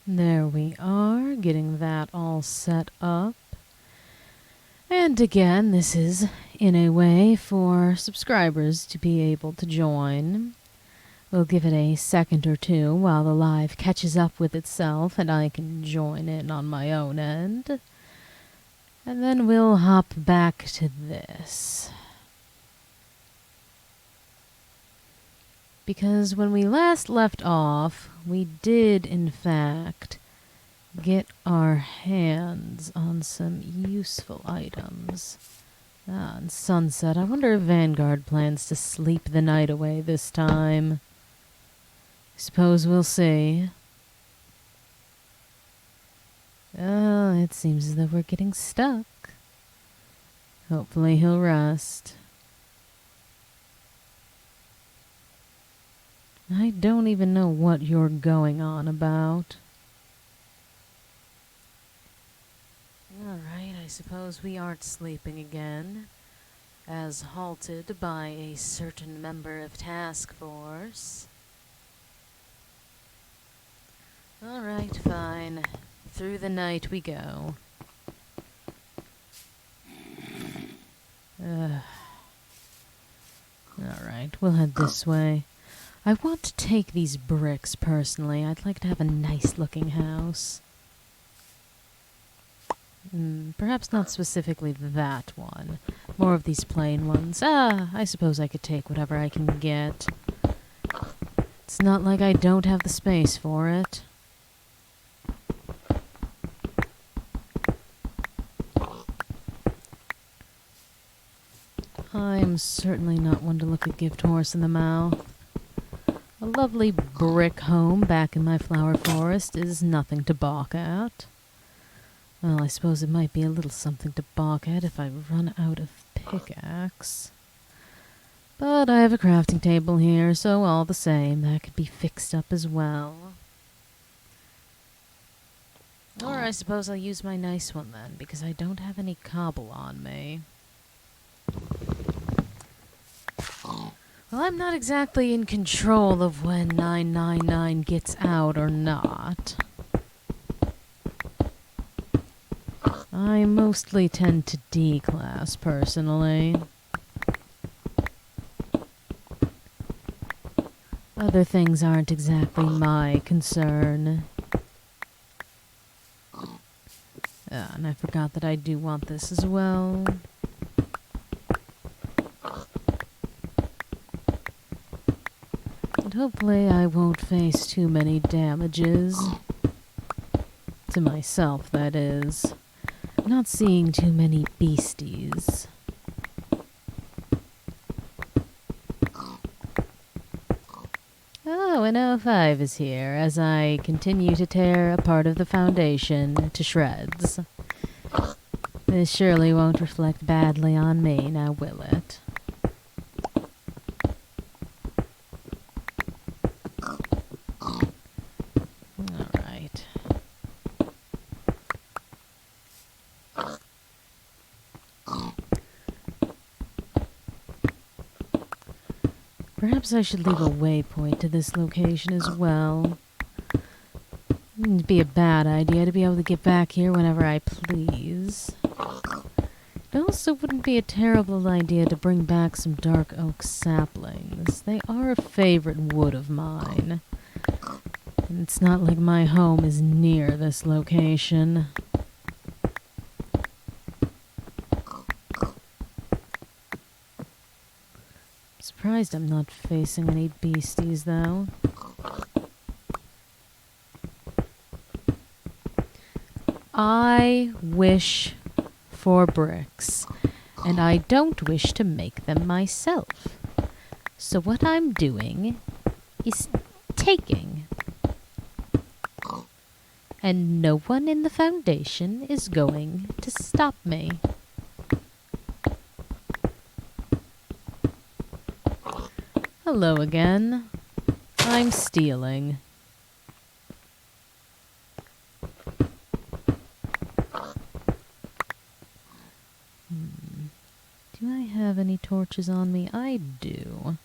There we are, getting that all set up. And again, this is in a way for subscribers to be able to join. We'll give it a second or two while the live catches up with itself and I can join in on my own end. And then we'll hop back to this. Because when we last left off, we did, in fact, get our hands on some useful items. And sunset. I wonder if Vanguard plans to sleep the night away this time. Suppose we'll see. It seems as though we're getting stuck. Hopefully he'll rest. I don't even know what you're going on about. Alright, I suppose we aren't sleeping again, as halted by a certain member of Task Force. Alright, fine. Through the night we go. Alright, we'll head this way. I want to take these bricks, personally. I'd like to have a nice-looking house. Perhaps not specifically that one. More of these plain ones. I suppose I could take whatever I can get. It's not like I don't have the space for it. I'm certainly not one to look a gift horse in the mouth. A lovely brick home back in my flower forest is nothing to balk at. Well, I suppose it might be a little something to balk at if I run out of pickaxe. But I have a crafting table here, so all the same, that could be fixed up as well. Or I suppose I'll use my nice one then, because I don't have any cobble on me. Well, I'm not exactly in control of when 999 gets out or not. I mostly tend to D-class, personally. Other things aren't exactly my concern. And I forgot that I do want this as well. And hopefully I won't face too many damages. To myself, that is. Not seeing too many beasties. Oh, an O5 is here as I continue to tear a part of the Foundation to shreds. This surely won't reflect badly on me, now will it? Alright. Perhaps I should leave a waypoint to this location as well. It'd be a bad idea to be able to get back here whenever I please. It also wouldn't be a terrible idea to bring back some dark oak saplings. They are a favorite wood of mine. And it's not like my home is near this location. Surprised I'm not facing any beasties, though. I wish for bricks, and I don't wish to make them myself. So what I'm doing is taking. And no one in the Foundation is going to stop me. Hello again. I'm stealing. Do I have any torches on me? I do.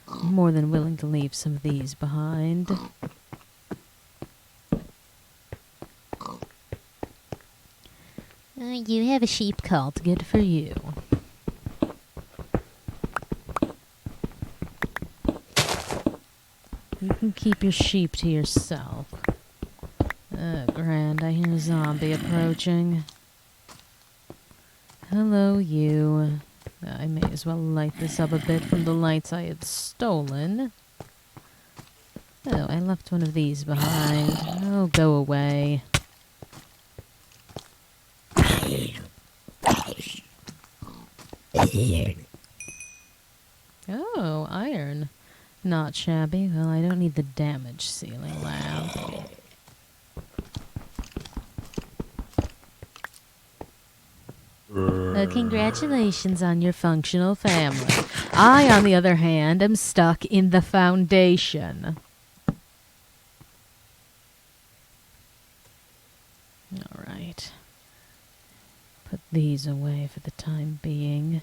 I'm more than willing to leave some of these behind. You have a sheep cult. Good for you. You can keep your sheep to yourself. Oh, grand. I hear a zombie approaching. Hello, you. I may as well light this up a bit from the lights I had stolen. Oh, I left one of these behind. Oh, go away. Oh, iron. Not shabby. Well, I don't need the damage ceiling lamp. Congratulations on your functional family. I, on the other hand, am stuck in the Foundation. Alright. Put these away for the time being.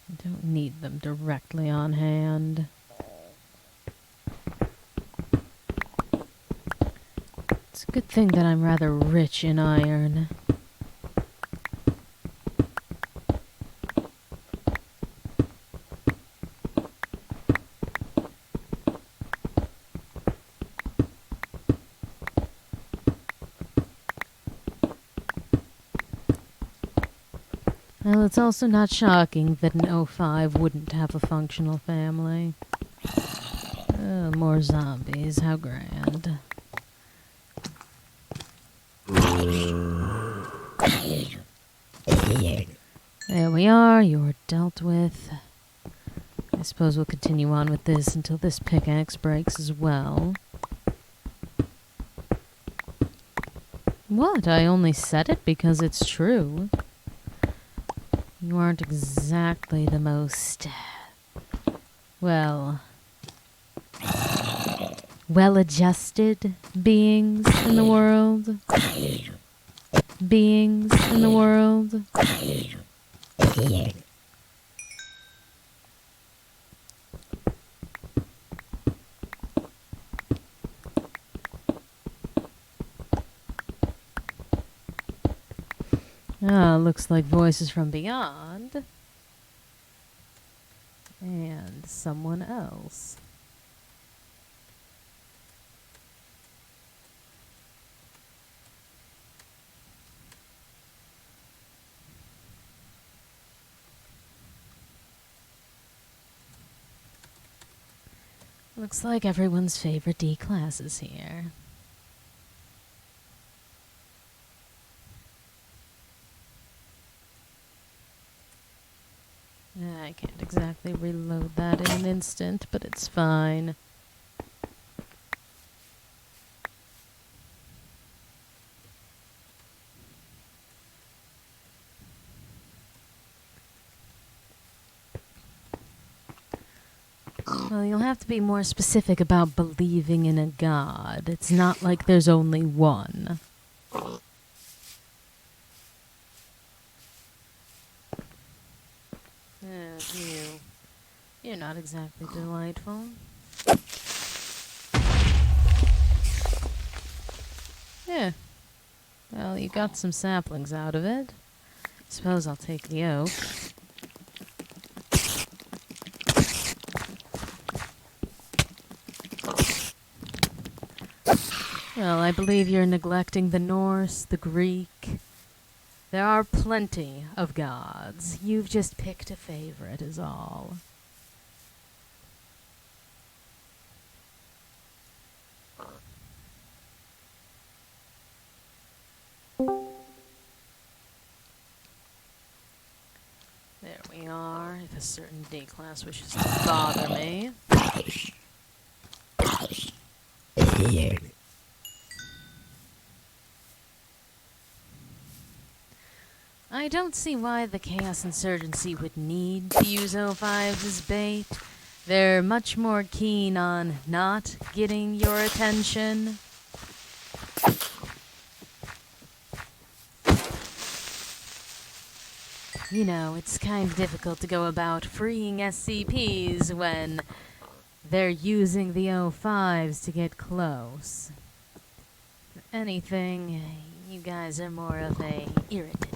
I don't need them directly on hand. It's a good thing that I'm rather rich in iron. Well, it's also not shocking that an O5 wouldn't have a functional family. Oh, more zombies. How grand. There we are. You're dealt with. I suppose we'll continue on with this until this pickaxe breaks as well. What? I only said it because it's true. You aren't exactly the most, well-adjusted beings in the world. Beings in the world. Ah, looks like voices from beyond. And someone else. Looks like everyone's favorite D class is here. I can't exactly reload that in an instant, but it's fine. Well, you'll have to be more specific about believing in a god. It's not like there's only one. You're not exactly delightful. Yeah. Well, you got some saplings out of it. Suppose I'll take the oak. Well, I believe you're neglecting the Norse, the Greek. There are plenty of gods. You've just picked a favorite is all. There we are. If a certain D class wishes to bother me. I don't see why the Chaos Insurgency would need to use O5s as bait. They're much more keen on not getting your attention. You know, it's kind of difficult to go about freeing SCPs when they're using the O5s to get close. anything, you guys are more of a irritant.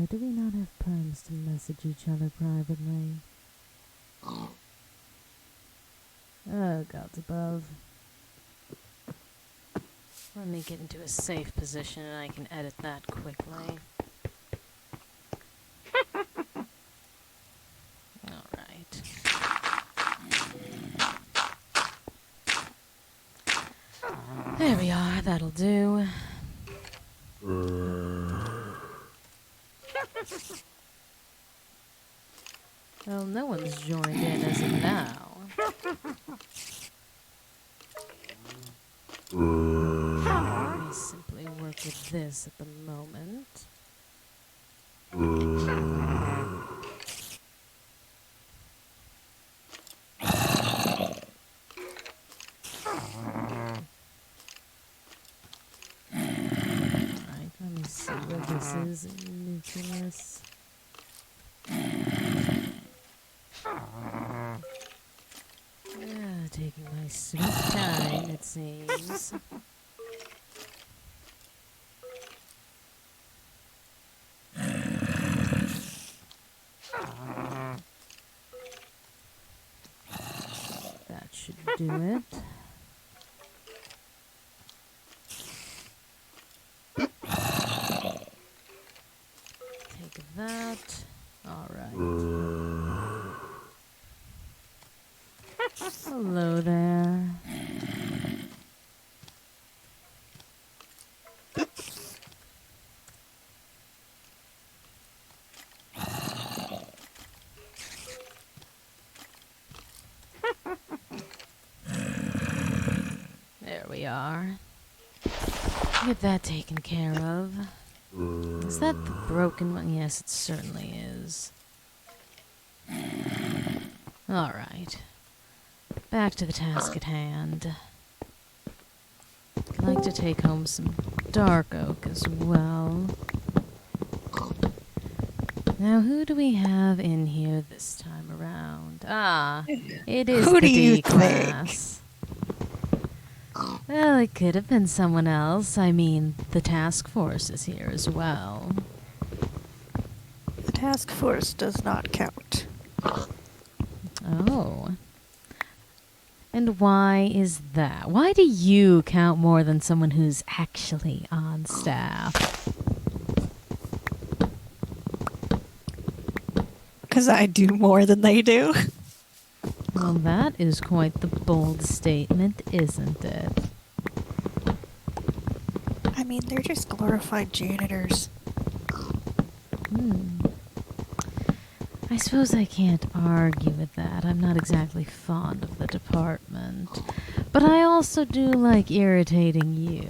Do we not have perms to message each other privately? Oh, gods above. Let me get into a safe position and I can edit that quickly. Alright. There we are, that'll do. Well, no one's joined in as of now. Let me simply work with this at the moment. Alright, let me see where this is. Nucleus. Taking my sweet time, it seems. That should do it. Take that. Alright. Hello there. There we are. Get that taken care of. Is that the broken one? Yes, it certainly is. Alright. Back to the task at hand. I'd like to take home some dark oak as well. Now, who do we have in here this time around? Ah, it is the D class. Well, it could have been someone else. I mean, the task force is here as well. The task force does not count. Oh. And why is that? Why do you count more than someone who's actually on staff? Because I do more than they do. Well, that is quite the bold statement, isn't it? I mean, they're just glorified janitors. I suppose I can't argue with that. I'm not exactly fond of the department. But I also do like irritating you.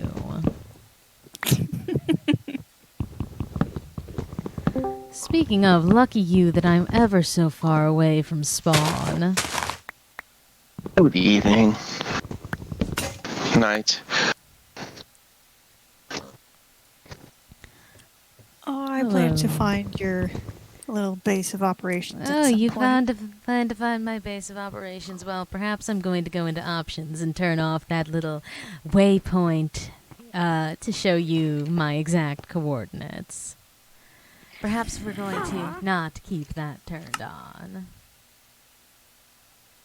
Speaking of, lucky you that I'm ever so far away from spawn. Good evening. Night. Oh, I plan to find your little base of operations. Oh, you plan to find my base of operations. Well, perhaps I'm going to go into options and turn off that little waypoint to show you my exact coordinates. Perhaps we're going to not keep that turned on.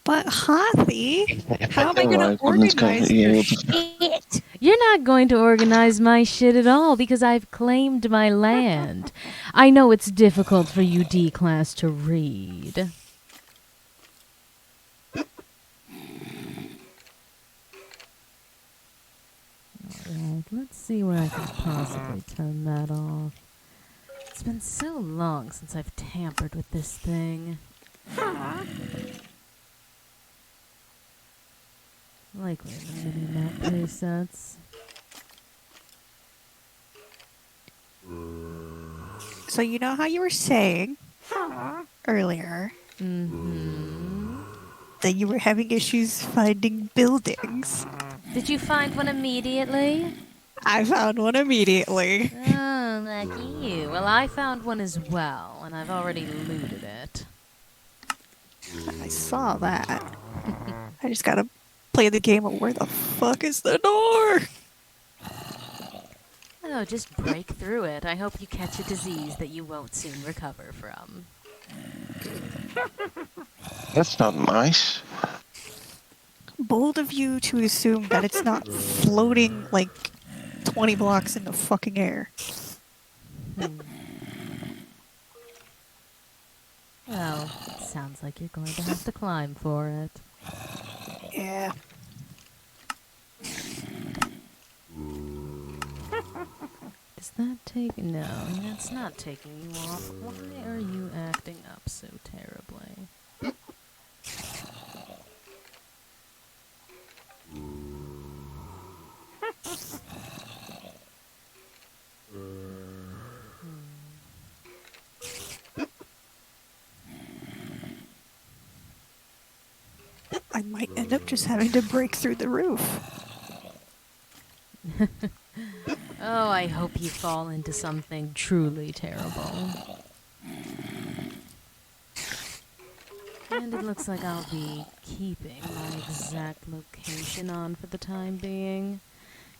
But Hathi, how am I going to organize your shit? You're not going to organize my shit at all because I've claimed my land. I know it's difficult for you D-class to read. Alright, let's see where I can possibly turn that off. It's been so long since I've tampered with this thing. Likely the mini-map presets. So you know how you were saying earlier that you were having issues finding buildings? Did you find one immediately? I found one immediately. Oh, lucky you. Well, I found one as well, and I've already looted it. I saw that. I just gotta play the game of where the fuck is the door? Oh, just break through it. I hope you catch a disease that you won't soon recover from. That's not nice. Bold of you to assume that it's not floating like 20 blocks in the fucking air. Well, sounds like you're going to have to climb for it. Yeah. Is that taking... No, that's not taking you off. Why are you acting up so terribly? I might end up just having to break through the roof. Oh, I hope you fall into something truly terrible. And it looks like I'll be keeping my exact location on for the time being,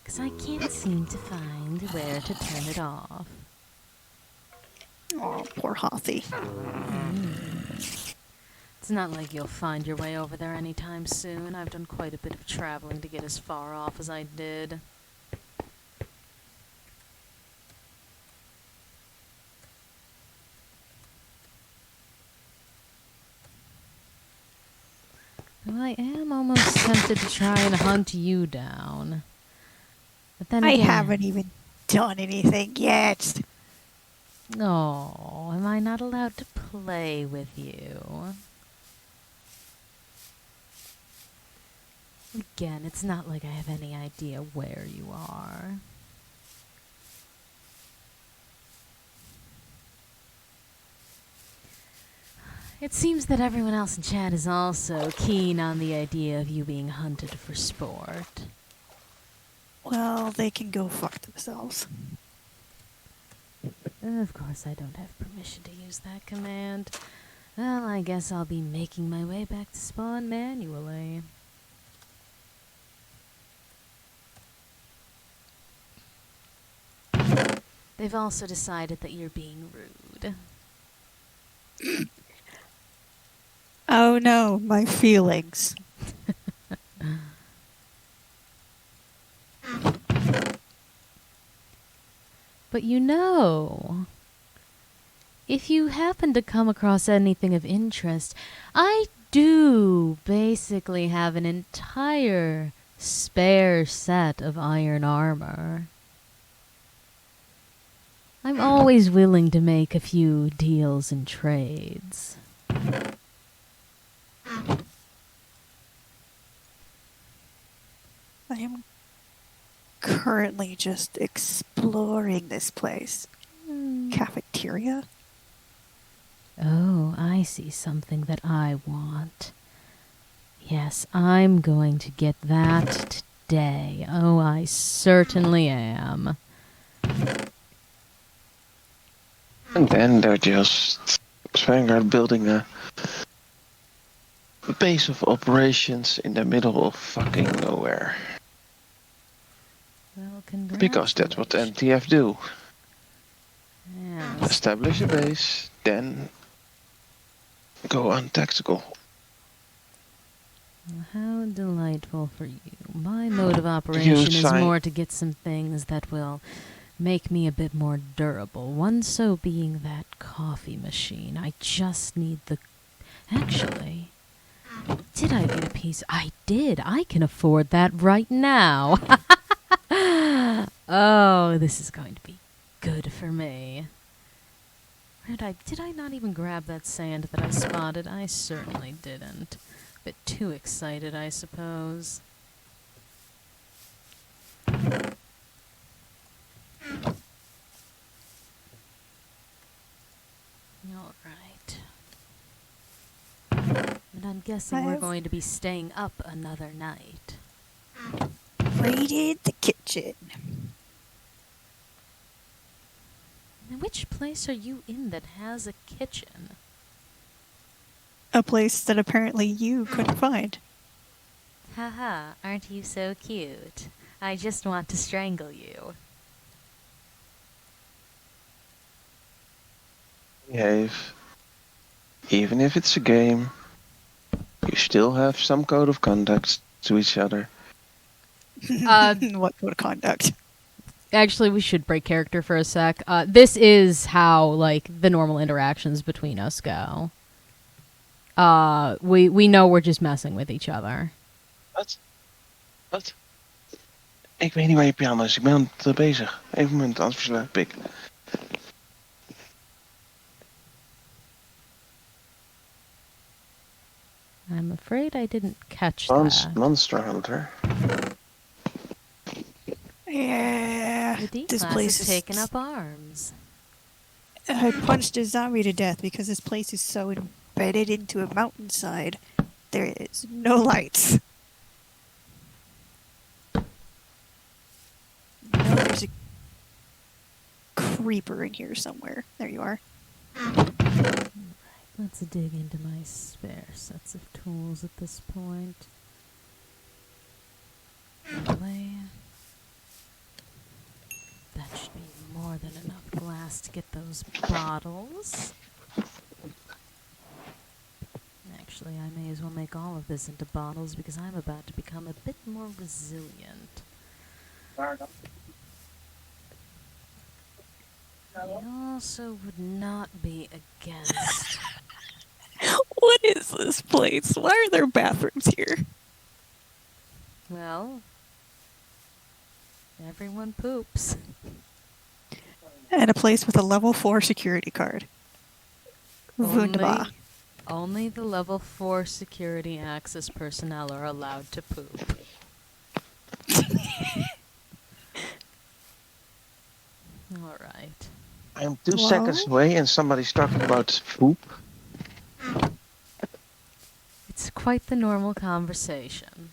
because I can't seem to find where to turn it off. Oh, poor Hothy. It's not like you'll find your way over there anytime soon. I've done quite a bit of traveling to get as far off as I did. Well, I am almost tempted to try and hunt you down. But then I again, haven't even done anything yet. Oh, am I not allowed to play with you? Again, it's not like I have any idea where you are. It seems that everyone else in chat is also keen on the idea of you being hunted for sport. Well, they can go fuck themselves. Of course, I don't have permission to use that command. Well, I guess I'll be making my way back to spawn manually. They've also decided that you're being rude. Oh no, my feelings. But you know, if you happen to come across anything of interest, I do basically have an entire spare set of iron armor. I'm always willing to make a few deals and trades. I am currently just exploring this place. Cafeteria? Oh, I see something that I want. Yes, I'm going to get that today. Oh, I certainly am. And then they're just Vanguard building a base of operations in the middle of fucking nowhere. Well, Because that's what the MTF do. Yes. Establish a base, then go on tactical. Well, how delightful for you. My mode of operation is more to get some things that will make me a bit more durable. One so being that coffee machine. I just need the... Actually, did I get a piece? I did. I can afford that right now. Oh, this is going to be good for me. Did I not even grab that sand that I spotted? I certainly didn't. Bit too excited, I suppose. All right. And I'm guessing we're I've going to be staying up another night. raided the kitchen. Now, which place are you in that has a kitchen? A place that apparently you couldn't find. Haha, aren't you so cute? I just want to strangle you. Behave. Even if it's a game, you still have some code of conduct to each other. What code of conduct? Actually, we should break character for a sec. This is how, like, the normal interactions between us go. We know we're just messing with each other. Wat? Wat? Ik weet niet waar je piano is. Ik ben bezig. Even een moment, anders verslaap ik. I'm afraid I didn't catch that. Monster Hunter. Yeah, The D this class place has is taken up arms. I punched a zombie to death because this place is so embedded into a mountainside. There is no lights. No, there's a creeper in here somewhere. There you are. Let's dig into my spare sets of tools at this point. Lovely. That should be more than enough glass to get those bottles. Actually, I may as well make all of this into bottles because I'm about to become a bit more resilient. I also would not be against... What is this place? Why are there bathrooms here? Well, everyone poops. And a place with a level 4 security card. Wunderbar. Only the level 4 security access personnel are allowed to poop. Alright. I'm 2 Hello? seconds away and somebody's talking about poop. It's quite the normal conversation.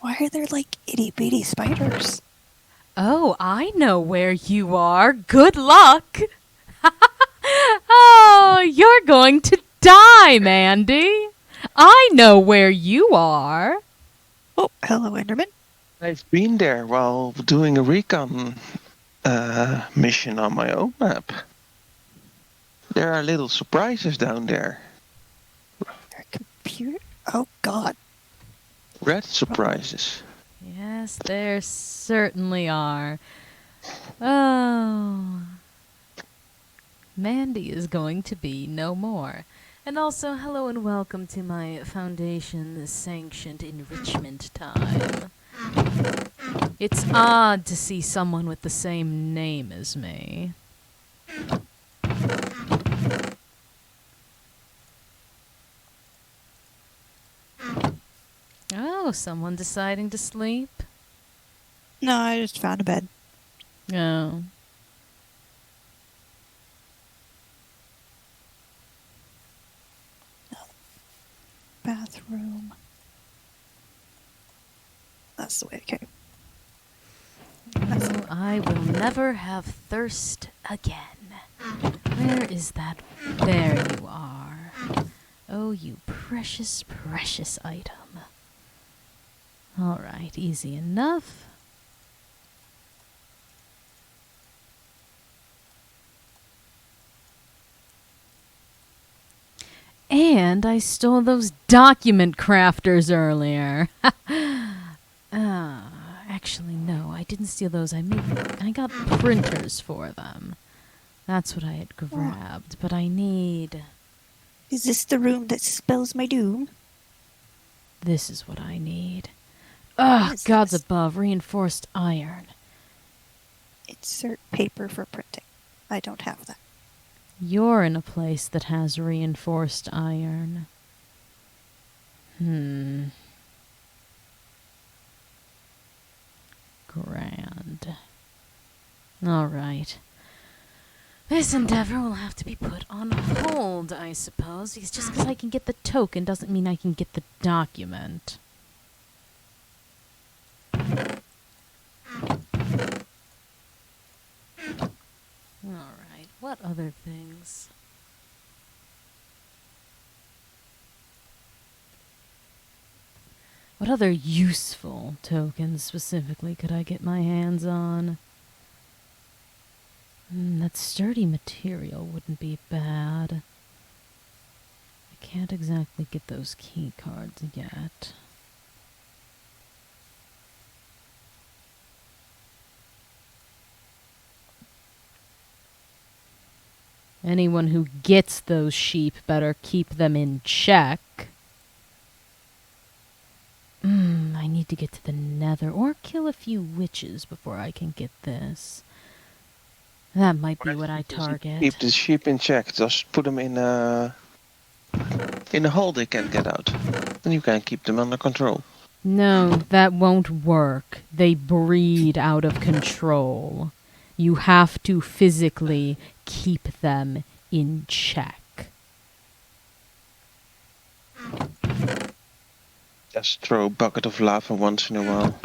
Why are there like itty bitty spiders? Oh, I know where you are. Good luck! Oh, you're going to die, Mandy! I know where you are. Oh, hello, Enderman. I've been there while doing a recon mission on my own map. There are little surprises down there. Your computer? Oh, God. Red surprises. Yes, there certainly are. Oh. Mandy is going to be no more. And also, hello and welcome to my Foundation-sanctioned enrichment time. It's odd to see someone with the same name as me. Oh, someone deciding to sleep? No, I just found a bed. Oh. Bathroom. That's the way it came. Oh, I will never have thirst again. Where is that? There you are. Oh, you precious, precious item. All right, easy enough. And I stole those document crafters earlier. Actually, no, I didn't steal those. I got printers for them. That's what I had grabbed, but I need... Is this the room that spells my doom? This is what I need. Ugh, What is gods this? above, reinforced iron. Insert paper for printing. I don't have that. You're in a place that has reinforced iron. grand. Alright. This endeavor will have to be put on hold, I suppose, because just because I can get the token doesn't mean I can get the document. Alright, what other things? What other useful tokens specifically could I get my hands on? That sturdy material wouldn't be bad. I can't exactly get those key cards yet. Anyone who gets those sheep better keep them in check. I need to get to the Nether or kill a few witches before I can get this. That might be what I target. Keep the sheep in check. Just put them in a hole they can't get out. Then you can keep them under control. No, that won't work. They breed out of control. You have to physically keep them in check. Just throw a bucket of lava once in a while.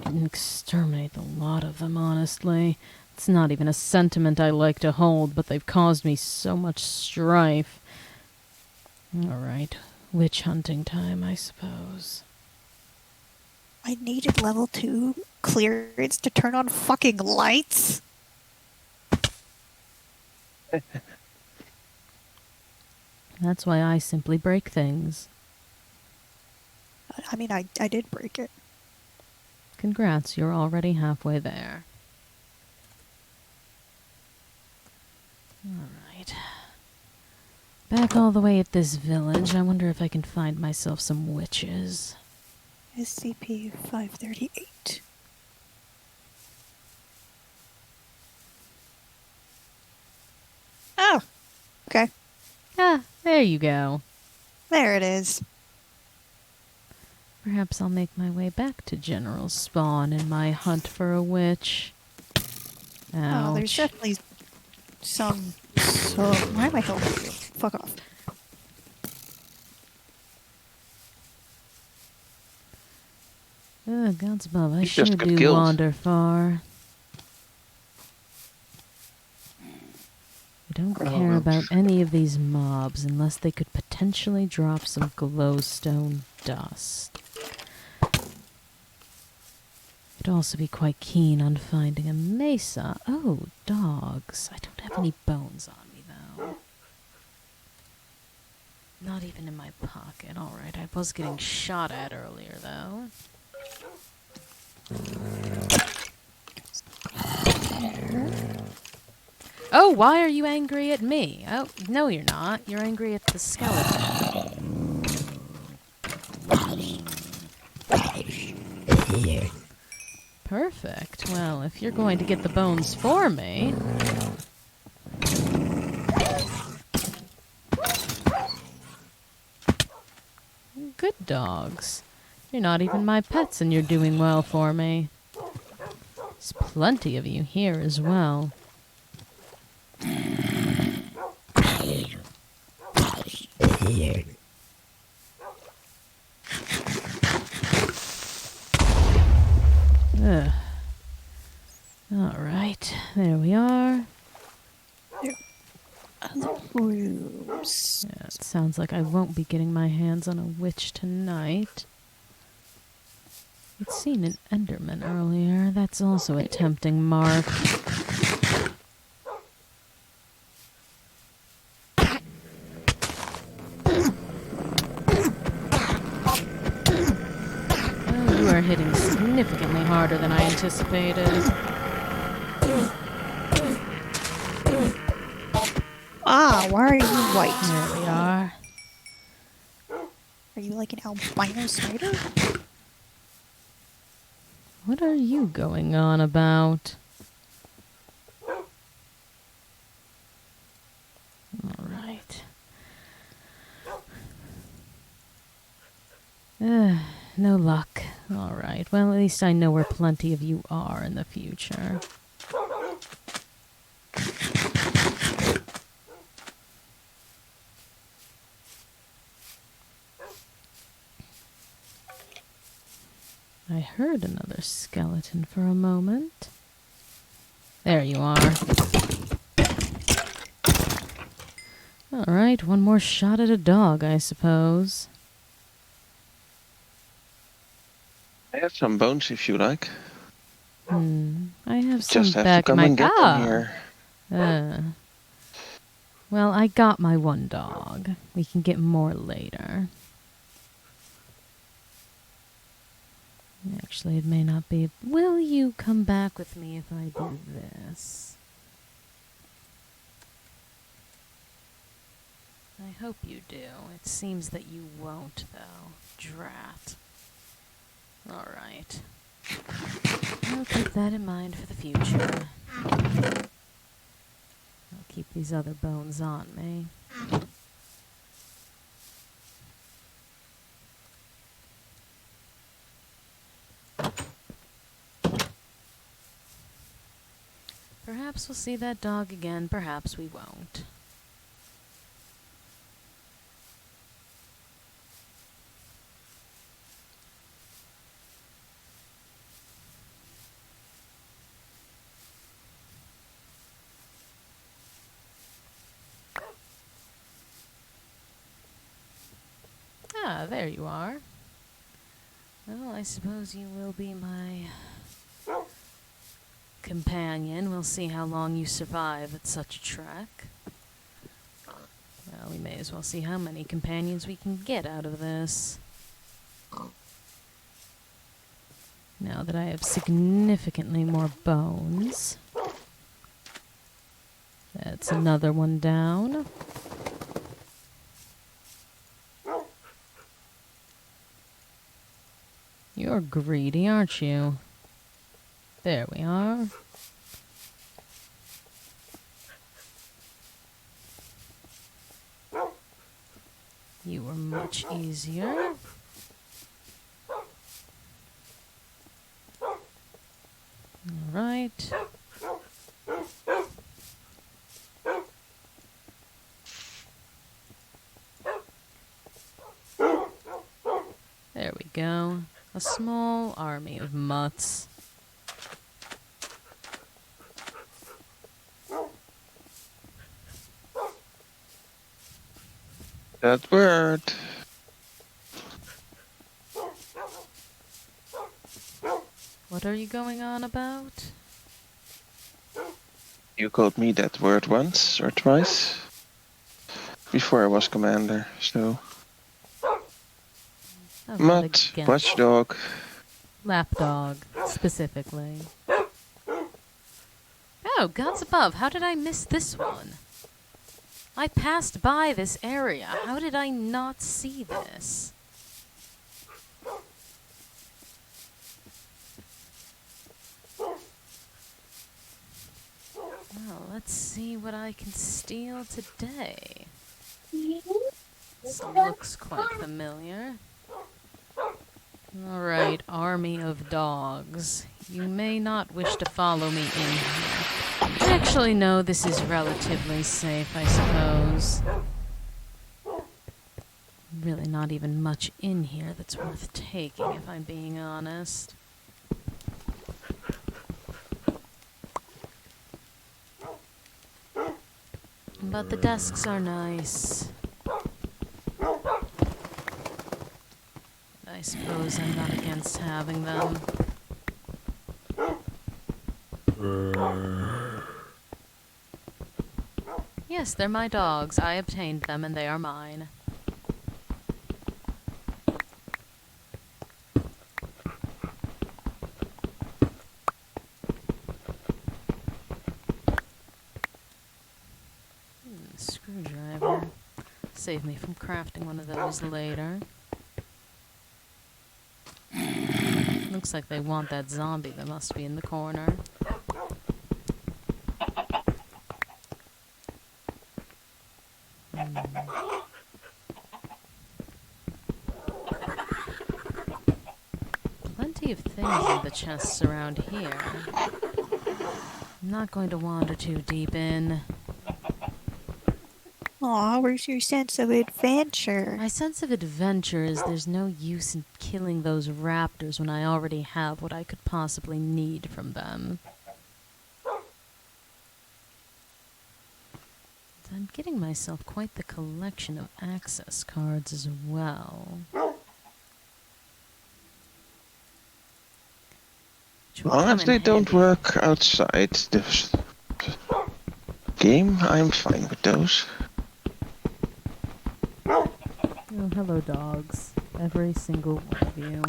And exterminate a lot of them, honestly. It's not even a sentiment I like to hold, but they've caused me so much strife. Alright, witch hunting time, I suppose. I needed level 2 clearance to turn on fucking lights. That's why I simply break things. I mean, I did break it. Congrats, you're already halfway there. Alright. Back all the way at this village. I wonder if I can find myself some witches. SCP-538. Oh! Okay. Ah, there you go. There it is. Perhaps I'll make my way back to General Spawn in my hunt for a witch. Ouch. Oh, there's definitely some... Why am I health? Fuck off. Gods above, I You just sure got do killed. wander far. I don't care about any of these mobs unless they could potentially drop some glowstone dust. I'd also be quite keen on finding a mesa. Oh, dogs. I don't have any bones on me, though. Not even in my pocket. Alright, I was getting shot at earlier, though. Oh, why are you angry at me? Oh, no you're not. You're angry at the skeleton. Perfect. Well, if you're going to get the bones for me... Good dogs. You're not even my pets and you're doing well for me. There's plenty of you here as well. Ugh. Alright, there we are. Rooms. Yeah, it sounds like I won't be getting my hands on a witch tonight. I'd seen an Enderman earlier. That's also a tempting mark. Oh, you are hitting significantly harder than I anticipated. Ah, why are you white? There we are. Are you like an albino spider? What are you going on about? Alright. No luck. Alright, well, at least I know where plenty of you are in the future. I heard another skeleton for a moment. There you are. Alright, one more shot at a dog, I suppose. I have some bones if you like. I have some Just have to back in come my and get them car. here. Well, I got my one dog. We can get more later. Actually, it may not be. Will you come back with me if I do this? I hope you do. It seems that you won't, though. Drat. Alright. I'll keep that in mind for the future. I'll keep these other bones on me. Perhaps we'll see that dog again, perhaps we won't. Ah, there you are. Well, I suppose you will be my companion. We'll see how long you survive at such a trek. Well, we may as well see how many companions we can get out of this. Now that I have significantly more bones. That's another one down. You're greedy, aren't you? There we are. You were much easier. All right. There we go. A small army of mutts. That word. What are you going on about? You called me that word once or twice. Before I was commander, so... I'm not Mutt, against watchdog. lapdog, specifically. Oh, gods above, how did I miss this one? I passed by this area. How did I not see this? Well, let's see what I can steal today. This looks quite familiar. Alright, army of dogs. You may not wish to follow me in here. Actually, no, this is relatively safe, I suppose. Really not even much in here that's worth taking, if I'm being honest. But the desks are nice. I suppose I'm not against having them. Yes, they're my dogs. I obtained them and they are mine. Screwdriver. Save me from crafting one of those later. Looks like they want that zombie that must be in the corner. plenty of things in the chests around here. I'm not going to wander too deep in. Aw, where's your sense of adventure? My sense of adventure is there's no use in killing those raptors when I already have what I could possibly need from them. I'm getting myself quite the collection of access cards as well. Which will As long come as in they don't handy. work outside this game, I'm fine with those. Oh, hello, dogs. Every single one of you.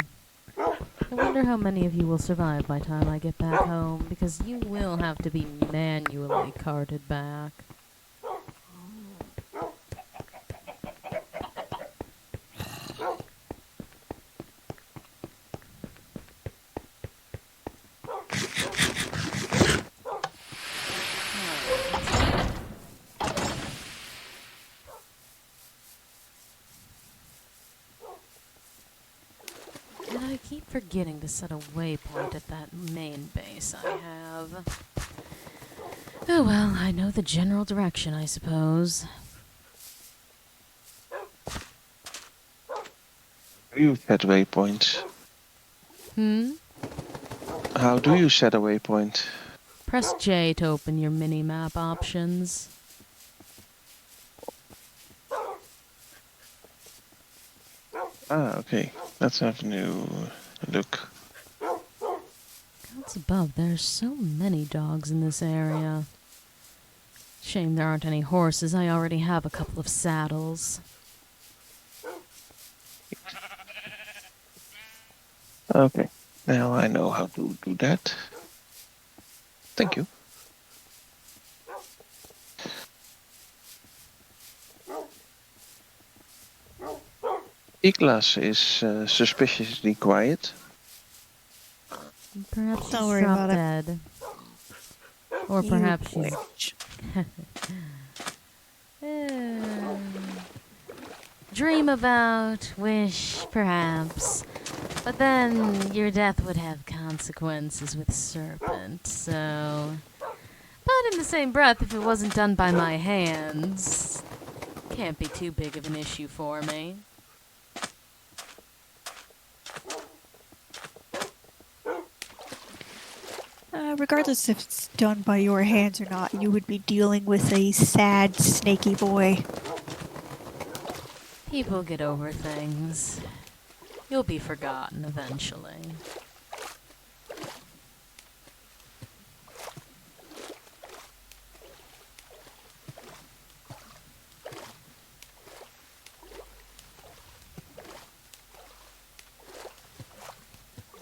I wonder how many of you will survive by the time I get back home, because you will have to be manually carted back. And I keep forgetting to set a waypoint at that main base I have. Oh well, I know the general direction, I suppose. You set waypoints. How do you set a waypoint? Press J to open your mini-map options. Ah, okay. Let's have a new look. Gods above, there's so many dogs in this area. Shame there aren't any horses. I already have a couple of saddles. Okay. Now I know how to do that. Thank you. Iglas is suspiciously quiet. Perhaps she's Don't worry drop about it. dead. Or You perhaps she's... witch. Dream about, wish, perhaps. But then your death would have consequences with Serpent, so... But in the same breath, if it wasn't done by my hands, can't be too big of an issue for me. Regardless if it's done by your hands or not, you would be dealing with a sad, snaky boy. People get over things. You'll be forgotten eventually.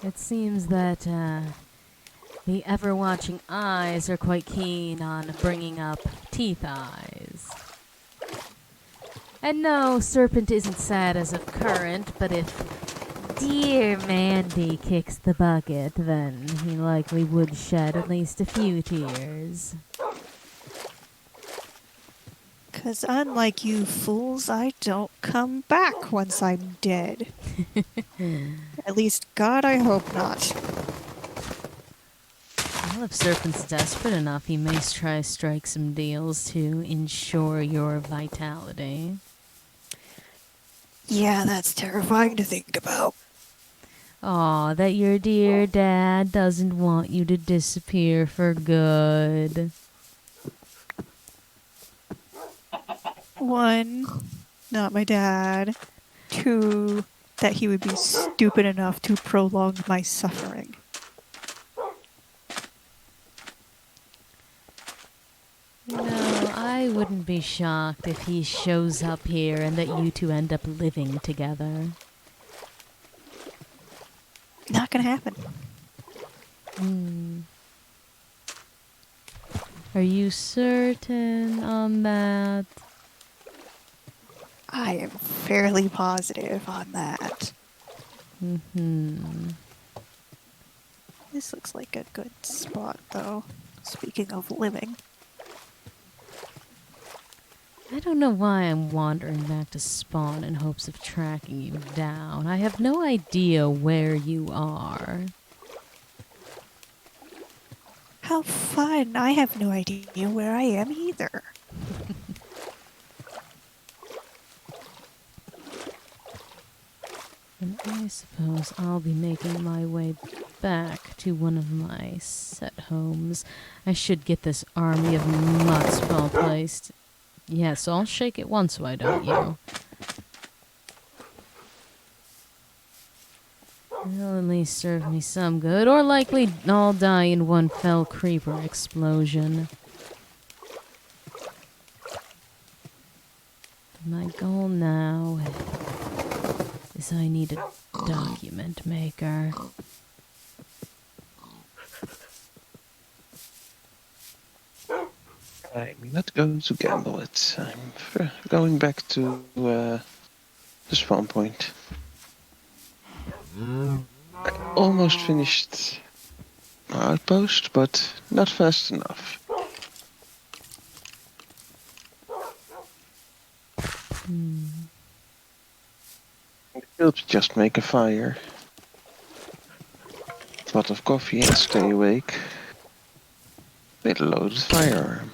It seems that, the ever-watching eyes are quite keen on bringing up teeth eyes. And no, Serpent isn't sad as of current, but if dear Mandy kicks the bucket, then he likely would shed at least a few tears. 'Cause unlike you fools, I don't come back once I'm dead. At least, God, I hope not. Well, if Serpent's desperate enough, he may try strike some deals to ensure your vitality. Yeah, that's terrifying to think about. Aw, that your dear dad doesn't want you to disappear for good. One, not my dad. Two, that he would be stupid enough to prolong my suffering. No, I wouldn't be shocked if he shows up here and that you two end up living together. Not gonna happen. Are you certain on that? I am fairly positive on that. This looks like a good spot, though. Speaking of living. I don't know why I'm wandering back to spawn in hopes of tracking you down. I have no idea where you are. How fun. I have no idea where I am either. And I suppose I'll be making my way back to one of my set homes. I should get this army of mutts well placed. Yes, I'll shake it once, why don't you? It'll at least serve me some good, or likely I'll die in one fell creeper explosion. My goal now is I need a document maker. I'm not going to gamble it. Going back to the spawn point. I almost finished my outpost, but not fast enough. It helps just make a fire. A pot of coffee and stay awake. With a loaded firearm.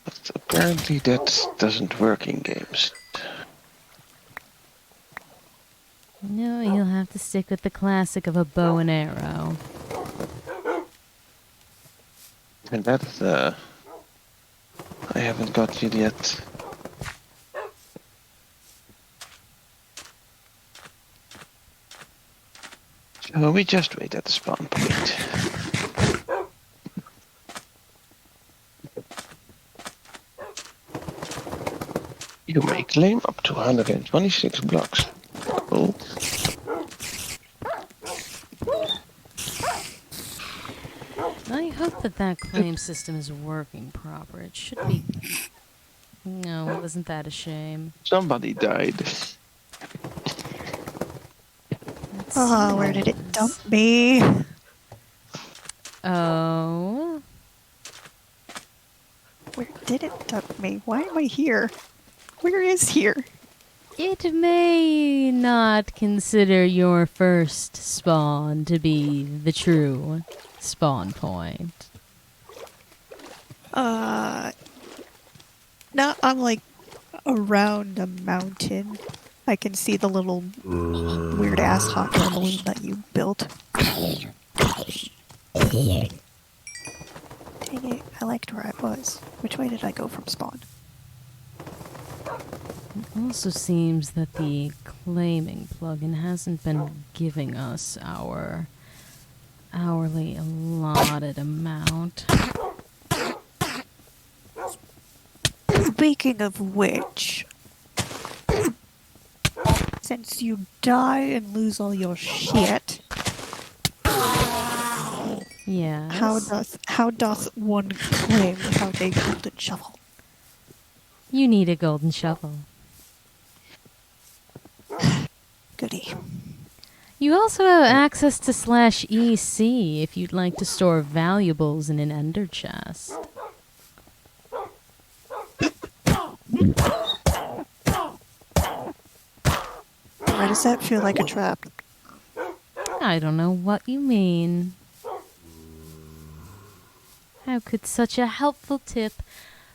But apparently that doesn't work in games. No, you'll have to stick with the classic of a bow and arrow. And that I haven't got it yet. So we just wait at the spawn point. You may claim up to 126 blocks. Oh. I hope that claim system is working proper. It should be... No, wasn't that a shame? Somebody died. Oh, where did it dump me? Oh... Where did it dump me? Why am I here? Where is here? It may not consider your first spawn to be the true spawn point. No, I'm like around a mountain. I can see the little weird ass hot air balloon that you built. Dang it, I liked where I was. Which way did I go from spawn? It also seems that the claiming plugin hasn't been giving us our hourly allotted amount. Speaking of which, since you die and lose all your shit, Yes. how doth one claim without a golden shovel? You need a golden shovel. Goody. You also have access to /EC if you'd like to store valuables in an ender chest. Why does that feel like a trap? I don't know what you mean. How could such a helpful tip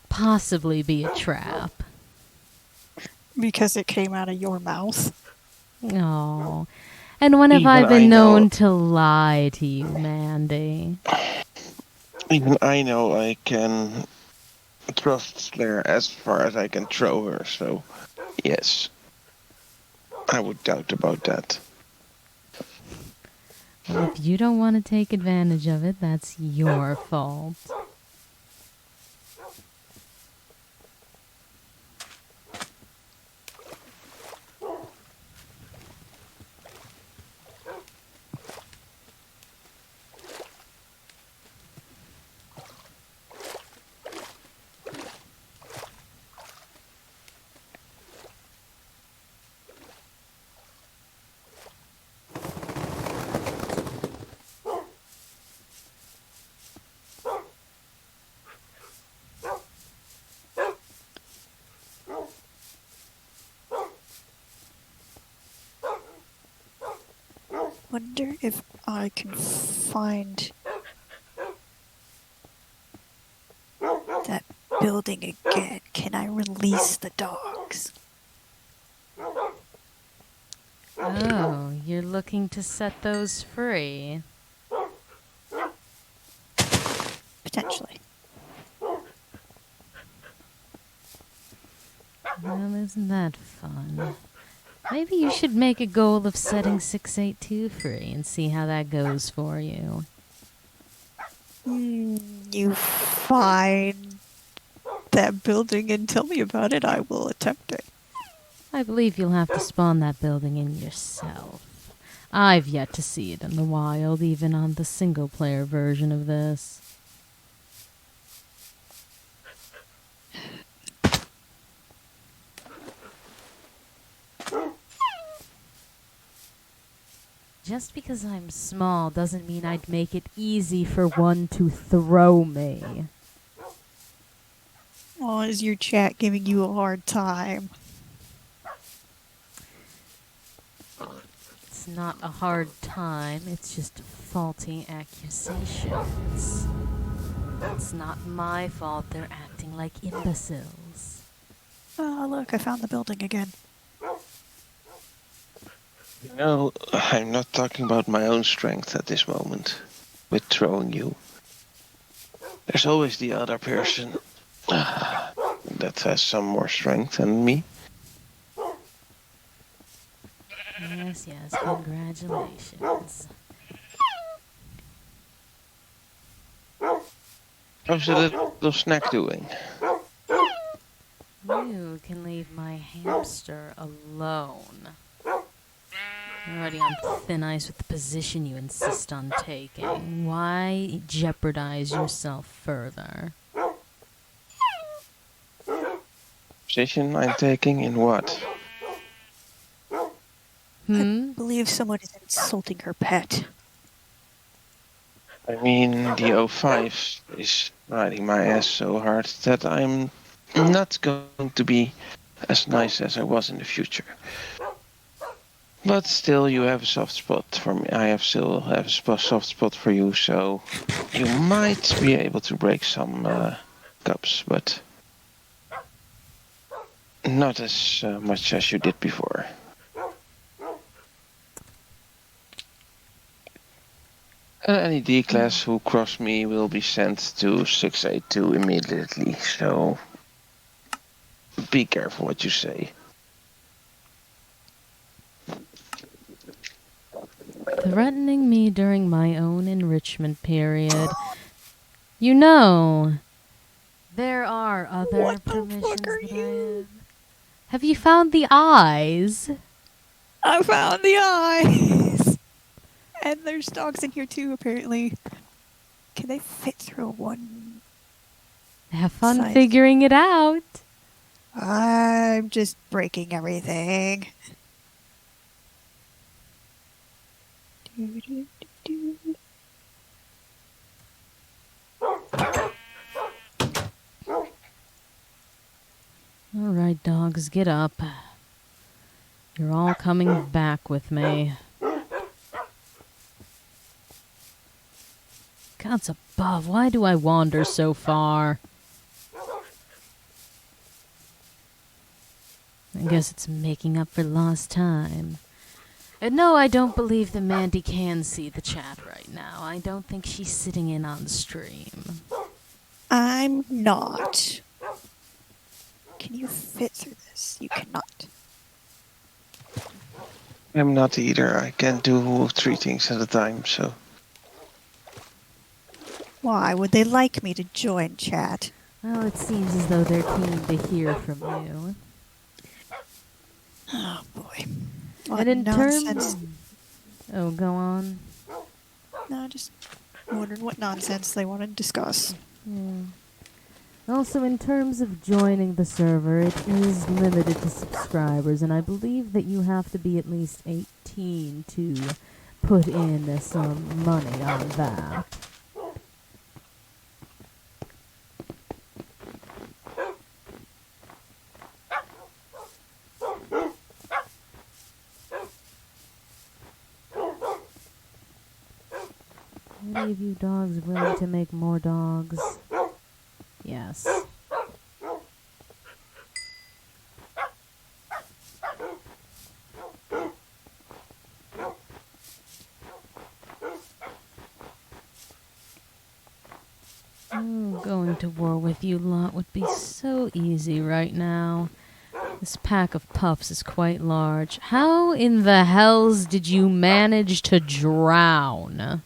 possibly be a trap? Because it came out of your mouth. Oh. And when have I Even been I know. known to lie to you, Mandy? Even I know I can trust Slayer as far as I can throw her, so yes. I would doubt about that. Well, if you don't want to take advantage of it, that's your fault. Wonder if I can find that building again. Can I release the dogs? Oh, you're looking to set those free. Potentially. Well, isn't that fun? Maybe you should make a goal of setting 682 free and see how that goes for you. You find that building and tell me about it. I will attempt it. I believe you'll have to spawn that building in yourself. I've yet to see it in the wild, even on the single-player version of this. Just because I'm small doesn't mean I'd make it easy for one to throw me. Oh, is your chat giving you a hard time? It's not a hard time, it's just faulty accusations. It's not my fault they're acting like imbeciles. Oh, look, I found the building again. No, I'm not talking about my own strength at this moment with throwing you. There's always the other person that has some more strength than me. Yes, congratulations. How's the little snack doing? You can leave my hamster alone. You're already on thin ice with the position you insist on taking. Why jeopardize yourself further? Position I'm taking in what? I believe someone is insulting her pet. I mean, the O5 is riding my ass so hard that I'm not going to be as nice as I was in the future. But still, you have a soft spot for me. I still have a soft spot for you, so you might be able to break some cups, but not as much as you did before. Any D-class who cross me will be sent to 682 immediately, so be careful what you say. Threatening me during my own enrichment period. You know, there are other What the permissions fuck are that I you? have. Have you found the eyes? I found the eyes! And there's dogs in here too, apparently. Can they fit through one? Have fun Size. figuring it out. I'm just breaking everything. All right, dogs, get up. You're all coming back with me. Gods above, why do I wander so far? I guess it's making up for lost time. And no, I don't believe that Mandy can see the chat right now. I don't think she's sitting in on stream. I'm not. Can you fit through this? You cannot. I'm not either. I can't do 3 things at a time, so... Why would they like me to join chat? Well, it seems as though they're keen to hear from you. Oh boy. What And in nonsense. Oh, go on. No, just wondering what nonsense they want to discuss. Yeah. Also, in terms of joining the server, it is limited to subscribers, and I believe that you have to be at least 18 to put in some money on that. Any of you dogs willing to make more dogs? Yes. Oh, going to war with you lot would be so easy right now. This pack of pups is quite large. How in the hells did you manage to drown?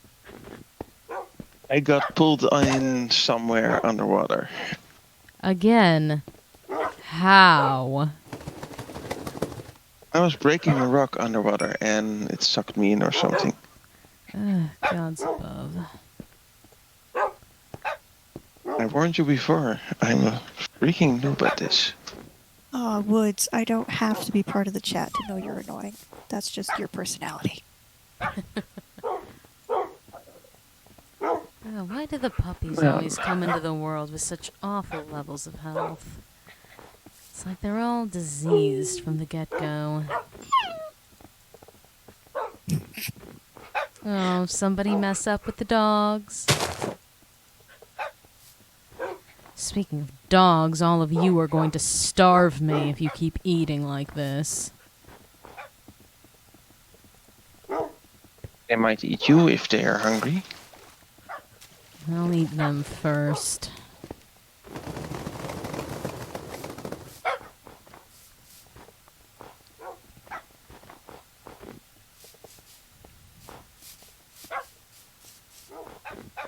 I got pulled in somewhere underwater. Again, how? I was breaking a rock underwater and it sucked me in or something. Gods above. I warned you before. I'm a freaking noob at this. Aw, Woods, I don't have to be part of the chat to know you're annoying. That's just your personality. Why do the puppies always come into the world with such awful levels of health? It's like they're all diseased from the get-go. Oh, somebody mess up with the dogs. Speaking of dogs, all of you are going to starve me if you keep eating like this. They might eat you if they are hungry. I'll eat them first.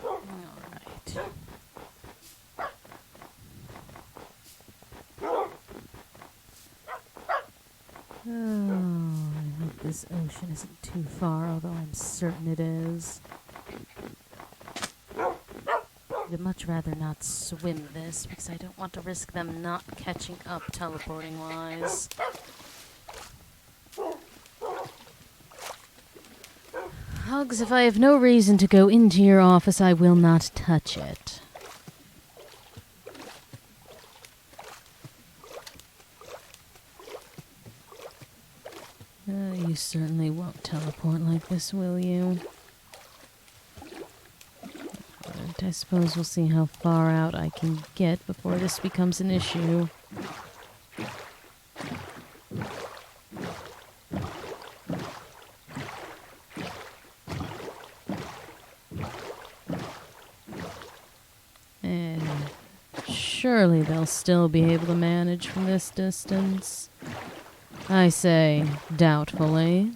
Alright. Oh, I hope this ocean isn't too far, although I'm certain it is. I'd much rather not swim this, because I don't want to risk them not catching up teleporting-wise. Hugs, if I have no reason to go into your office, I will not touch it. You certainly won't teleport like this, will you? But I suppose we'll see how far out I can get before this becomes an issue. And surely they'll still be able to manage from this distance. I say, doubtfully.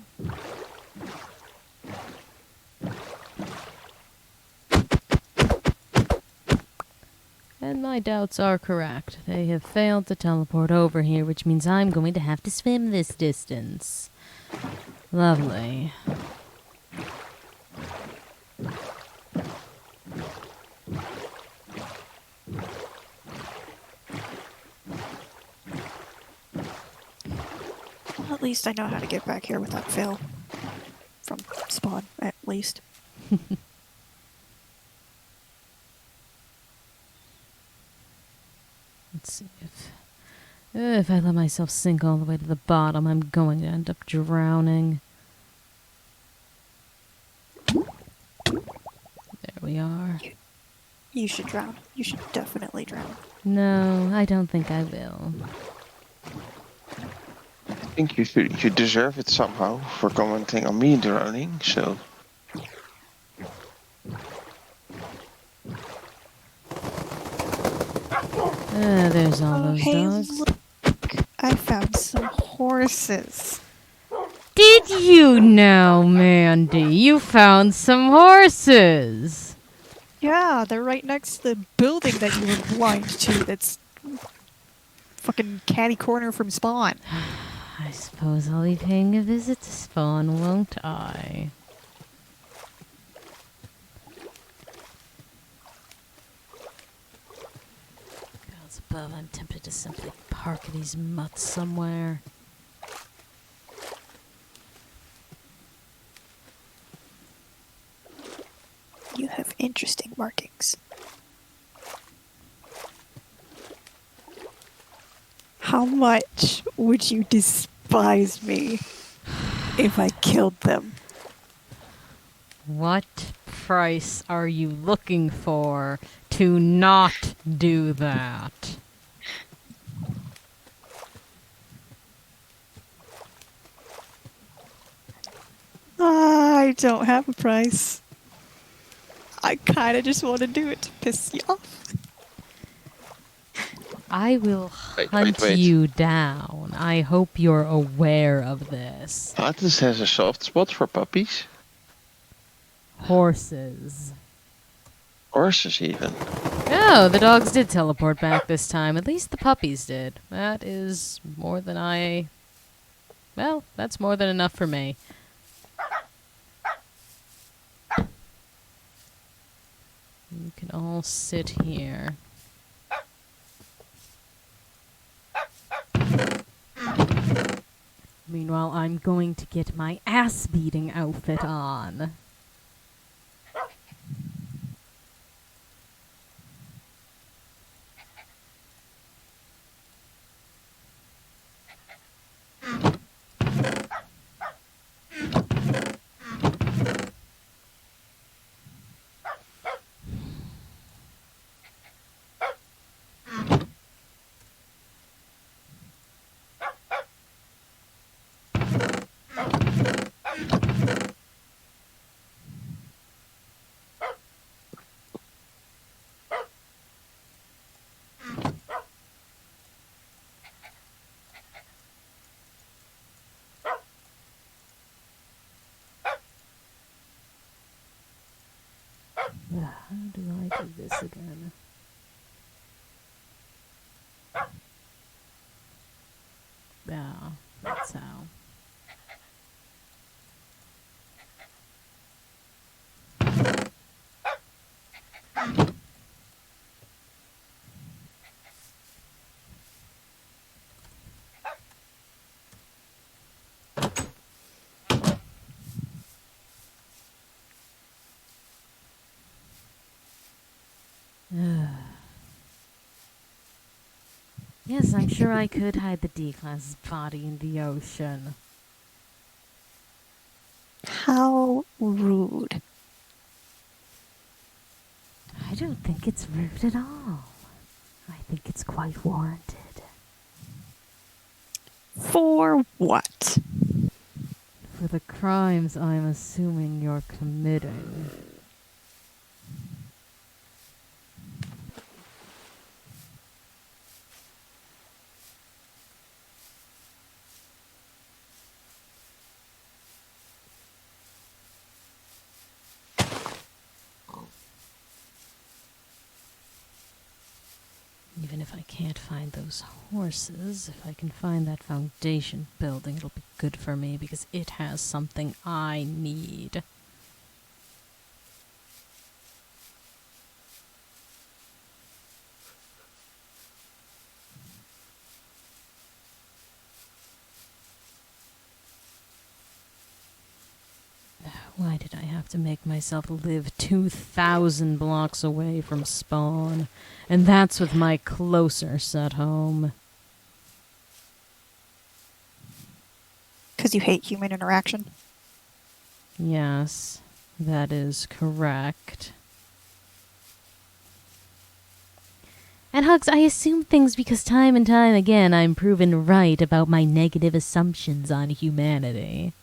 And my doubts are correct. They have failed to teleport over here, which means I'm going to have to swim this distance. Lovely. At least I know how to get back here without fail. From spawn, at least. Let's see if I let myself sink all the way to the bottom, I'm going to end up drowning. There we are. You should drown. You should definitely drown. No, I don't think I will. I think you deserve it somehow for commenting on me drowning, so... There's all those hey, dogs. look! I found some horses. Did you know, Mandy? You found some horses! Yeah, they're right next to the building that you were blind to that's fucking catty corner from spawn. I suppose I'll be paying a visit to Spawn, won't I? Gods above, I'm tempted to simply park these mutts somewhere. You have interesting markings. How much would you despise me if I killed them? What price are you looking for to not do that? I don't have a price. I kind of just want to do it to piss you off. I will hunt wait. you down. I hope you're aware of this. Atlas has a soft spot for puppies. Horses. Horses even. Oh, the dogs did teleport back this time. At least the puppies did. That is more than I... Well, that's more than enough for me. You can all sit here. Meanwhile, I'm going to get my ass-beating outfit on. How do I do this again? Yeah, that's how. Yes, I'm sure I could hide the D-class's body in the ocean. How rude. I don't think it's rude at all. I think it's quite warranted. For what? For the crimes I'm assuming you're committing. Even if I can't find those horses, if I can find that foundation building, it'll be good for me because it has something I need. Why did I have to make myself live 2,000 blocks away from spawn? And that's with my closer set home. Because you hate human interaction. Yes, that is correct. And Hugs, I assume things because time and time again I'm proven right about my negative assumptions on humanity.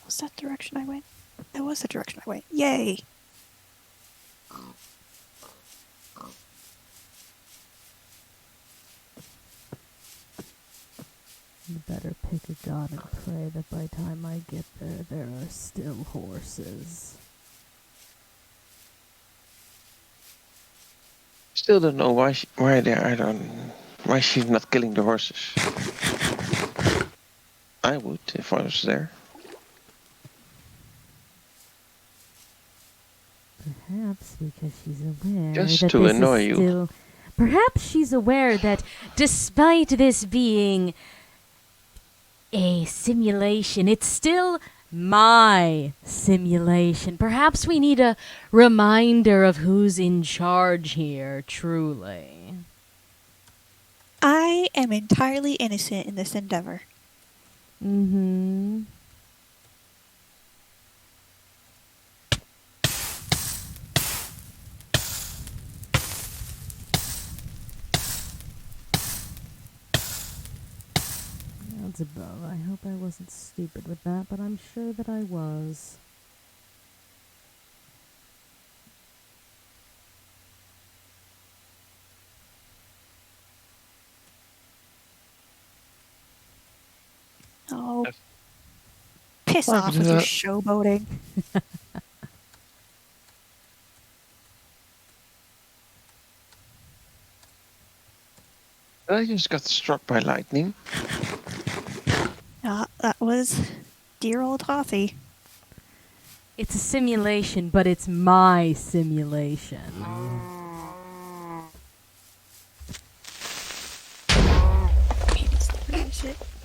Was that the direction I went? That was the direction I went. Yay! You better pick a god and pray that by the time I get there, there are still horses. Still don't know why why she's not killing the horses. I would if I was there. Perhaps because she's aware Just that to this annoy is you. still... Perhaps she's aware that despite this being a simulation, it's still my simulation. Perhaps we need a reminder of who's in charge here, truly. I am entirely innocent in this endeavor. Mm-hmm. That's above. I hope I wasn't stupid with that, but I'm sure that I was. Oh, Yes. piss Why off would with your that? showboating. I just got struck by lightning. That was dear old Hoffy. It's a simulation, but it's my simulation.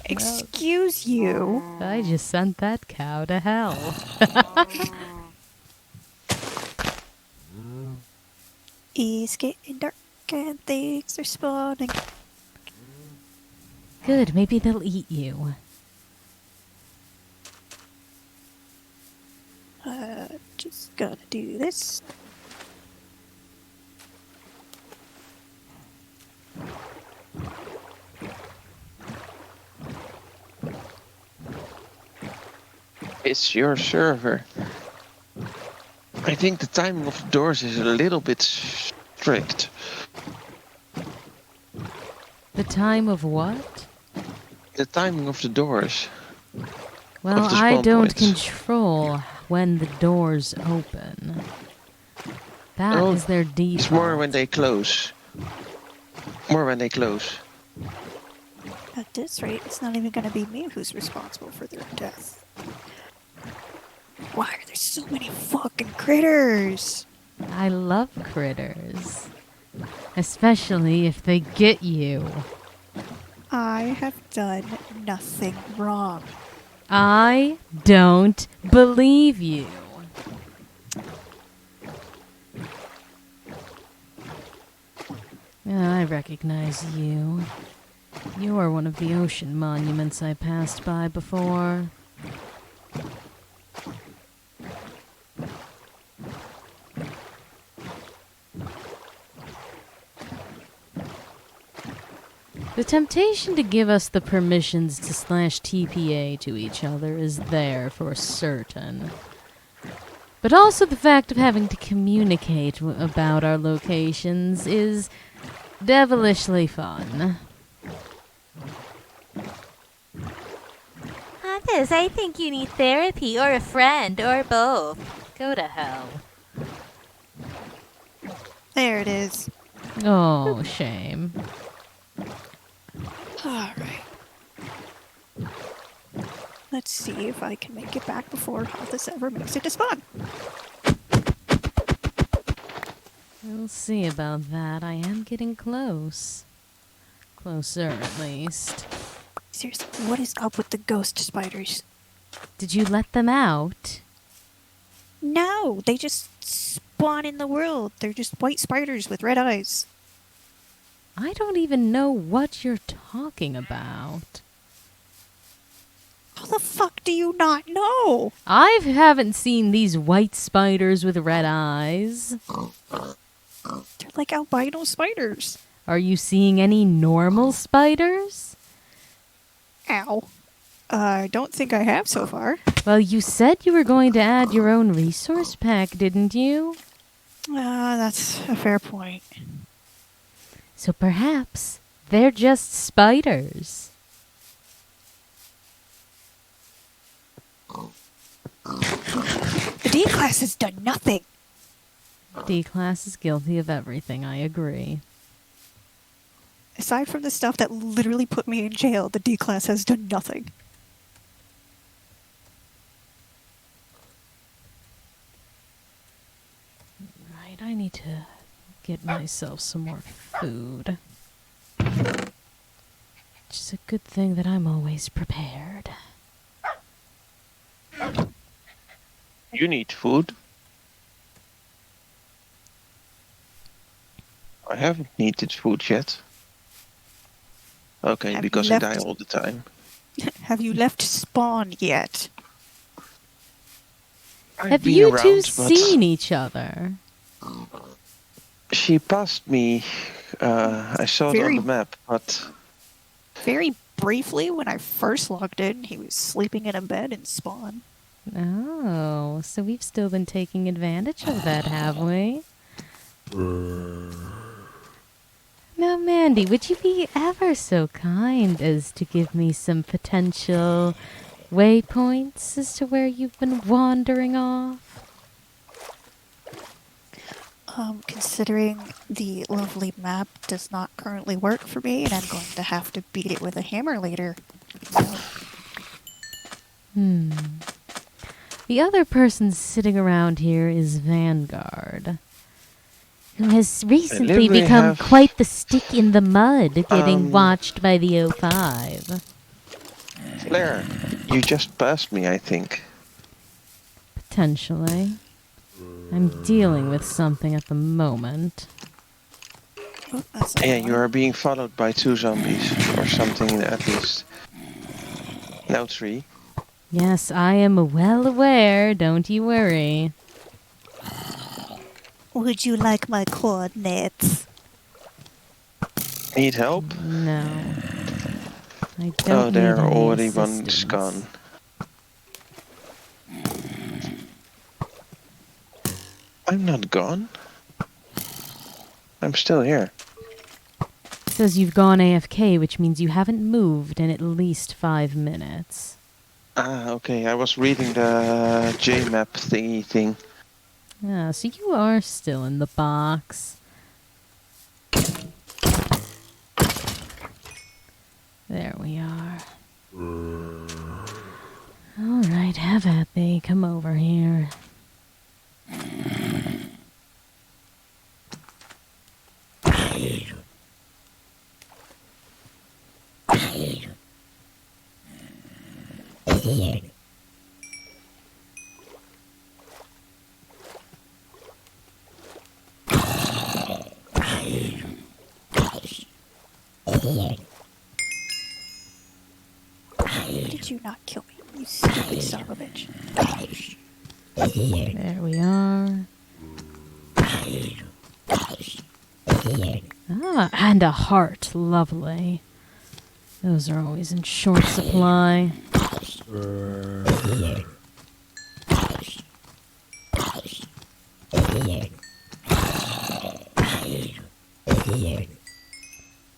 Excuse you. I just sent that cow to hell. It's getting dark and things are spawning. Good, maybe they'll eat you. Just gonna do this. It's your server. I think the timing of the doors is a little bit strict. The time of what? The timing of the doors. Well, Of the I spawn don't points. control when the doors open. That is Oh, their default. It's more when they close. More when they close. At this rate, it's not even gonna be me who's responsible for their death. Why are there so many fucking critters? I love critters. Especially if they get you. I have done nothing wrong. I don't believe you. I recognize you. You are one of the ocean monuments I passed by before. The temptation to give us the permissions to /TPA to each other is there for certain. But also the fact of having to communicate about our locations is devilishly fun. Others, I think you need therapy or a friend or both. Go to hell. There it is. Oh, shame. Alright. Let's see if I can make it back before Hothus ever makes it to spawn. We'll see about that. I am getting close. Closer, at least. Seriously, what is up with the ghost spiders? Did you let them out? No, they just spawn in the world. They're just white spiders with red eyes. I don't even know what you're talking about. How the fuck do you not know? I haven't seen these white spiders with red eyes. They're like albino spiders. Are you seeing any normal spiders? Ow. I don't think I have so far. Well, you said you were going to add your own resource pack, didn't you? That's a fair point. So perhaps they're just spiders. The D-class has done nothing. D-class is guilty of everything, I agree. Aside from the stuff that literally put me in jail, the D-class has done nothing. Right, I need to get myself some more food. Which is a good thing that I'm always prepared. You need food. I haven't needed food yet. Okay, Have because you I die left- all the time. Have you left spawn yet? I've Have been you two around, but seen each other? she passed me. I saw it on Very- the map, but Very briefly, when I first logged in, he was sleeping in a bed in spawn. Oh, so we've still been taking advantage of that, have we? Now, Mandy, would you be ever so kind as to give me some potential waypoints as to where you've been wandering off? Considering the lovely map does not currently work for me, and I'm going to have to beat it with a hammer later. No. The other person sitting around here is Vanguard, who has recently we become have, quite the stick in the mud, getting um, watched by the O5. Claire, you just passed me, I think. Potentially. I'm dealing with something at the moment. Oh, that's Yeah, annoying. you are being followed by 2 zombies, or something at least. Now 3. Yes, I am well aware, don't you worry. Would you like my coordinates? Need help? No. I don't Oh, need there any already assistance. one's gone. I'm not gone. I'm still here. It says you've gone AFK, which means you haven't moved in at least 5 minutes. Ah, okay. I was reading the J-map thingy thing. Ah, so you are still in the box. There we are. Alright, have at thee. Come over here. Did you not kill me, you stupid son of a bitch? There we are. Ah, and a heart. Lovely. Those are always in short supply.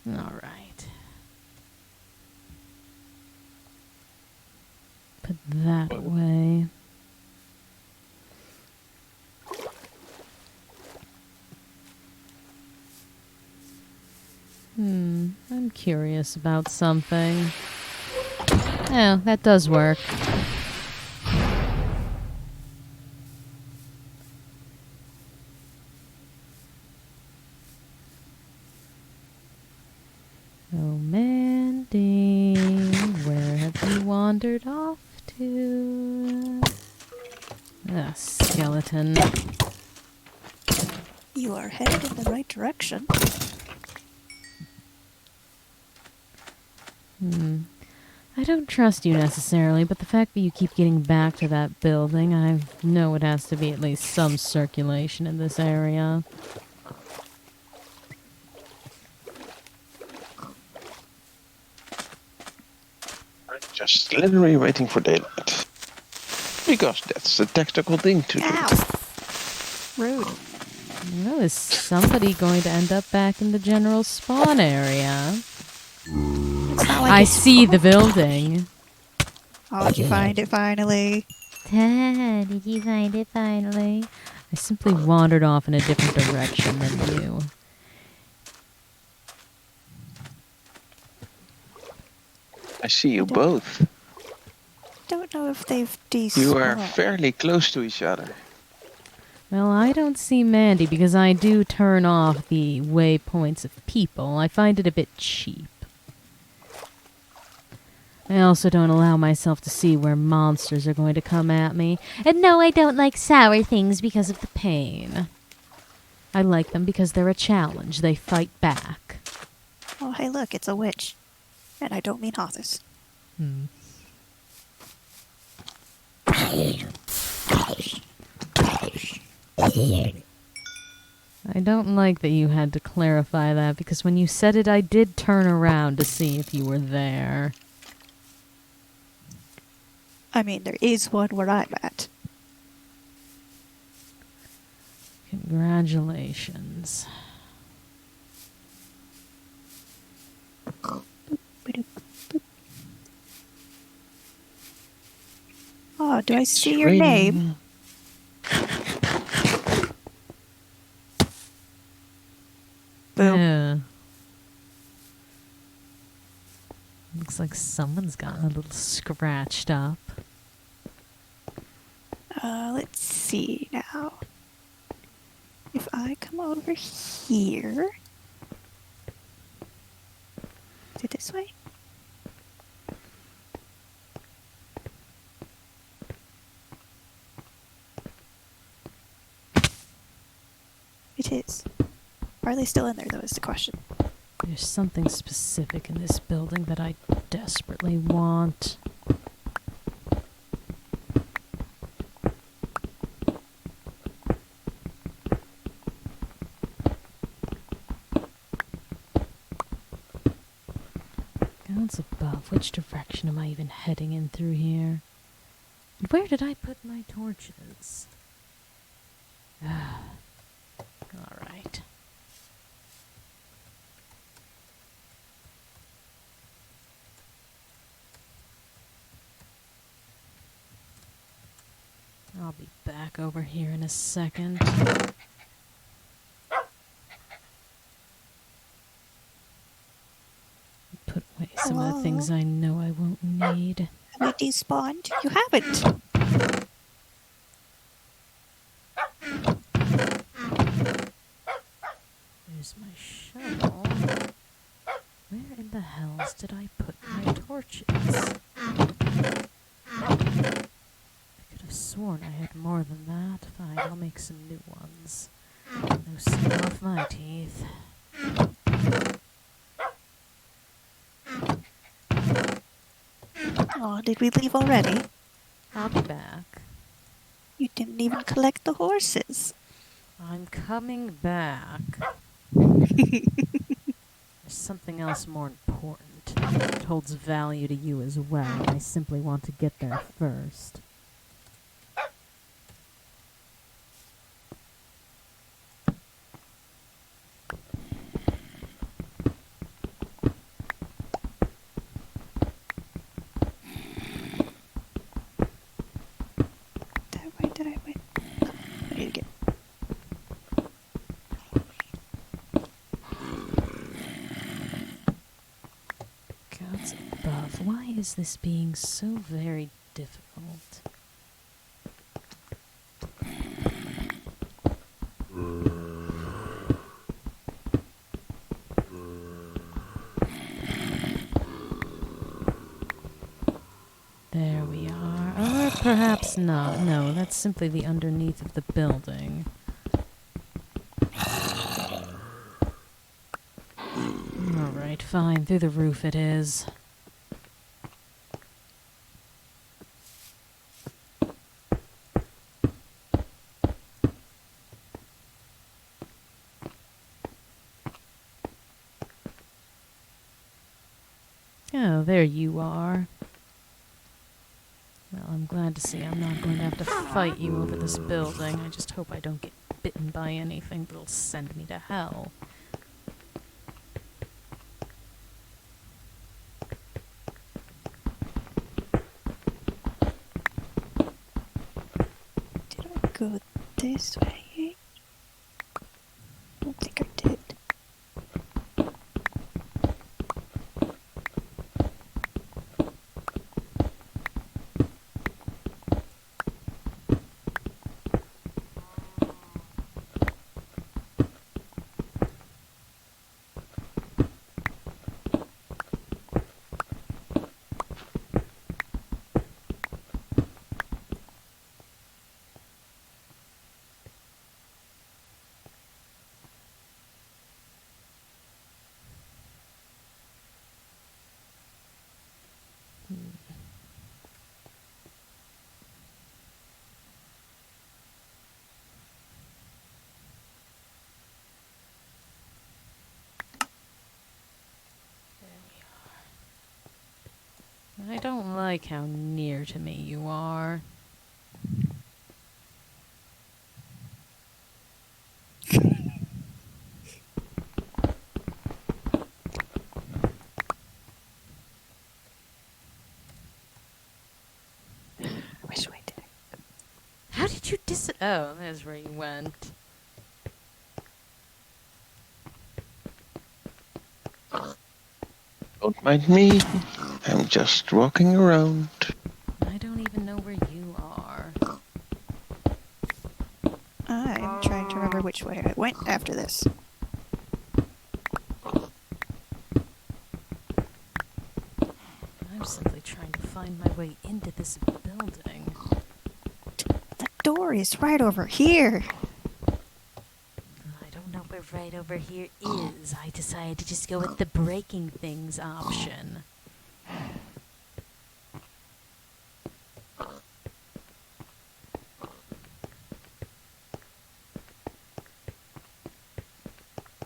Alright. Put that away. I'm curious about something. Oh, that does work. Oh, Mandy, where have you wandered off to? Ah, skeleton. You are headed in the right direction. I don't trust you necessarily, but the fact that you keep getting back to that building, I know it has to be at least some circulation in this area. I'm just literally waiting for daylight. Because that's the tactical thing to do. Ow! Rude. Well, is somebody going to end up back in the general spawn area? It's not like I it's see the building. Oh, did you find it finally? Did you find it finally? I simply wandered off in a different direction than you. I see you both. Don't know if they've despawned. You are fairly close to each other. Well, I don't see Mandy because I do turn off the waypoints of people. I find it a bit cheap. I also don't allow myself to see where monsters are going to come at me. And no, I don't like sour things because of the pain. I like them because they're a challenge. They fight back. Oh, hey, look, it's a witch. And I don't mean Hothus. Hmm. I don't like that you had to clarify that, because when you said it, I did turn around to see if you were there. I mean, there is one where I'm at. Congratulations. Oh, do I It's see your name? raining. Boom. Yeah. Looks like someone's gotten a little scratched up. Let's see now. If I come over here... Is it this way? It is. Are they still in there, though, is the question. There's something specific in this building that I desperately want. Gods above, which direction am I even heading in through here? And where did I put my torches? Alright. I'll be back over here in a second. Put away some of the things I know I won't need. Have you despawned? You haven't. There's my shovel. Where in the hells did I put my torches? I could have sworn I had more than that. Fine, I'll make some new ones. No skin off my teeth. Oh, did we leave already? I'll be back. You didn't even collect the horses. I'm coming back. There's something else more important. It holds value to you as well. I simply want to get there first. Did I win? I need to get... Gods above, why is this being so very difficult? There we are. Or perhaps not. No, that's simply the underneath of the building. Alright, fine. Through the roof it is. Oh, there you are. Well, I'm glad to see I'm not going to have to fight you over this building. I just hope I don't get bitten by anything that'll send me to hell. Did I go this way? I don't think I did. I don't like how near to me you are. Which way did How did you Oh, there's where you went. Don't mind me. I'm just walking around. I don't even know where you are. I'm trying to remember which way I went after this. I'm simply trying to find my way into this building. The door is right over here. I don't know where right over here is. I decided to just go with the breaking things option.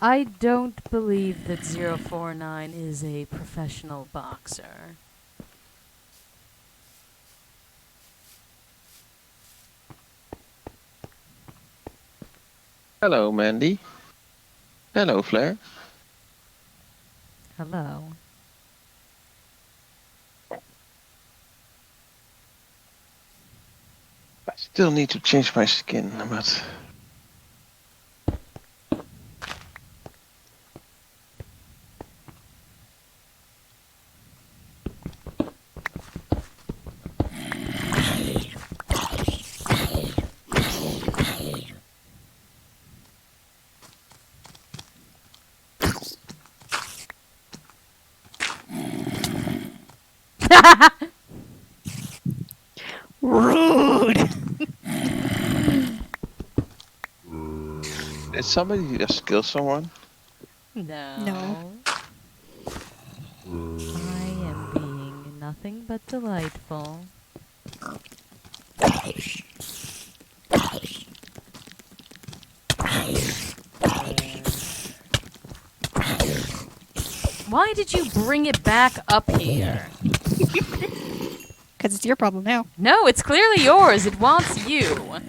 I don't believe that 049 is a professional boxer. Hello, Mandy. Hello, Flair. Hello. I still need to change my skin, but... Rude! Did somebody just kill someone? No. No. I am being nothing but delightful. Why did you bring it back up here? Because it's your problem now. No, it's clearly yours. It wants you.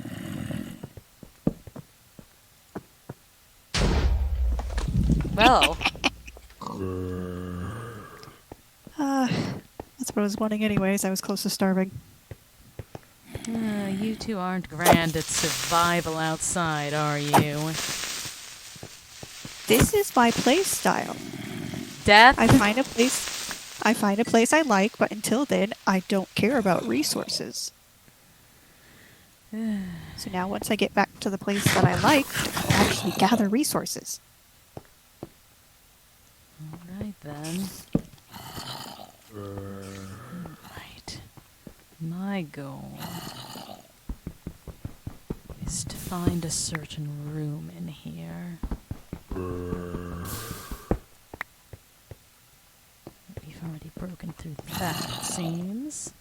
Well, That's what I was wanting anyways. I was close to starving. you two aren't grand at survival outside, are you? This is my play style. Death? I find a place I like, but until then, I don't care about resources. So now once I get back to the place that I like, I actually gather resources. Alright then. Right. My goal is to find a certain room in here. We've already broken through that, it seems.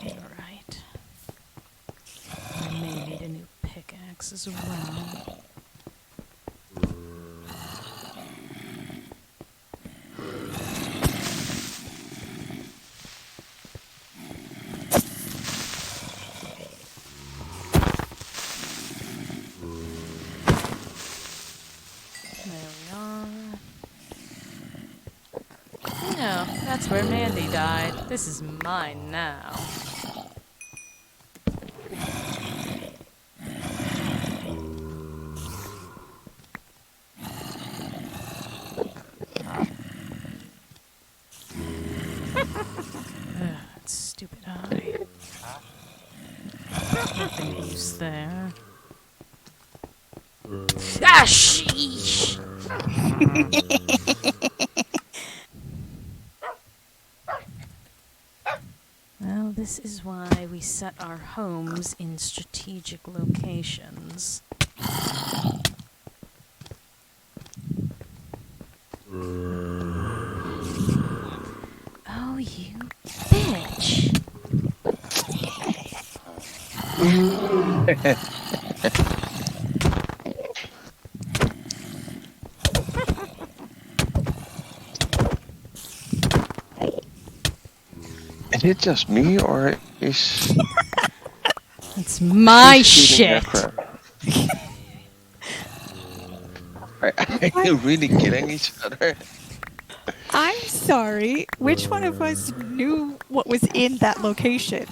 Alright. I may need a new pickaxe as well. No, that's where Mandy died. This is mine now. Ugh, that stupid eye. Nothing use there. Ah, sheesh! Well, this is why we set our homes in strategic locations. Oh, you bitch! Is it just me, or is It's my she stealing her shit. crown? Are you really killing each other? I'm sorry. Which one of us knew what was in that location?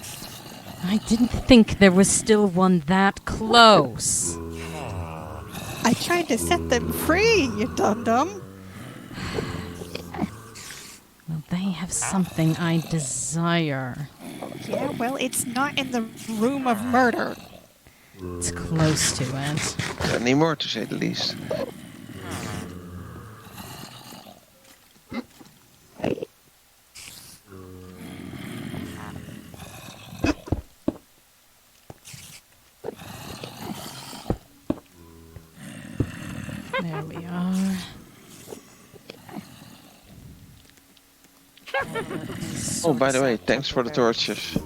I didn't think there was still one that close. I tried to set them free, you dum-dum. Well, they have something I desire. Yeah, well, it's not in the room of murder. It's close to it. Any more, to say the least. There we are. Oh, by the way, thanks for the torches.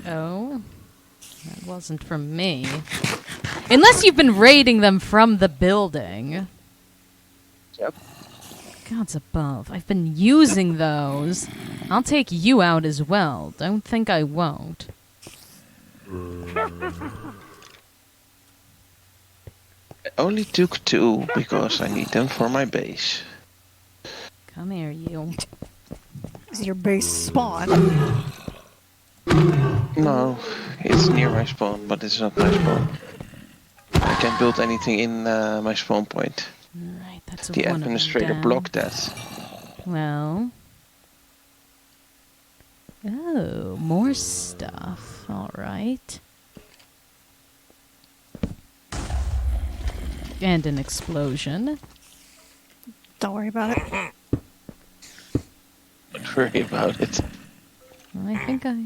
Oh? That wasn't from me. Unless you've been raiding them from the building. Yep. Gods above. I've been using those. I'll take you out as well. Don't think I won't. I only took 2 because I need them for my base. Come here, you. Is your base spawn? No, it's near my spawn, but it's not my spawn. I can't build anything in my spawn point. Right, that's The one of them administrator down. blocked that. Well. Oh, more stuff. Alright. And an explosion. Don't worry about it. Don't worry about it. I think I...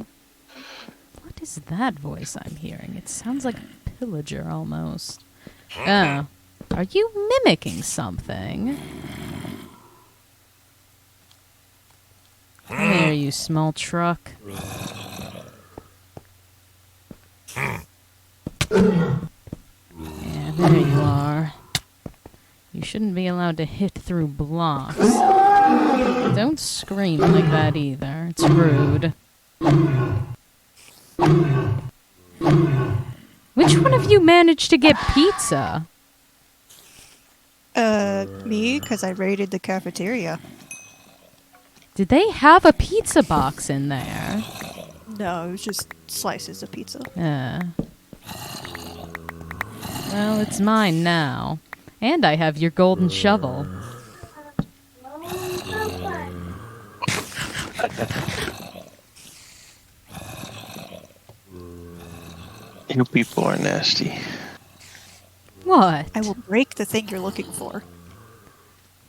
What is that voice I'm hearing? It sounds like a pillager almost. Oh. Are you mimicking something? Come here, you small truck. Yeah, there you are. You shouldn't be allowed to hit through blocks. Don't scream like that either. It's rude. Which one of you managed to get pizza? Me, because I raided the cafeteria. Did they have a pizza box in there? No, it was just slices of pizza. Well, it's mine now. And I have your golden shovel. You people are nasty. What? I will break the thing you're looking for.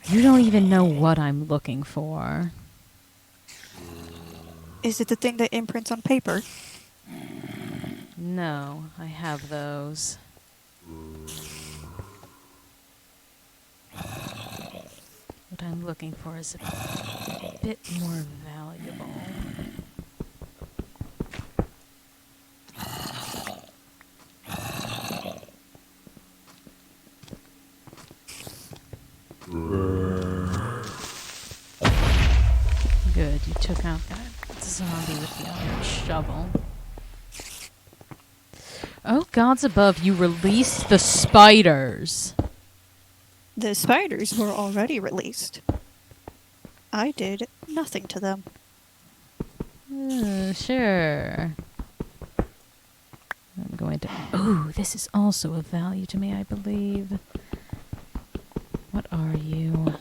You don't even know what I'm looking for. Is it the thing that imprints on paper? No, I have those. What I'm looking for is a bit more valuable. Good, you took out that zombie with the iron shovel. Oh, gods above, you released the spiders. The spiders were already released. I did nothing to them. Sure. I'm going to... Oh, this is also of value to me, I believe. What are you?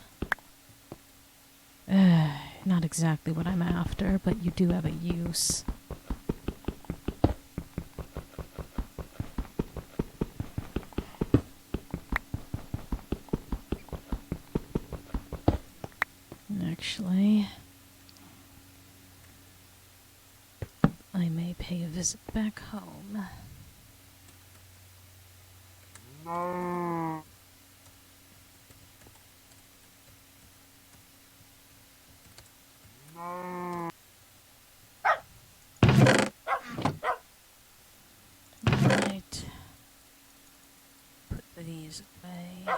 Not exactly what I'm after, but you do have a use. Actually, I may pay a visit back home. Right. Put these away.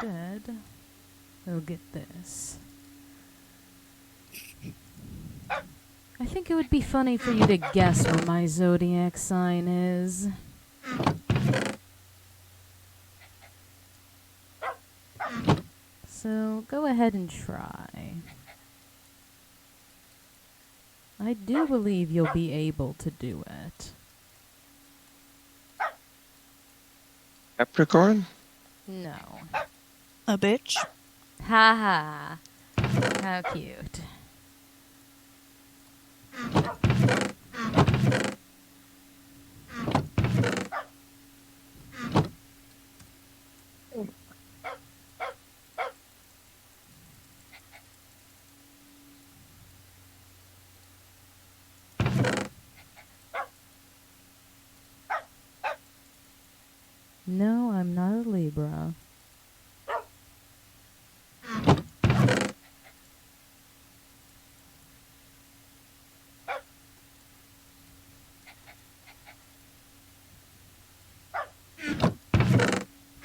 instead, we'll get this. I think it would be funny for you to guess what my zodiac sign is. So, go ahead and try. I do believe you'll be able to do it. Capricorn? No. A bitch? Ha ha. How cute. No, I'm not a Libra.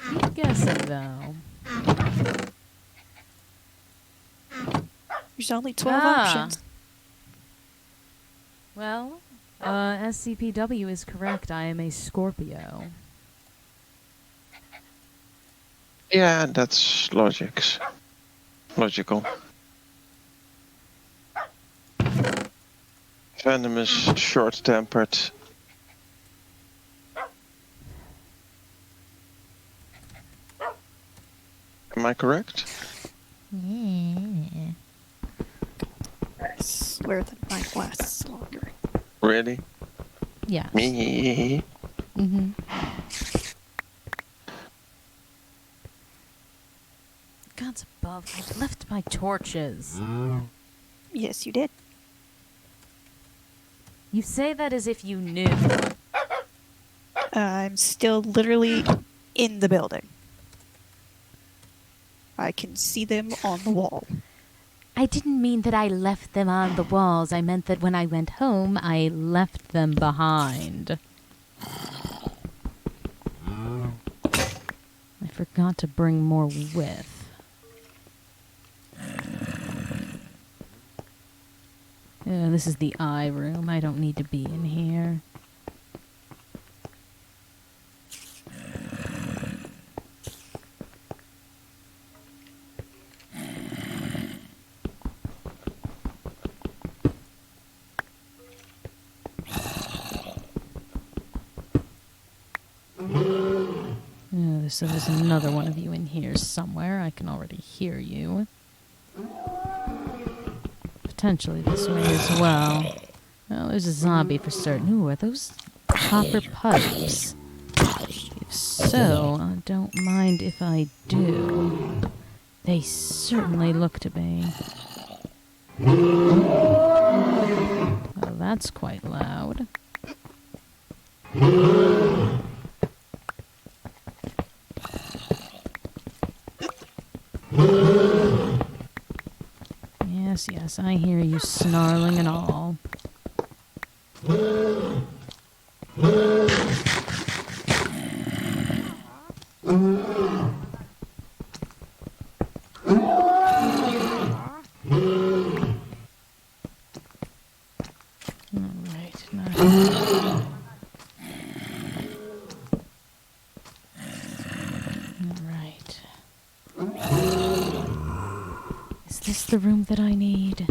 Keep guessing, though. There's only 12 Ah. options. Well, SCPW is correct. I am a Scorpio. Yeah, that's logical. Venomous, short-tempered. Am I correct? I swear the night lasts longer. Really? Yes. Me? Mm-hmm. Gods above, I left my torches. Yes, you did. You say that as if you knew. I'm still literally in the building. I can see them on the wall. I didn't mean that I left them on the walls. I meant that when I went home, I left them behind. I forgot to bring more with. This is the eye room. I don't need to be in here. So there's another one of you in here somewhere. I can already hear you. Potentially this way as well. Well, there's a zombie for certain. Ooh, are those copper pipes? If so, I don't mind if I do. They certainly look to be. Well, that's quite loud. Yes, I hear you snarling and all. Alright, now. Alright. Is this the room that I need?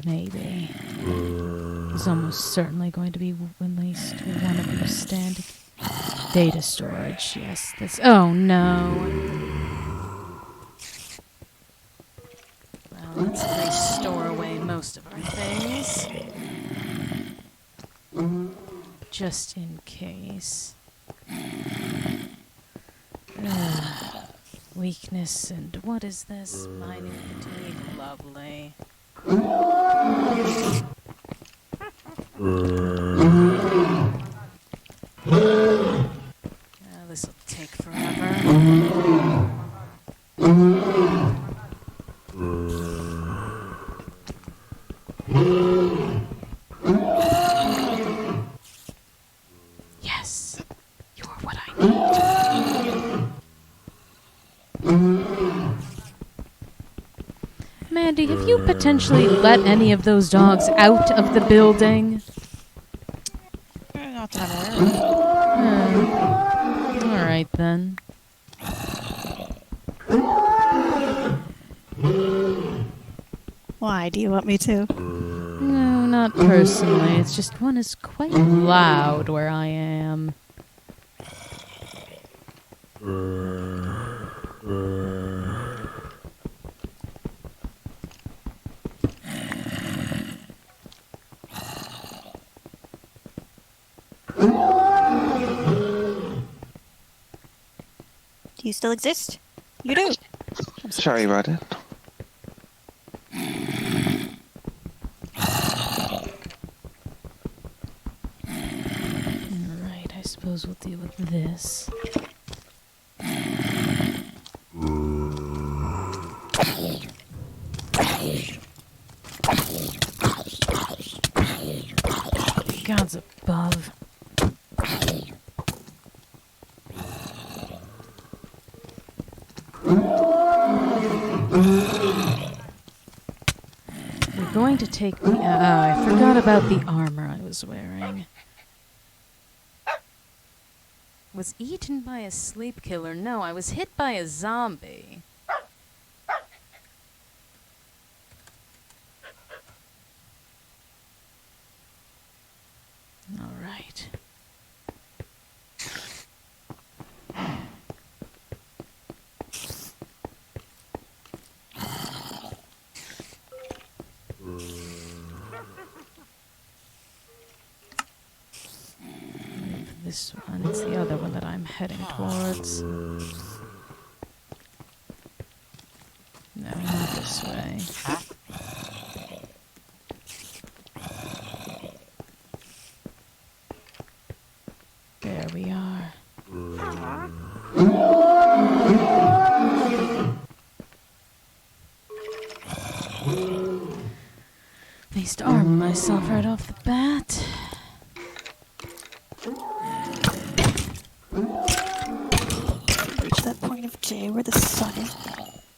Maybe. There's almost certainly going to be at least one of you standing. Data storage, yes. This. Oh no! Well, let's at least store away most of our things. Just in case. Weakness and what is this? Mining fatigue. Lovely. This will take forever. Yes, you're what I need. Andy, have you potentially let any of those dogs out of the building? Not that I'm aware of. Alright then. Why? Do you want me to? No, not personally. It's just one is quite loud where I am. Do you still exist? You do. Sorry about it. Alright, I suppose we'll deal with this. God's above. You're going to take me out. Oh, I forgot about the armor I was wearing. Was eaten by a sleep killer? No, I was hit by a zombie. Alright. This one is the other one that I'm heading towards. No, not this way. There we are. At least arm myself right off the bat. Reach that point of day where the sun is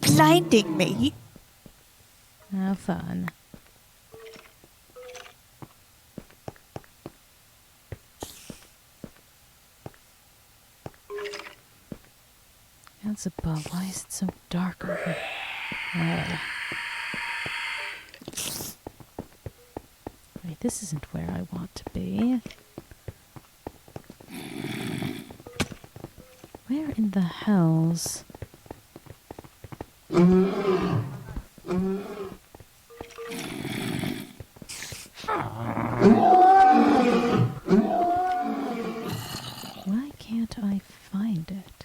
blinding me. How fun. That's above. Why is it so dark over here? Wait, this isn't where I want to be. Where in the hells? Why can't I find it?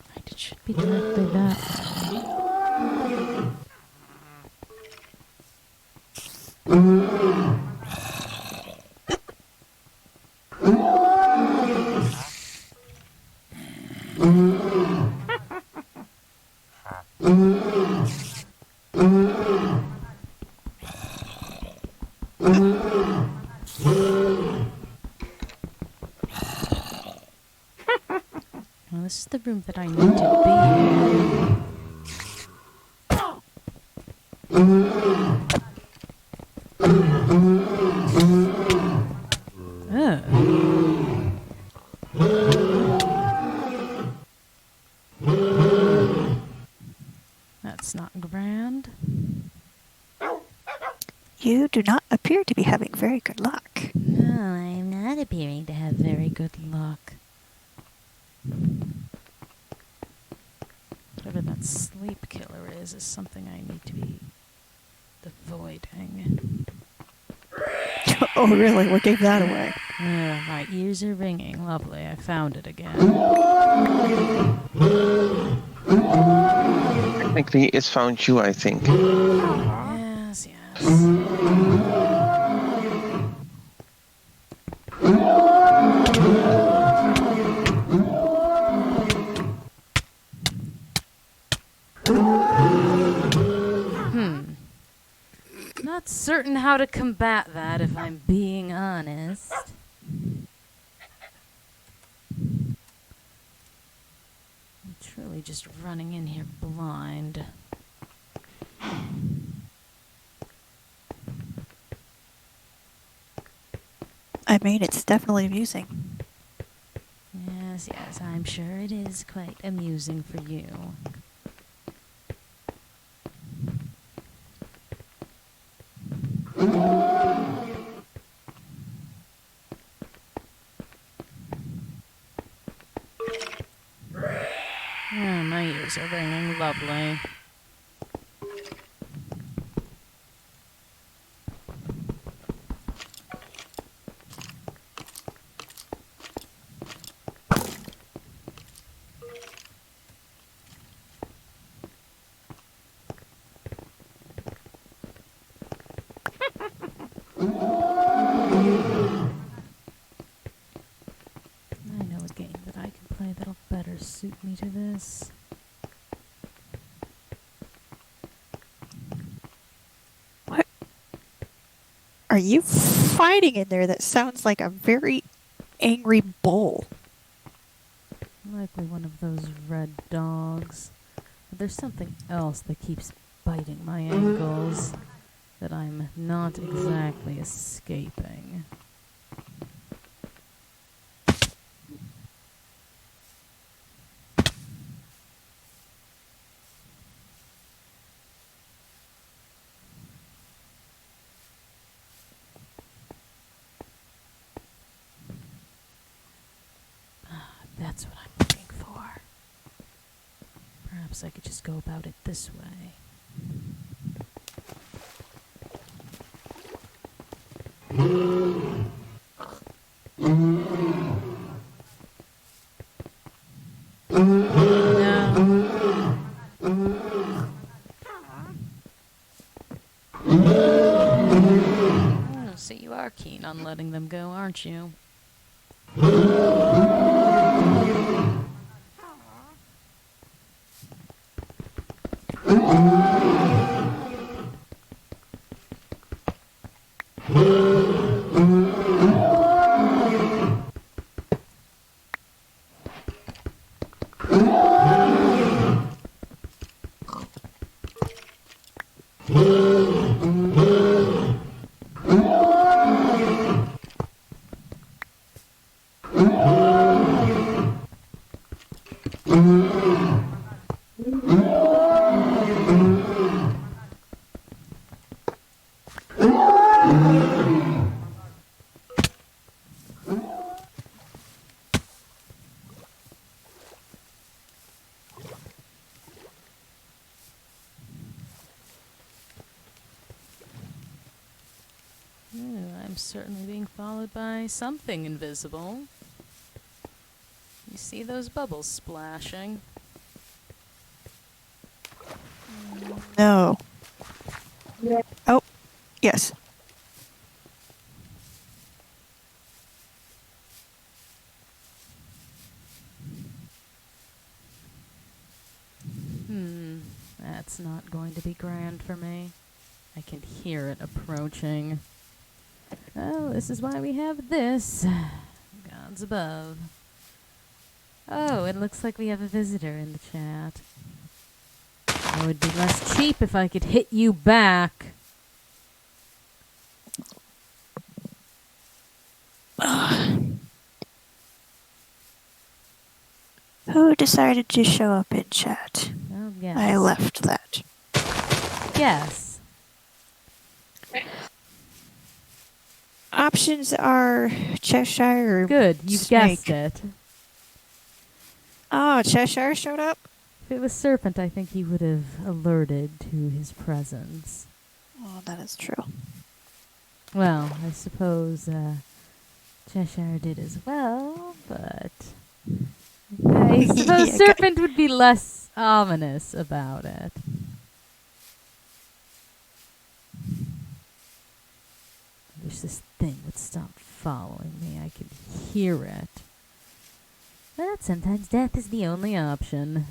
Right, it should be directly that way. Well, this is the room that I need to be in. That's not grand. You do not appear to be having very good luck. No, I'm not appearing to have very good luck. Whatever that sleep killer is something I need to be avoiding. Oh, really? What gave that away? My ears are ringing. Lovely. I found it again. Technically, it's found you, I think. Yes, yes. not certain how to combat that, if I'm being honest. I'm truly just running in here blind. I mean, it's definitely amusing. Yes, yes, I'm sure it is quite amusing for you. Ah, my ears are ringing lovely. I know a game that I can play that'll better suit me to this. What are you fighting in there? That sounds like a very angry bull. Likely one of those red dogs. But there's something else that keeps biting my ankles that I'm not exactly escaping. That's what I'm looking for. Perhaps I could just go about it this way. No. Oh, so you are keen on letting them go, aren't you? Ooh, I'm certainly being followed by something invisible. You see those bubbles splashing? No. Oh, yes. That's not going to be grand for me. I can hear it approaching. Oh, this is why we have this. Gods above. Oh, it looks like we have a visitor in the chat. It would be less cheap if I could hit you back. Who decided to show up in chat? Oh, yes. I left that. Yes. Options are Cheshire or Good, you've Snake. guessed it. Oh, Cheshire showed up? If it was Serpent, I think he would have alerted to his presence. Oh, that is true. Well, I suppose Cheshire did as well, but I suppose Yeah, Serpent would be less ominous about it. I wish this thing would stop following me. I could hear it. But sometimes death is the only option.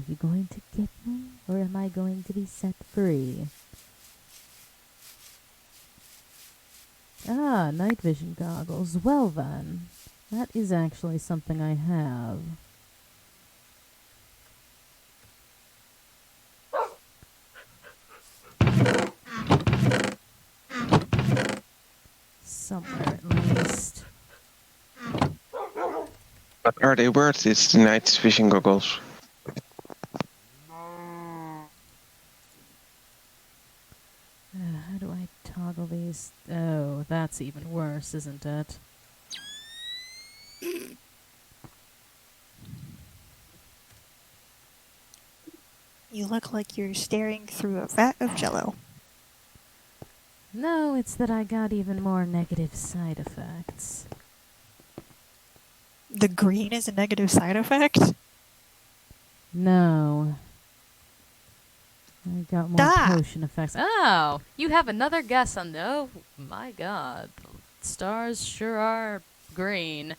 Are you going to get me, or am I going to be set free? Ah, night vision goggles. Well then, that is actually something I have. Somewhere at least. But are they worth it, the night vision goggles? How do I toggle these? Oh, that's even worse, isn't it? You look like you're staring through a vat of jello. No, it's that I got even more negative side effects. The green is a negative side effect? No. I got more Ah! potion effects. Oh, you have another guess on the... Oh, my God. Stars sure are green.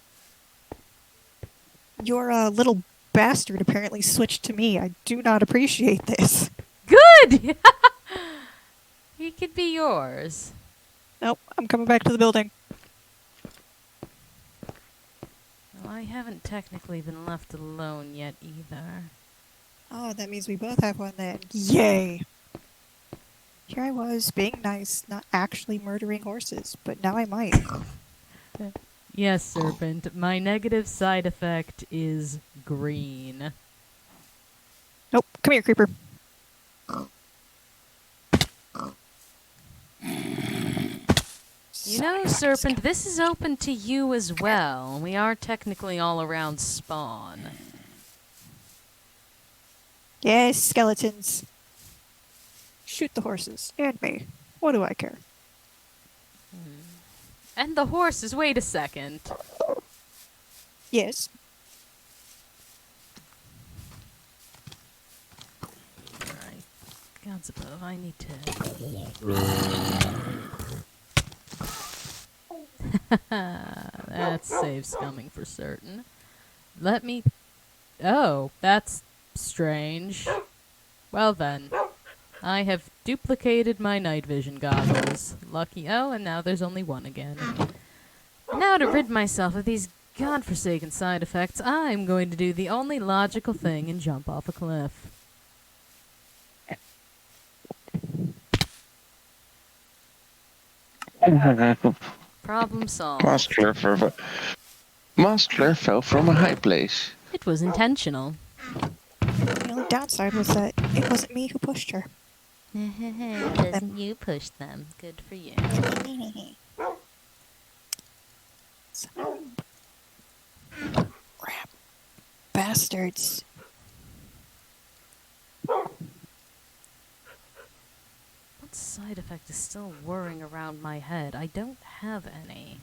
Your little bastard apparently switched to me. I do not appreciate this. Good! He could be yours. Nope, I'm coming back to the building. Well, I haven't technically been left alone yet either. Oh, that means we both have one then. Yay! Here I was, being nice, not actually murdering horses, but now I might. Yes, Serpent. My negative side effect is green. Nope, come here, creeper. You know, Serpent, this is open to you as well. We are technically all around spawn. Yes, skeletons. Shoot the horses. And me. What do I care? And the horses, wait a second. Yes. Alright. Gods above, I need to... That's save scumming for certain. Let me... Oh, that's strange. Well then. I have duplicated my night vision goggles. Lucky. Oh, and now there's only one again. Now to rid myself of these godforsaken side effects, I'm going to do the only logical thing and jump off a cliff. Problem solved. Maskler fell from a high place. It was intentional. The only downside was that it wasn't me who pushed her. Doesn't you push them? Good for you. Crap. Bastards. What side effect is still whirring around my head? I don't have any.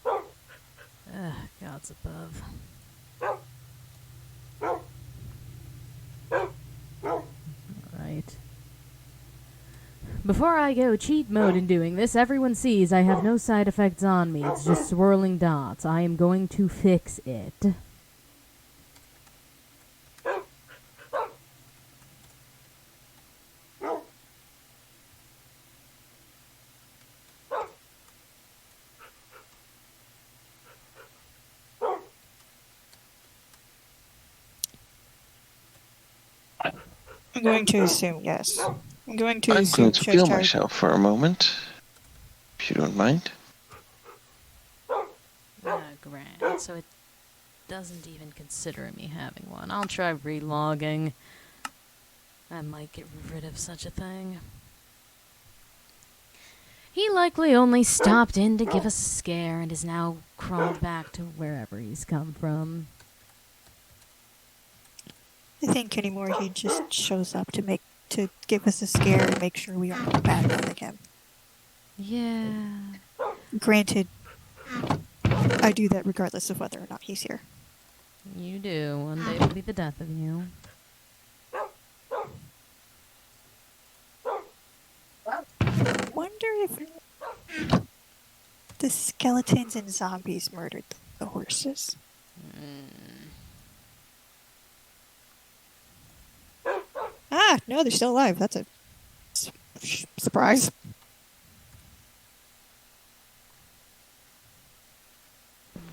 Ugh, gods above. Alright. Before I go cheat mode in doing this, everyone sees I have no side effects on me. It's just swirling dots. I am going to fix it. I'm going to assume yes. I'm going to I'm assume going to chest kill hard. myself for a moment, if you don't mind. Ah, grand. So it doesn't even consider me having one. I'll try relogging. I might get rid of such a thing. He likely only stopped in to give us a scare and is now crawled back to wherever he's come from. I think anymore he just shows up to give us a scare and make sure we aren't bad mouthing him. Yeah. Granted, I do that regardless of whether or not he's here. You do. One day it'll be the death of you. Wonder if the skeletons and zombies murdered the horses. Yeah, no, they're still alive. That's a surprise.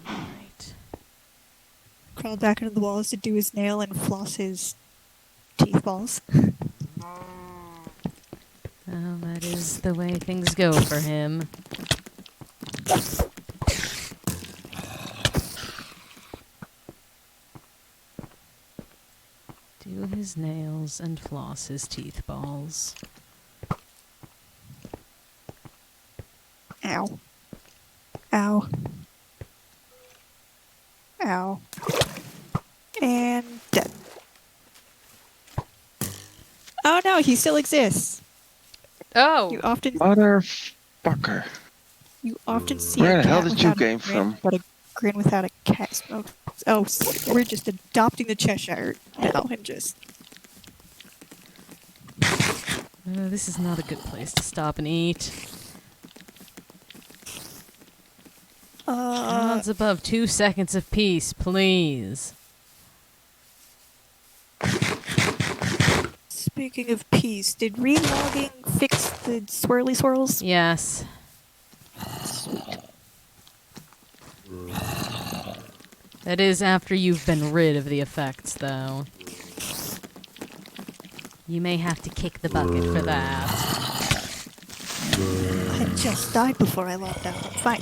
Right. Crawled back into the walls to do his nail and floss his teeth balls. Oh, that is the way things go for him. Do his nails and floss his teeth balls. Ow. Ow. Ow. And dead. Oh no, he still exists. Oh! You often Motherfucker. see Where a the hell cat did you without a came grin, from? but a grin without a cat smoke. Oh, we're just adopting the Cheshire now and just. This is not a good place to stop and eat. Odds above 2 seconds of peace, please. Speaking of peace, did relogging fix the swirly swirls? Yes. That is after you've been rid of the effects, though. You may have to kick the bucket for that. I just died before I logged out. Fine.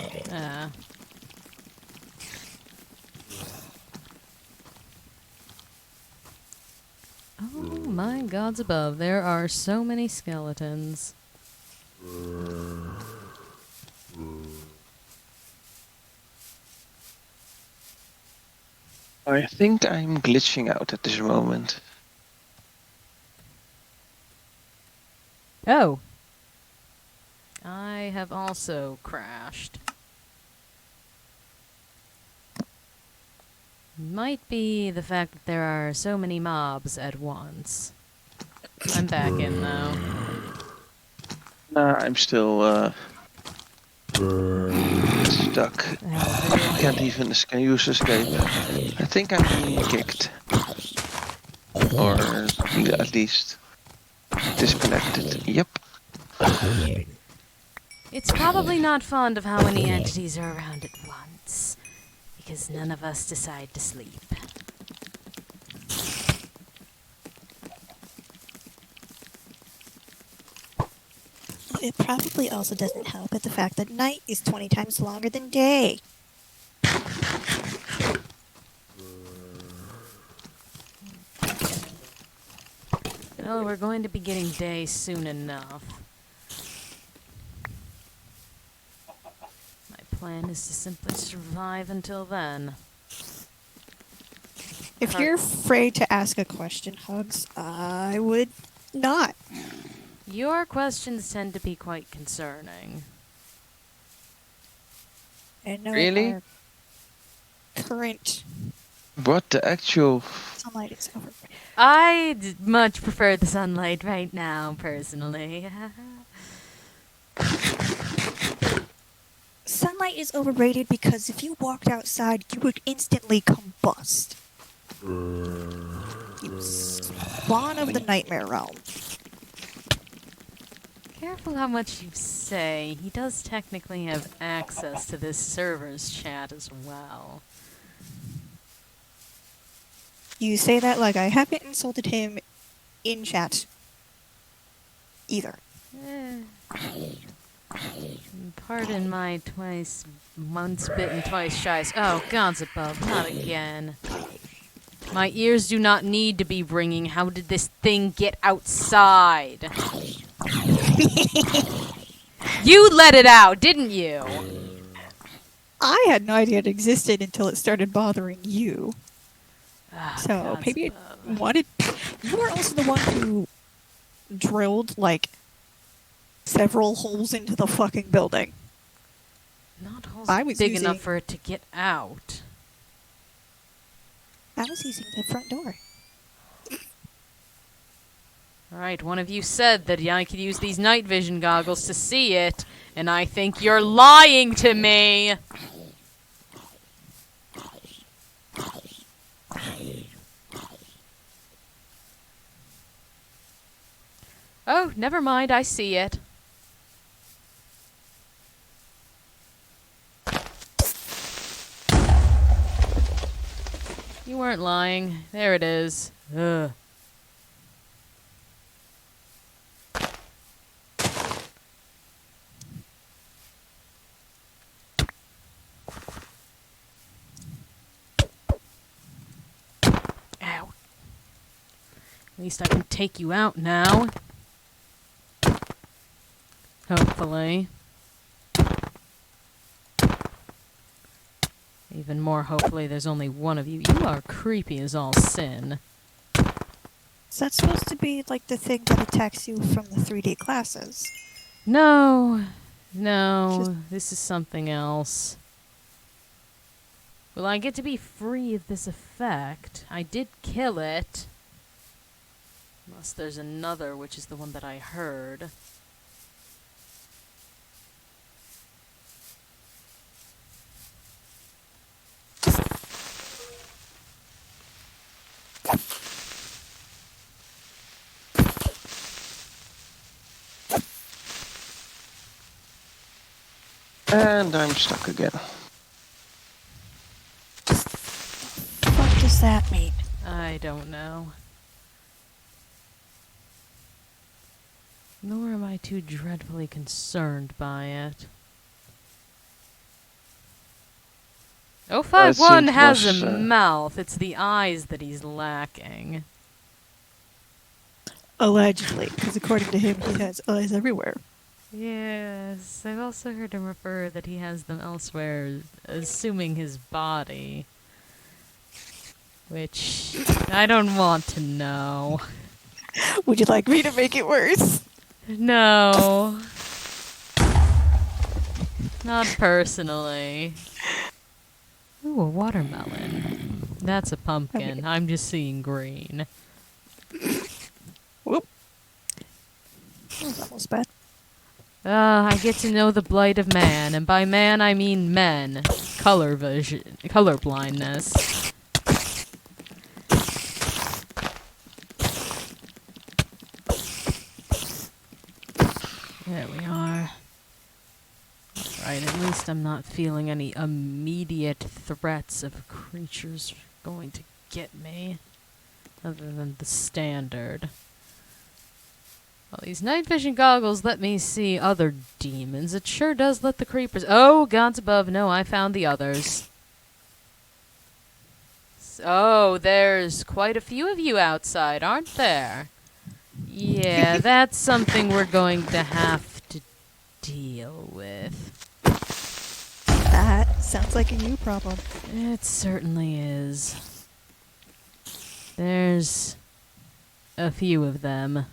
Oh my gods above, there are so many skeletons. I think I'm glitching out at this moment. Oh! I have also crashed. Might be the fact that there are so many mobs at once. I'm back in, though. Nah, I'm still stuck. Oh, Can't even use escape. I think I'm being kicked. Or at least disconnected. Yep. It's probably not fond of how many entities are around at once, because none of us decide to sleep. It probably also doesn't help with the fact that night is 20 times longer than day. Oh, we're going to be getting day soon enough. My plan is to simply survive until then. If you're afraid to ask a question, Hugs, I would not. Your questions tend to be quite concerning. And no, Really? our current What the actual... sunlight is over. I much prefer the sunlight right now, personally. Sunlight is overrated because if you walked outside, you would instantly combust. You spawn of the nightmare realm. Careful how much you say. He does technically have access to this server's chat as well. You say that like I haven't insulted him in chat either. Pardon my once bitten, twice shy. Oh, gods above, not again. My ears do not need to be ringing. How did this thing get outside? You let it out, didn't you? I had no idea it existed until it started bothering you. Oh, So gods maybe it above. wanted. You were also the one who drilled like several holes into the fucking building. Not holes I was big using- enough for it to get out. I was using the front door. Alright, one of you said that I could use these night vision goggles to see it, and I think you're lying to me! Oh, never mind, I see it. You weren't lying. There it is. Ugh. Ow. At least I can take you out now. Hopefully. Even more hopefully there's only one of you. You are creepy as all sin. Is that supposed to be like the thing that attacks you from the 3D classes? No. No. This is something else. Will I get to be free of this effect? I did kill it. Unless there's another, which is the one that I heard. And I'm stuck again. What does that mean? I don't know. Nor am I too dreadfully concerned by it. 051 has a mouth. It's the eyes that he's lacking. Allegedly, because according to him, he has eyes everywhere. Yes, I've also heard him refer that he has them elsewhere, assuming his body. Which I don't want to know. Would you like me to make it worse? No. Not personally. Ooh, a watermelon. That's a pumpkin. I'm just seeing green. Whoop. That was almost bad. I get to know the blight of man, and by man I mean men. Color blindness. There we are. Right, at least I'm not feeling any immediate threats of creatures going to get me. Other than the standard. Well, these night vision goggles let me see other demons. It sure does let the creepers... Oh, gods above. No, I found the others. Oh, there's quite a few of you outside, aren't there? Yeah, that's something we're going to have to deal with. That sounds like a you problem. It certainly is. There's a few of them.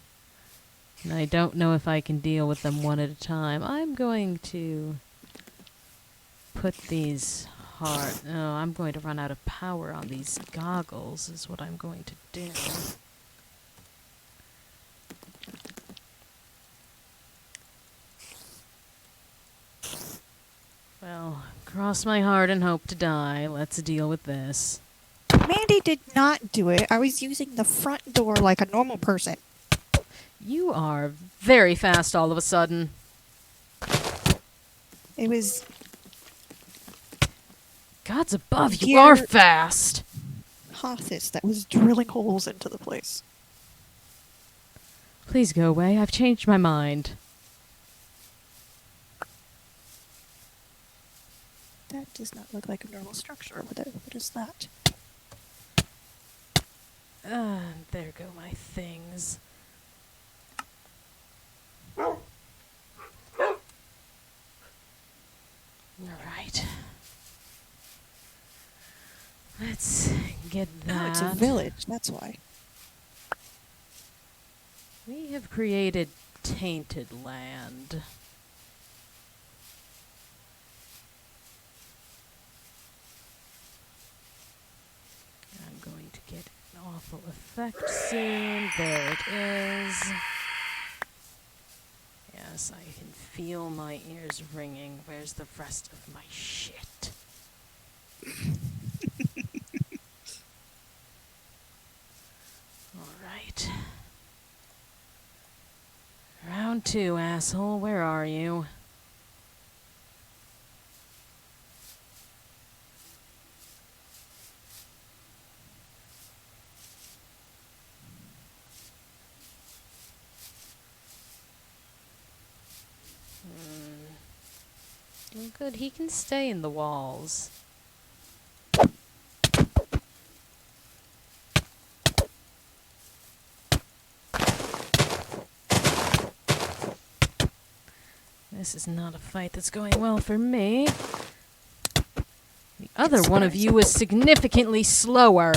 And I don't know if I can deal with them one at a time. I'm going to put these I'm going to run out of power on these goggles is what I'm going to do. Well, cross my heart and hope to die. Let's deal with this. Mandy did not do it. I was using the front door like a normal person. You are very fast all of a sudden. It was... Gods above, you Dear are fast! Hothis that was drilling holes into the place. Please go away. I've changed my mind. That does not look like a normal structure. What is that? There go my things. Alright. Let's get that. Oh, it's a village. That's why. We have created tainted land. I'm going to get an awful effect soon. There it is. Yes, I can feel my ears ringing. Where's the rest of my shit? Alright. Round 2, asshole. Where are you? Oh, good. He can stay in the walls. This is not a fight that's going well for me. The other one of you is significantly slower.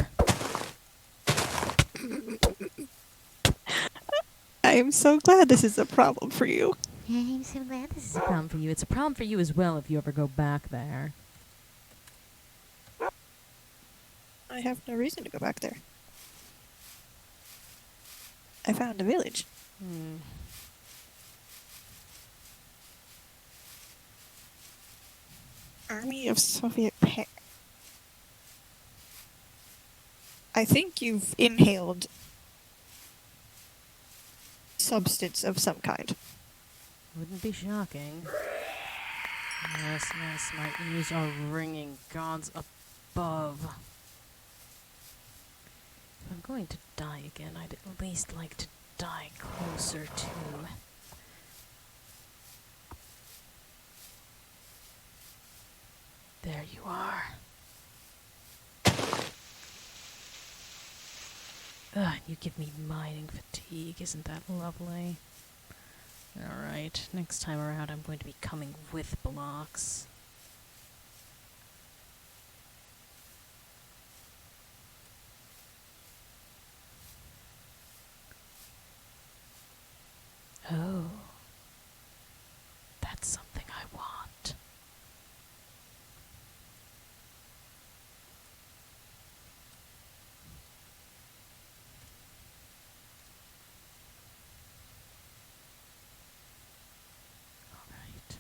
I am so glad this is a problem for you. I'm so glad this is a problem for you. It's a problem for you as well if you ever go back there. I have no reason to go back there. I found a village. Army of Soviet I think you've inhaled substance of some kind. Wouldn't be shocking. Yes, yes, my ears are ringing. Gods above. If I'm going to die again, I'd at least like to die closer to... There you are. Ugh, you give me mining fatigue. Isn't that lovely? Alright, next time around I'm going to be coming with blocks. Oh. That's something I want. Alright.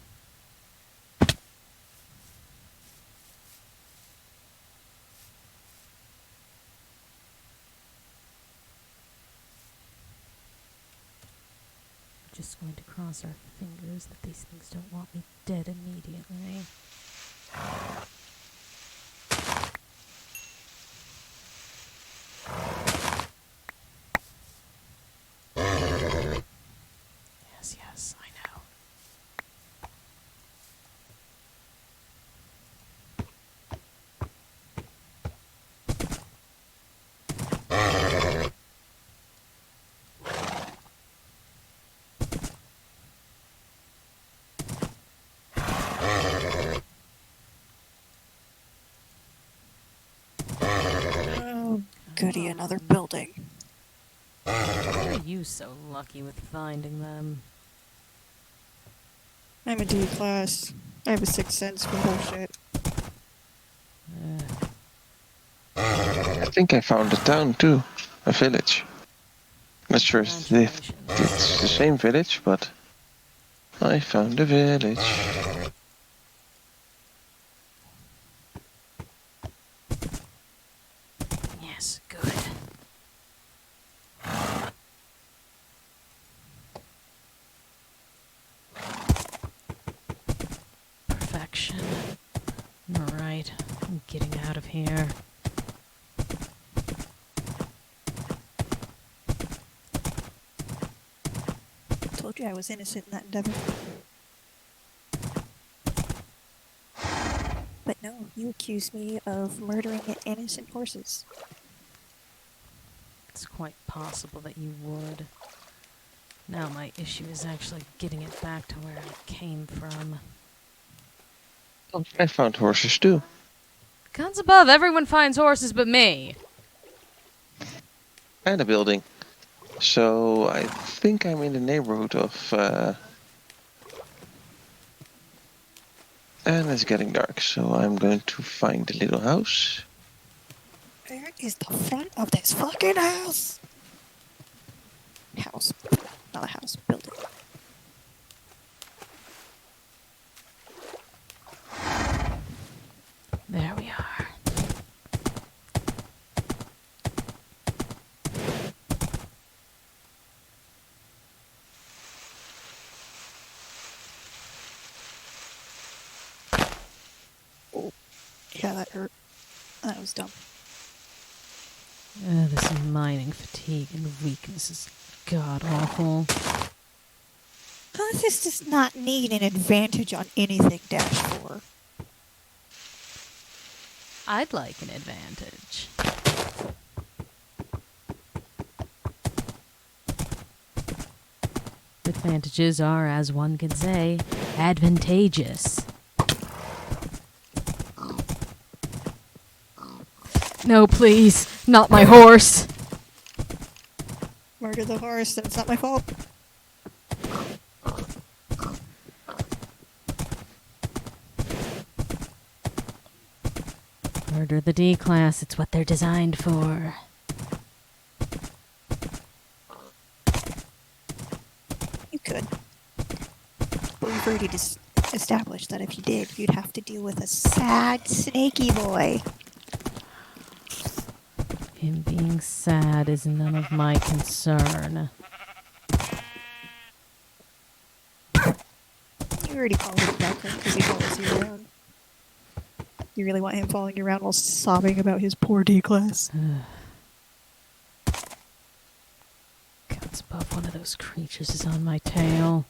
Just going to cross our fingers that these things don't want me dead immediately. Yes, yes, I know. Oh, goody, another building. Why are you so lucky with finding them? I'm a D class. I have a sixth sense for bullshit. I think I found a town too, a village. Not sure if it's the same village, but I found a village. Yes, good. Perfection. Alright, I'm getting out of here. Told you I was innocent in that endeavor. But no, you accused me of murdering innocent horses. It's quite possible that you would. Now my issue is actually getting it back to where it came from. Oh, I found horses too. Gods above, everyone finds horses but me. And a building. So I think I'm in the neighborhood of... and it's getting dark, so I'm going to find the little house. Where is the front of this fucking house? House. Not a house, building. There we are. Yeah, that hurt. That was dumb. This mining fatigue and weakness is god-awful. This does not need an advantage on anything, -4. I'd like an advantage. Advantages are, as one could say, advantageous. No, please, not my horse. Murder the horse, then it's not my fault. Murder the D-class, it's what they're designed for. You could. But we've already established that if you did, you'd have to deal with a sad, snaky boy. Him being sad is none of my concern. You already called him Becker because he follows you around. You really want him following you around while sobbing about his poor D-class? God's above, one of those creatures is on my tail.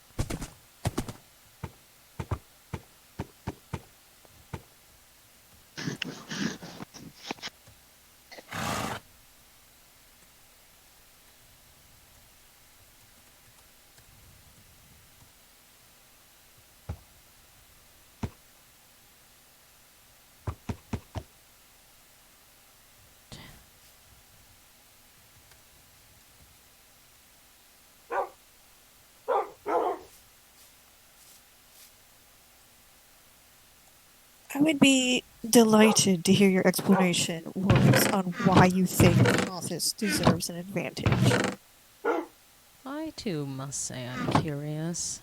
I would be delighted to hear your explanation, Words, on why you think Hothus deserves an advantage. I too must say I'm curious.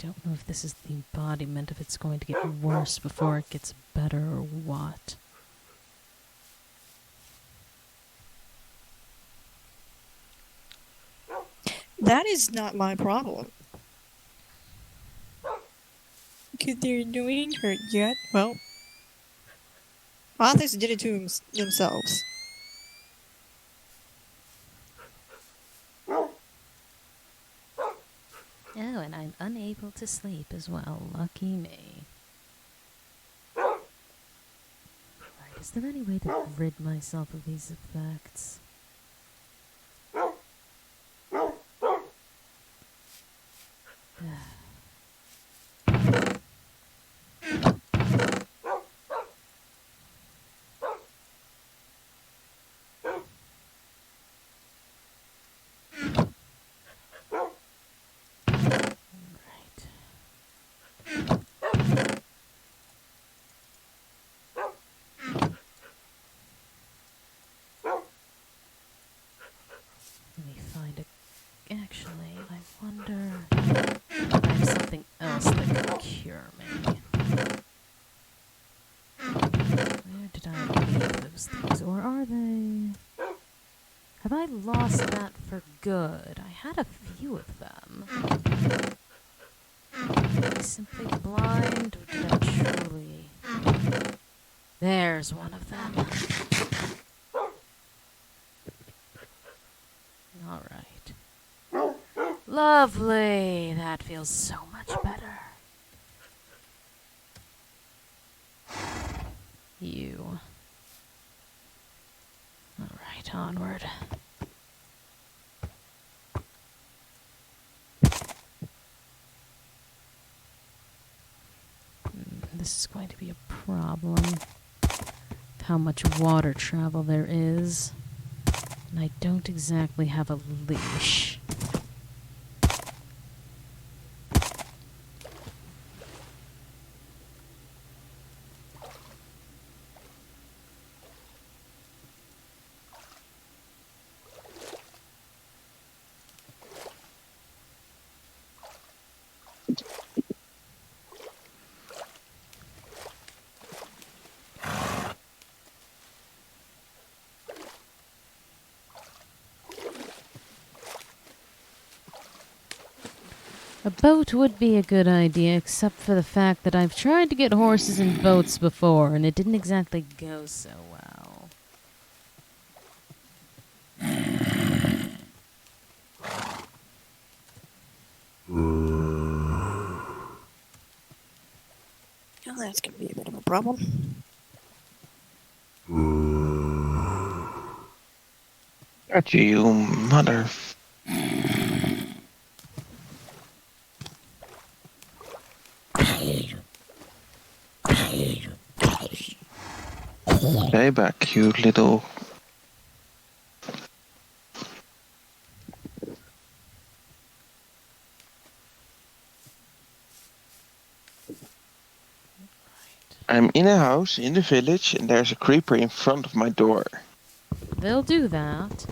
I don't know if this is the embodiment, if it's going to get worse before it gets better or what. That is not my problem. Could their annoying hurt yet? Well, Hothus did it to themselves. Oh, and I'm unable to sleep as well. Lucky me. Right, is there any way to rid myself of these effects? Let me find a... Actually, I wonder if I have something else that could cure me. Where did I leave those things? Or are they... Have I lost that for good? I had a few of them. Am I simply blind, or did I truly... There's one of them. Alright. Lovely! That feels so much better. You. Alright, onward. This is going to be a problem. How much water travel there is. And I don't exactly have a leash. A boat would be a good idea, except for the fact that I've tried to get horses in boats before, and it didn't exactly go so well. Well, that's going to be a bit of a problem. Got you, mother. Stay back, you little. I'm in a house in the village and there's a creeper in front of my door. They'll do that.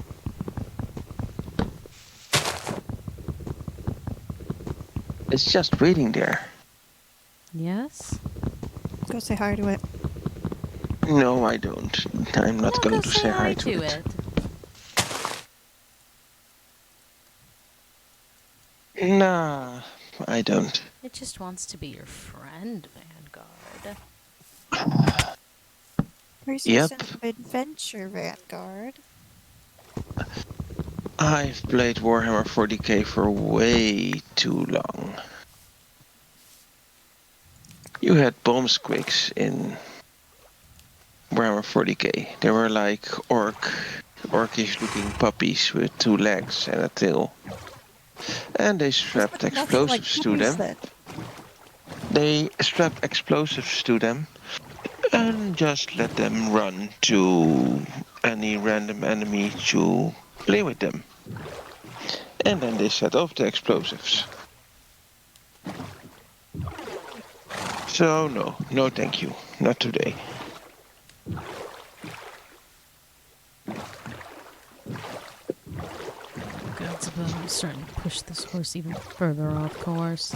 It's just waiting there. Yes? Go say hi to it. No, I don't. I'm not Well, going go to say hi to it. Nah, I don't. It just wants to be your friend, Vanguard. Where's your Yep. sense of adventure, Vanguard? I've played Warhammer 40k for way too long. You had bomb squigs in Warhammer 40k. They were like orcish looking puppies with 2 legs and a tail. And they strapped Nothing like explosives to puppies, them. then. They strapped explosives to them and just let them run to any random enemy to play with them. And then they set off the explosives. So no thank you, not today. God's above, I'm starting to push this horse even further off course.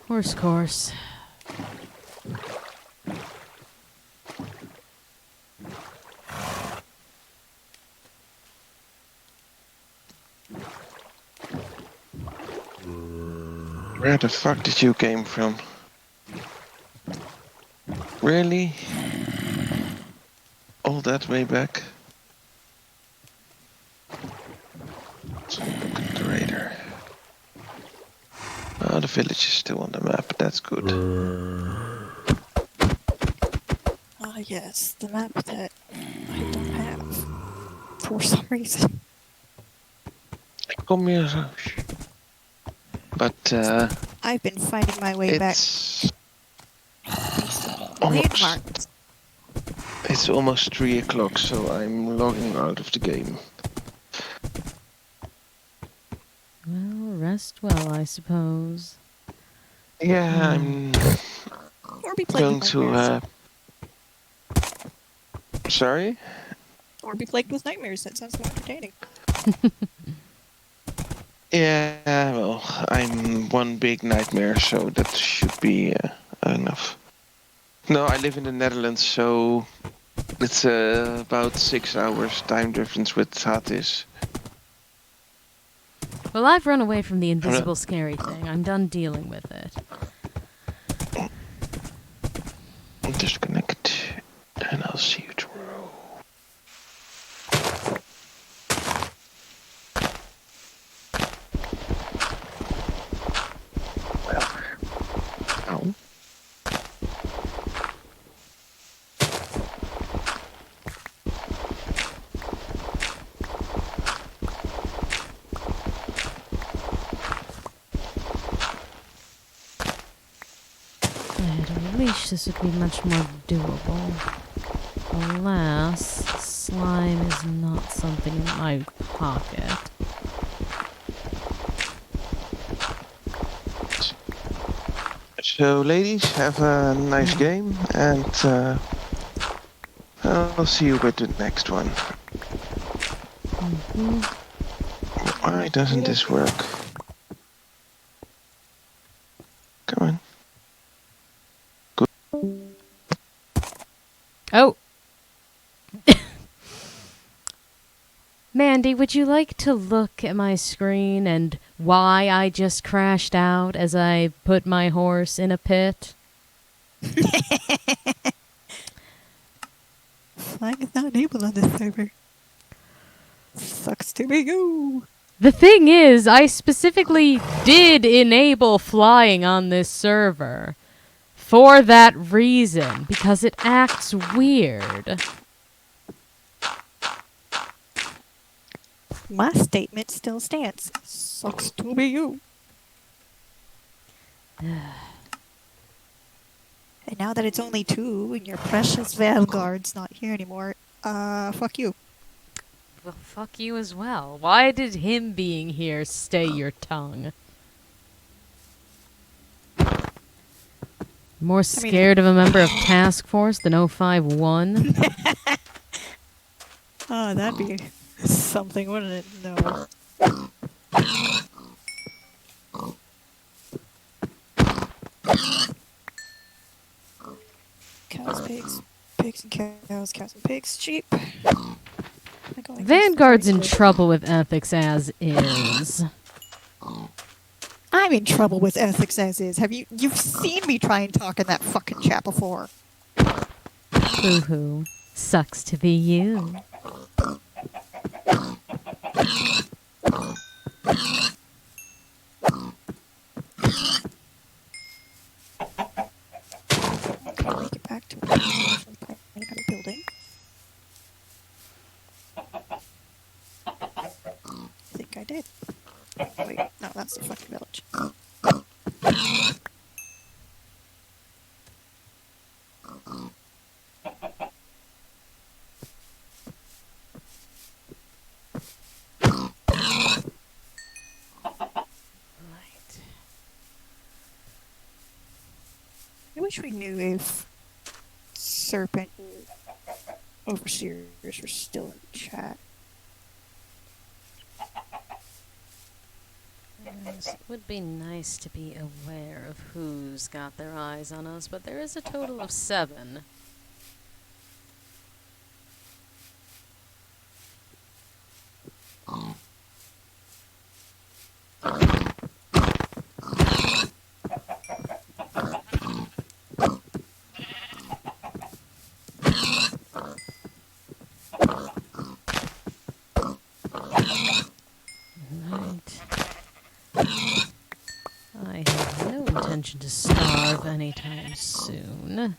Horse course. Where the fuck did you came from? Really? All that way back? Let's look at the radar. Oh, the village is still on the map. That's good. Ah, yes, the map that I don't have. For some reason. Come here. But I've been finding my way back. it's Landmarks. almost, it's almost 3 o'clock, so I'm logging out of the game. Well, rest well, I suppose. Yeah, I'm Or be plagued going with to. nightmares. Sorry? Or be plagued with nightmares. That sounds more entertaining. Yeah, well, I'm one big nightmare, so that should be enough. No, I live in the Netherlands, so it's about 6 hours time difference with Hatis. Well, I've run away from the invisible scary thing. I'm done dealing with it. Disconnect, and I'll see you tomorrow. Well, ow. If I had a leash, this would be much more doable. Alas, slime is not something in my pocket. So, ladies, have a nice game, and I'll see you with the next one. Mm-hmm. Why doesn't this work? Come on. Oh! Mandy, would you like to look at my screen and why I just crashed out as I put my horse in a pit? Flying is not enabled on this server. Sucks to be you. The thing is, I specifically did enable flying on this server for that reason, because it acts weird. My statement still stands. Sucks to be you. And now that it's only 2 and your precious Vanguard's not here anymore, fuck you. Well, fuck you as well. Why did him being here stay your tongue? More scared of a member of task force than 051? Oh, that'd be something, wouldn't it? No. Cows, pigs, pigs and cows, cows and pigs, sheep. Vanguard's in trouble with ethics as is. I'm in trouble with ethics as is. You've seen me try and talk in that fucking chat before. Boo-hoo. Sucks to be you. Okay, make it back to another building. I think I did. Wait, no, that's the fucking village. I wish we knew if Serpent and Overseers were still in the chat. Yes, it would be nice to be aware of who's got their eyes on us, but there is a total of 7. I have no intention to starve anytime soon.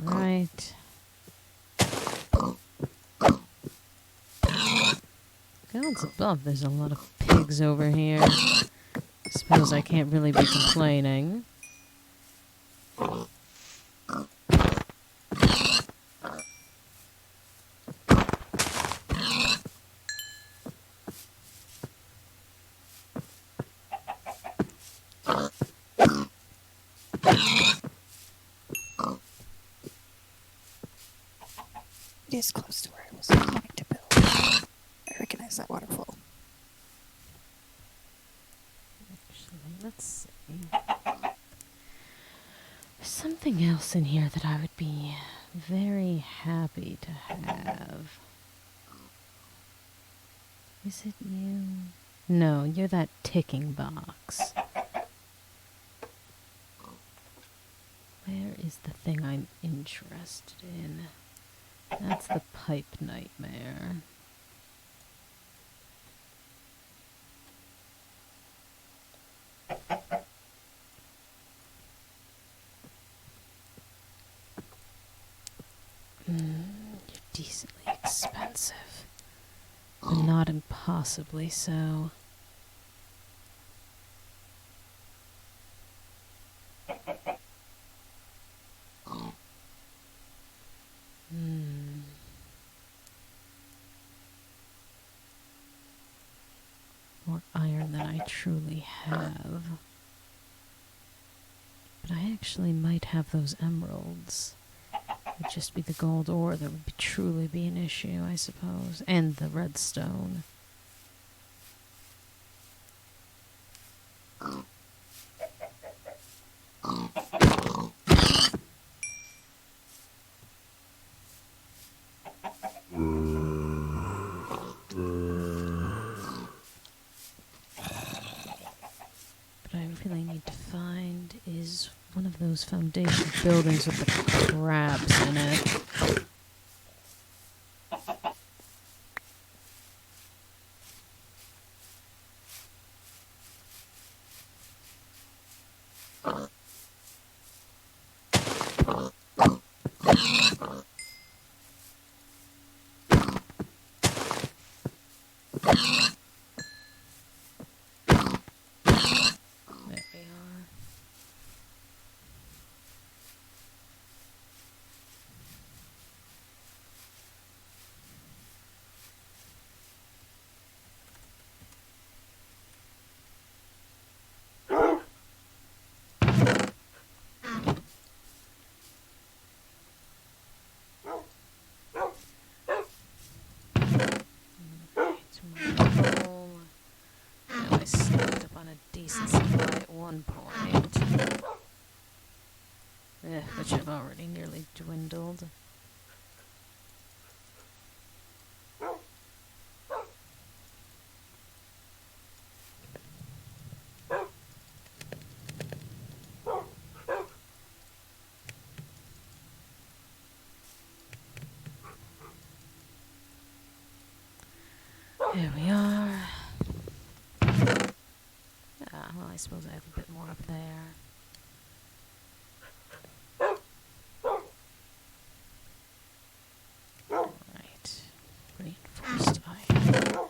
Alright. Gods above, there's a lot of pigs over here. Suppose I can't really be complaining. It is close to where I was planning to build. I recognize that waterfall. Actually, let's see. There's something else in here that I would be very happy to have. Is it you? No, you're that ticking box. Where is the thing I'm interested in? That's the pipe nightmare. You're decently expensive, but not impossibly so. More iron than I truly have. But I actually might have those emeralds. It would just be the gold ore that would truly be an issue, I suppose. And the redstone. those foundation buildings with the crabs in it. There we are. I stocked up on a decent supply at one point, which I've already nearly dwindled. Here we are. Ah, well, I suppose I have a bit more up there. Right. Reinforced iron.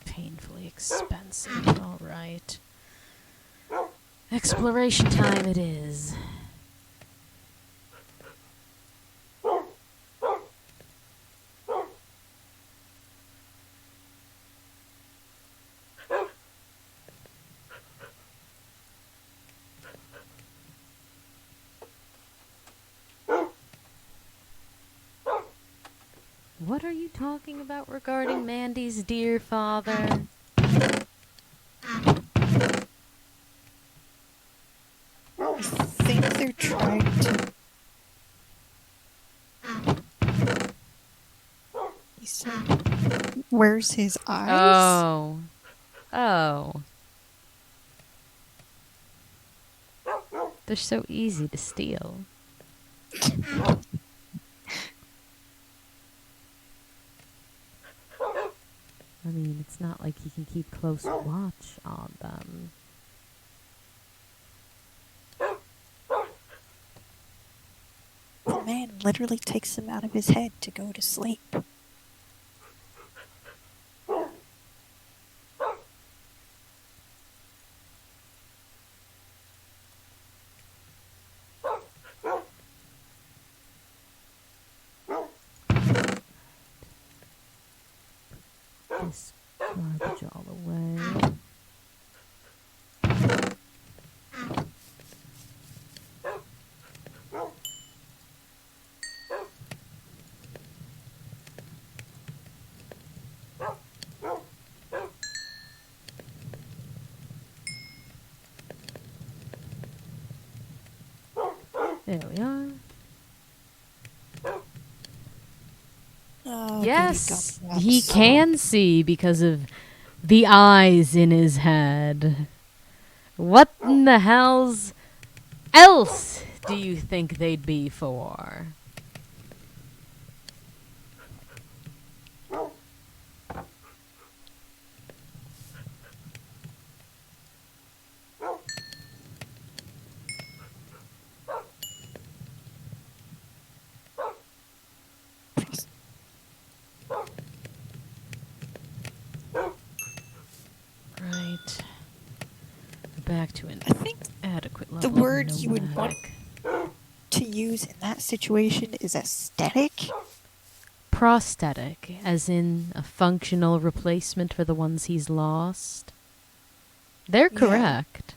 Painfully expensive, alright. Exploration time it is. What are you talking about regarding Mandy's dear father? I think they're trying to. He said, "Where's his eyes?" Oh. Oh. They're so easy to steal. I mean, it's not like you can keep close watch on them. The man literally takes them out of his head to go to sleep. This garbage all away. There we are. Oh, Yes, goody he gumdrops. can see because of the eyes in his head. What in the hell's else do you think they'd be for? Right. Back to an I think adequate level word of you would want- nomadic. to use in that situation is aesthetic. Prosthetic, as in a functional replacement for the ones he's lost. They're Yeah. correct.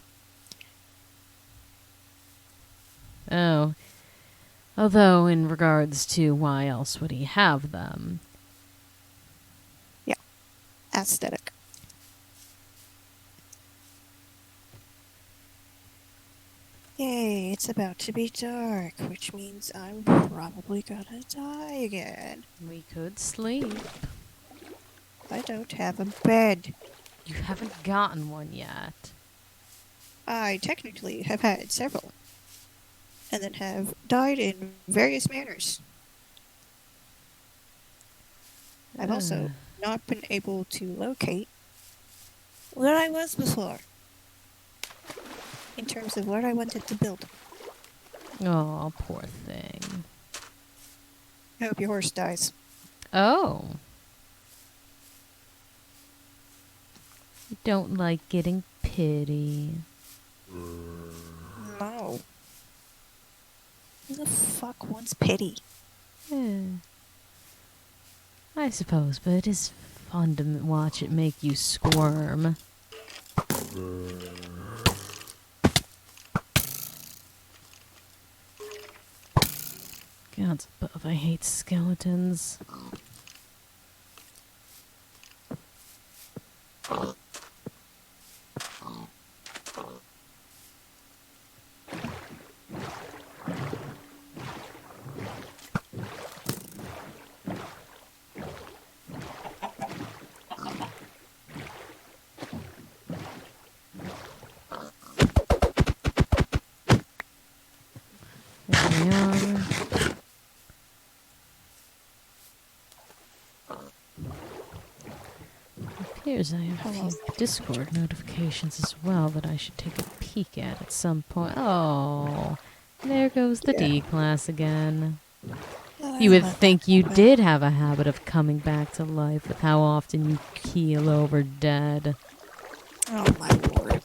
Oh. Although, in regards to why else would he have them? Aesthetic. Yay, it's about to be dark, which means I'm probably gonna die again. We could sleep. I don't have a bed. You haven't gotten one yet. I technically have had several, and then have died in various manners. I've also not been able to locate where I was before, in terms of what I wanted to build. Oh, poor thing. I hope your horse dies. Oh. You don't like getting pity. No. Who the fuck wants pity? I suppose, but it is fun to watch it make you squirm. Gods above, I hate skeletons. There we are. Appears I have a few Discord notifications as well that I should take a peek at some point. Oh, there goes the D class again. You would think you did have a habit of coming back to life with how often you keel over dead. Oh my lord.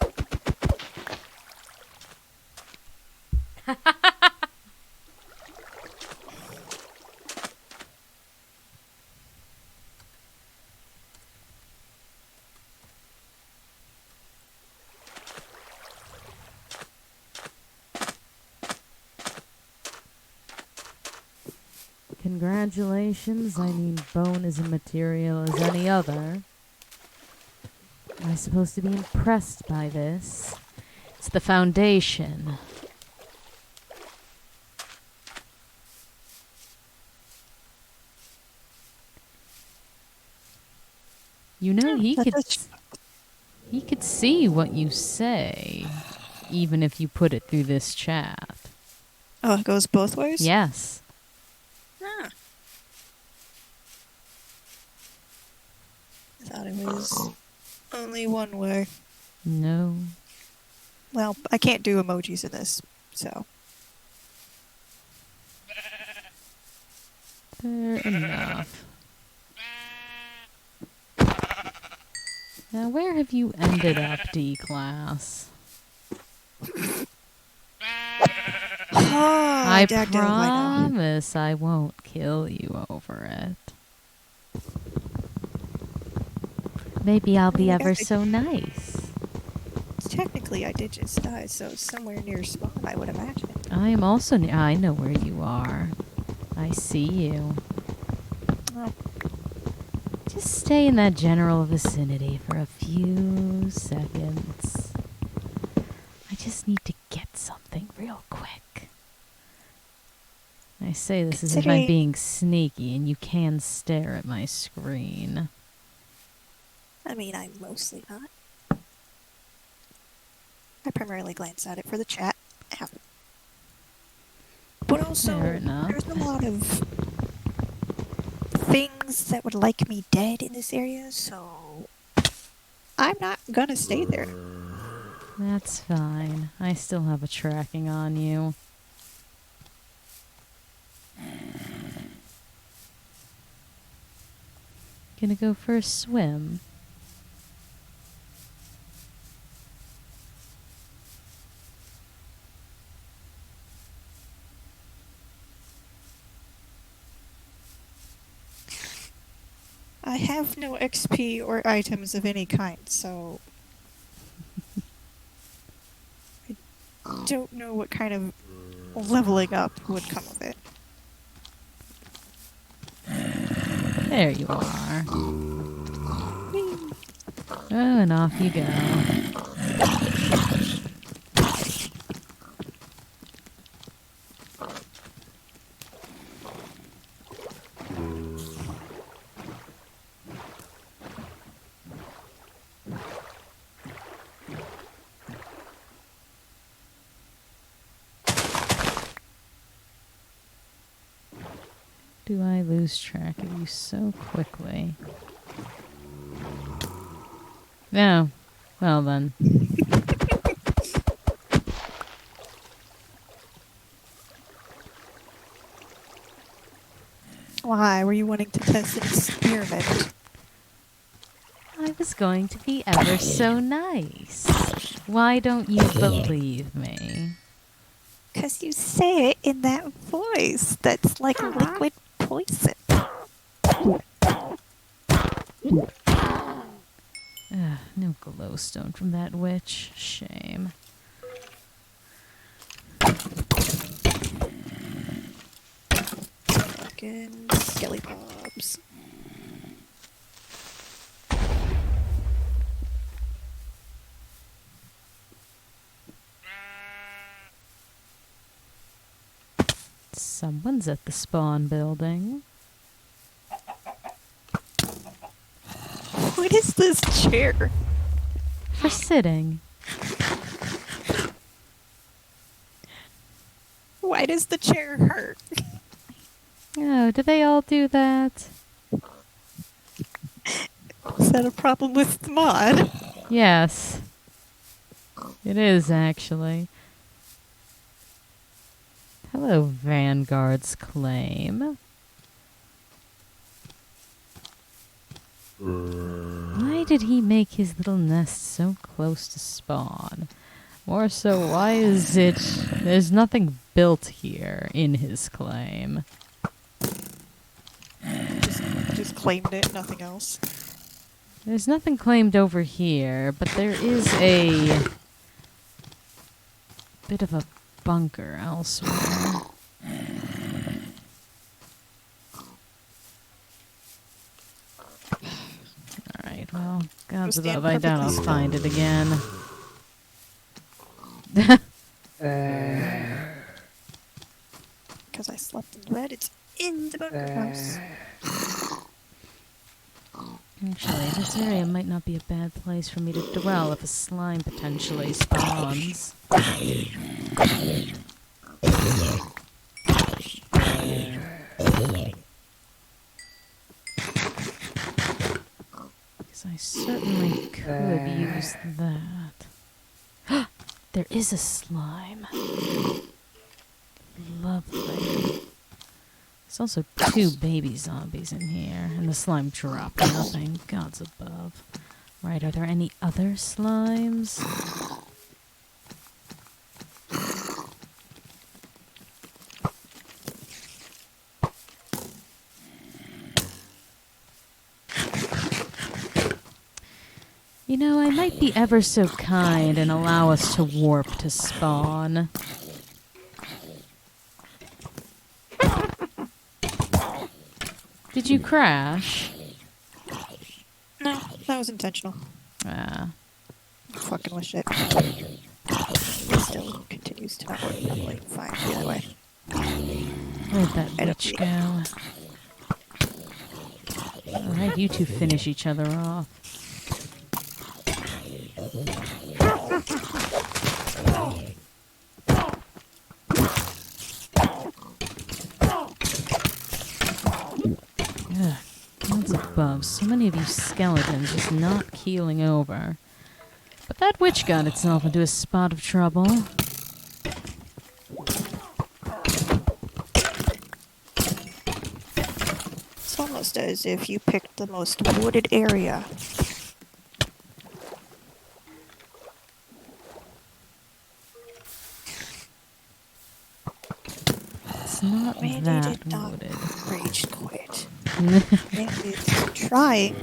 Congratulations, I mean bone is a material as any other. Am I supposed to be impressed by this? It's the foundation. You know, he could see what you say, even if you put it through this chat. Oh, it goes both ways? Yes. Ah. I thought it was only one way. No. Well, I can't do emojis in this, so. Fair enough. Now, where have you ended up, D-Class? Oh, I Dad dove, I know. promise I won't kill you over it. Maybe I'll be I ever guess so nice. Technically, I did just die, so somewhere near spawn, I would imagine. I am also near. I know where you are. I see you. Oh, Just stay in that general vicinity for a few seconds. I just need to get something real quick. I say this as if I'm being sneaky, and you can stare at my screen. I mean, I'm mostly not. I primarily glance at it for the chat. Ow. But also, Fair enough. there's a lot of things that would like me dead in this area, so I'm not gonna stay there. That's fine. I still have a tracking on you. Gonna go for a swim. I have no XP or items of any kind, so I don't know what kind of leveling up would come of it. There you are. Oh, and off you go. do I lose track of you so quickly? No. Well then. Why? Were you wanting to test an experiment? I was going to be ever so nice. Why don't you believe me? Because you say it in that voice that's like liquid poison. No glowstone from that witch. Shame. Fucking skelly bobs. Someone's at the spawn building. What is this chair? For sitting. Why does the chair hurt? Oh, do they all do that? Is that a problem with the mod? Yes. It is, actually. Hello, Vanguard's claim. Why did he make his little nest so close to spawn? More so, why is it... There's nothing built here in his claim. Just claimed it, nothing else. There's nothing claimed over here, but there is a bit of a bunker elsewhere. Alright, well, God's Stand above, I doubt I'll perfectly find it again. Because I slept in bed, it's in the bunkhouse. Actually, this area might not be a bad place for me to dwell if a slime potentially spawns. Because I certainly could use that. There is a slime. Lovely. There's also 2 baby zombies in here, and the slime dropped nothing. Gods above. Right, are there any other slimes? You know, I might be ever so kind and allow us to warp to spawn. Did you crash? No, that was intentional. Ah. Fucking with shit. It still continues to not work. I'm like, fine, either way. Where'd that witch go? Alright, you two finish each other off. Ugh, gods above, so many of you skeletons just not keeling over. But that witch got itself into a spot of trouble. It's almost as if you picked the most wooded area. It's not Maybe that did not wooded. rage quit. Maybe it's trying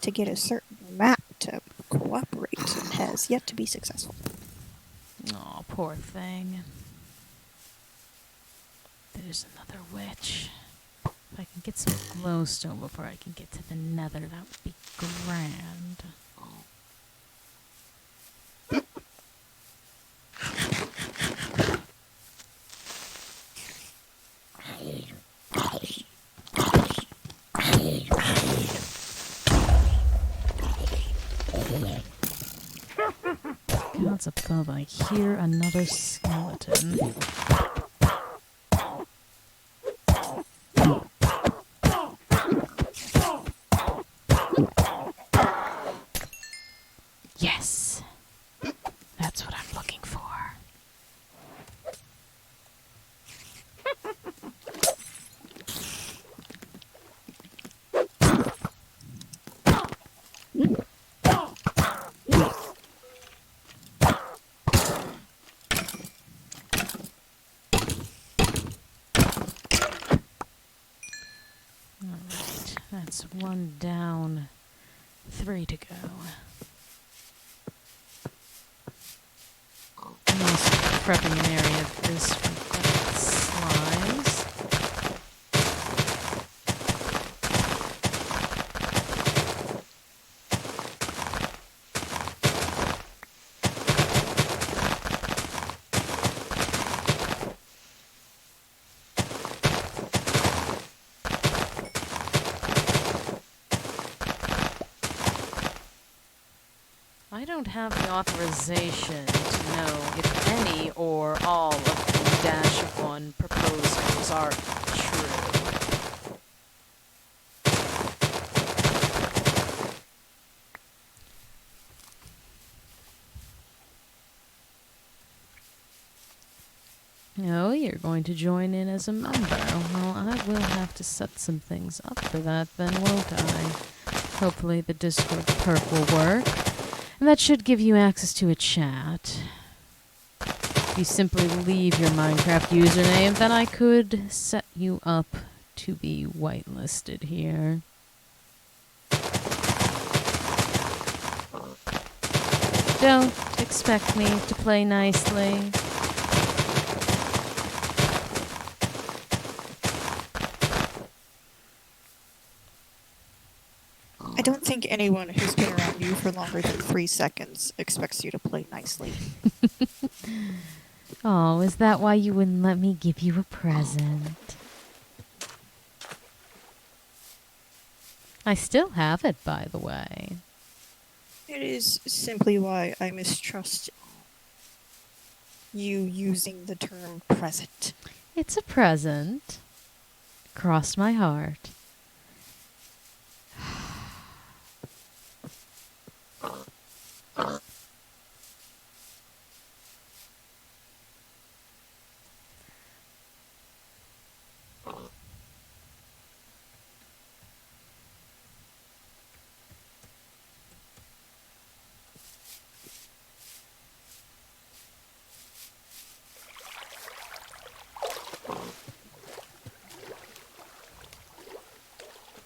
to get a certain map to cooperate and has yet to be successful. Aw, poor thing. There's another witch. If I can get some glowstone before I can get to the nether, that would be grand. Gods above, I hear another skeleton. That's 1 down, 3 to go. I'm also prepping an area of this for slimes. I don't have the authorization to know if any or all of the -1 proposals are true. Oh, you're going to join in as a member. Well, I will have to set some things up for that then, won't I? Hopefully the Discord perk will work. And that should give you access to a chat. If you simply leave your Minecraft username, then I could set you up to be whitelisted here. Don't expect me to play nicely. I don't think anyone who's been around you for longer than 3 seconds expects you to play nicely. Oh, is that why you wouldn't let me give you a present? I still have it, by the way. It is simply why I mistrust you using the term present. It's a present. Cross my heart.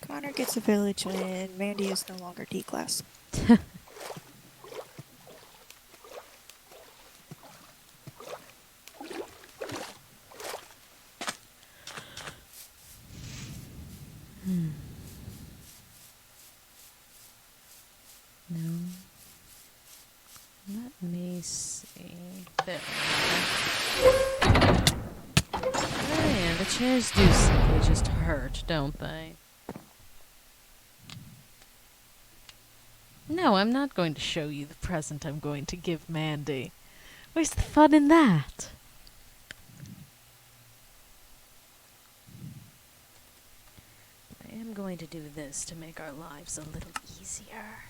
Connor gets a village when Mandy is no longer D-class. No. Let me see. There we are. Oh yeah, the chairs do simply just hurt, don't they? No, I'm not going to show you the present I'm going to give Mandy. Where's the fun in that? I am going to do this to make our lives a little easier.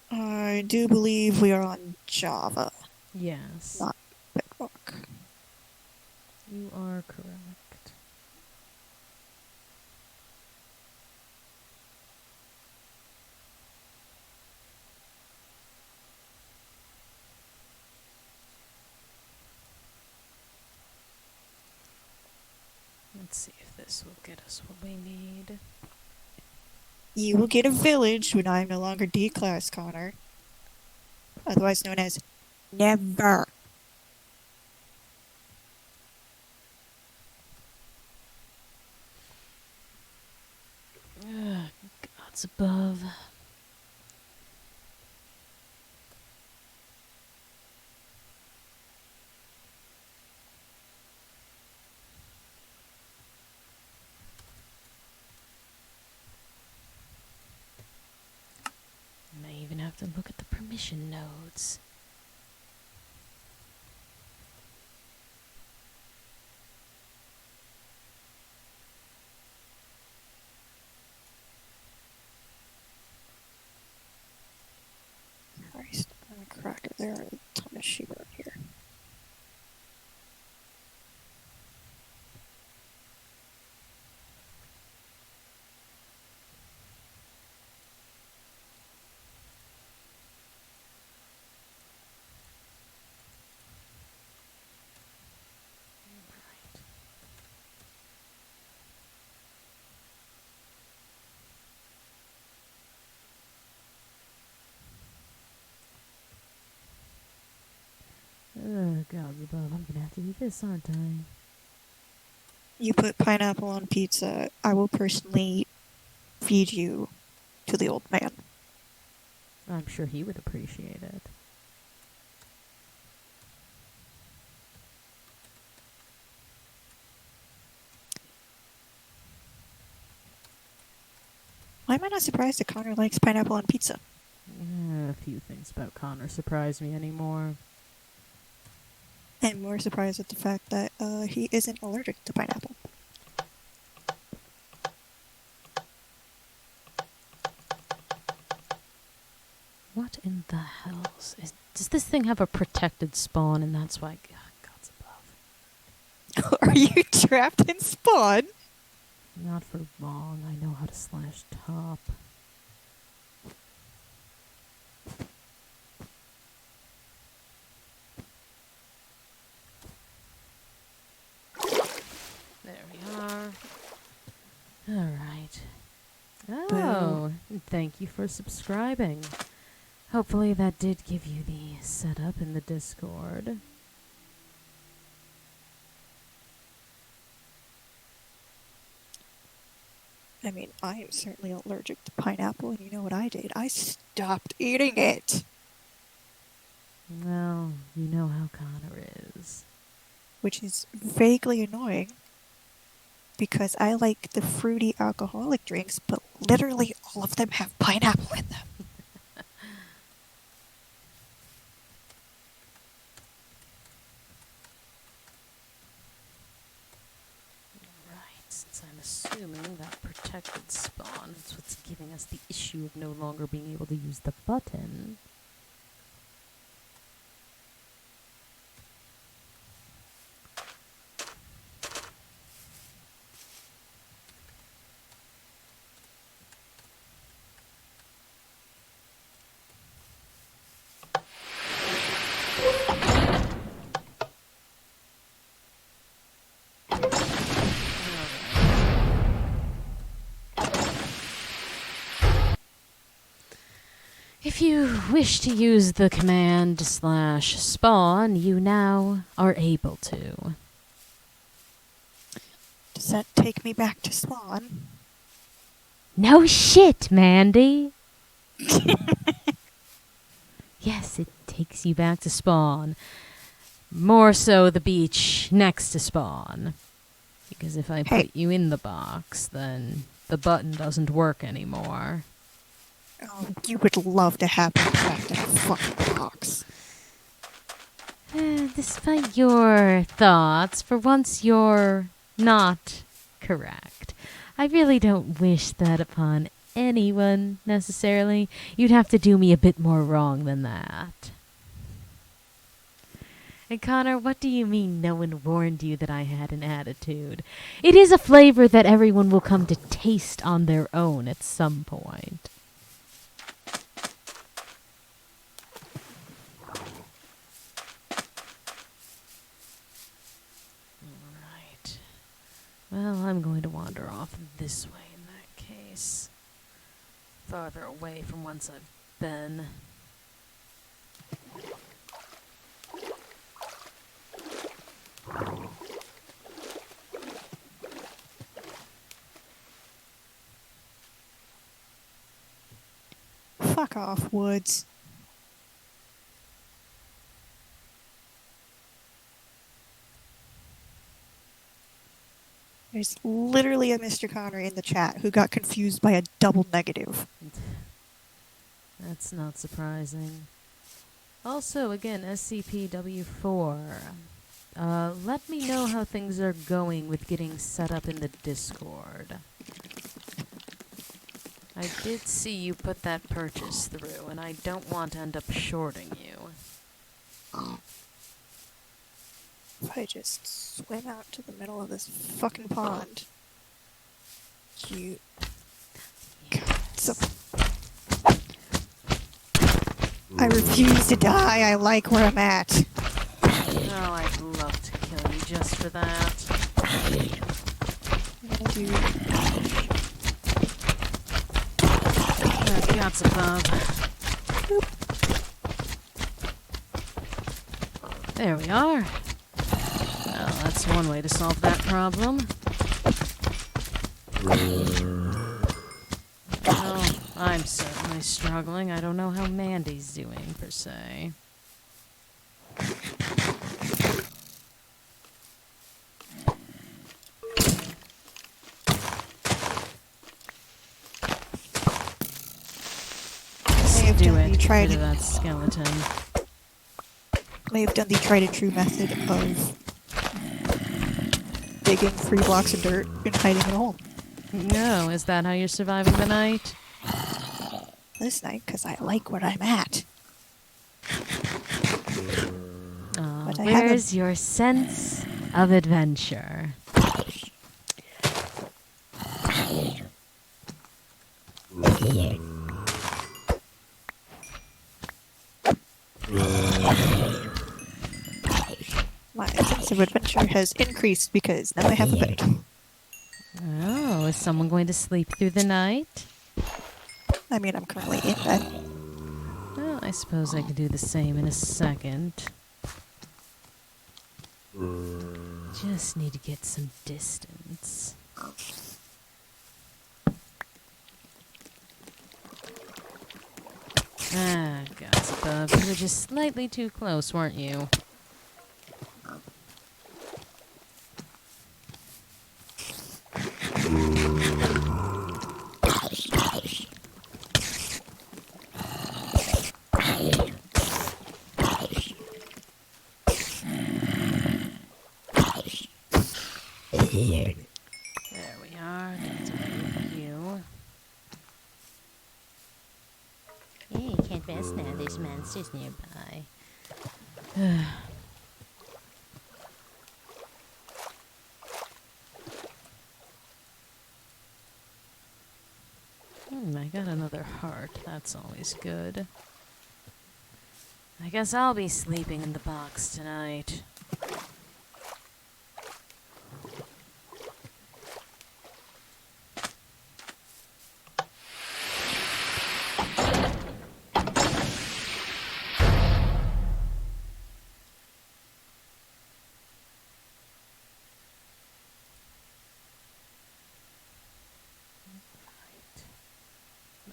I do believe we are on Java, Yes, not Bedrock. you are correct. Let's see if this will get us what we need. You will get a village when I am no longer D-class, Connor. Otherwise known as never. Ugh, gods above. May mission notes. Christ, I'm a cracker. There are a ton of sheep around here. Oh, God above, I'm gonna have to eat this, aren't I? You put pineapple on pizza, I will personally feed you to the old man. I'm sure he would appreciate it. Why am I not surprised that Connor likes pineapple on pizza? A few things about Connor surprise me anymore. I'm more surprised at the fact that he isn't allergic to pineapple. What in the hells does this thing have a protected spawn, and that's why God's above? Are you trapped in spawn? Not for long. I know how to slash top. There we are. All right. Oh, thank you for subscribing. Hopefully that did give you the setup in the Discord. I mean, I am certainly allergic to pineapple, and you know what I did? I stopped eating it! Well, you know how Connor is. Which is vaguely annoying, because I like the fruity alcoholic drinks, but literally all of them have pineapple in them. Right, since I'm assuming that protected spawn is what's giving us the issue of no longer being able to use the button. If you wish to use the command /spawn, you now are able to. Does that take me back to spawn? No shit, Mandy! Yes, it takes you back to spawn. More so the beach next to spawn. Because if I Hey. put you in the box, then the button doesn't work anymore. Oh, you would love to have me trapped in a fucking box. Despite your thoughts, for once you're not correct. I really don't wish that upon anyone, necessarily. You'd have to do me a bit more wrong than that. And Connor, what do you mean no one warned you that I had an attitude? It is a flavor that everyone will come to taste on their own at some point. Alright. Well, I'm going to wander off this way in that case. Farther away from whence I've been. Fuck off, Woods. There's literally a Mr. Connor in the chat who got confused by a double negative. That's not surprising. Also, again, SCPW4. Let me know how things are going with getting set up in the Discord. I did see you put that purchase through, and I don't want to end up shorting you. If I just swim out to the middle of this fucking pond. Cute. God, so I refuse to die. I like where I'm at. Oh, I'd love to kill you just for that. I'm gonna do That's above. There we are. Well, that's one way to solve that problem. Well, I'm certainly struggling. I don't know how Mandy's doing, per se. Do it. Get rid of that skeleton. may have done the tried and true method of digging 3 blocks of dirt and hiding in a hole. No, is that how you're surviving the night? This night, because I like where I'm at. But Where's your sense of adventure? My sense of adventure has increased because now I have a bed. Oh, is someone going to sleep through the night? I mean, I'm currently in bed. Well, I suppose I could do the same in a second. Just need to get some distance. Ah, God's above. You were just slightly too close, weren't you? There we are. That's you. Yeah, you can't rest now. There's monsters nearby. I got another heart. That's always good. I guess I'll be sleeping in the box tonight.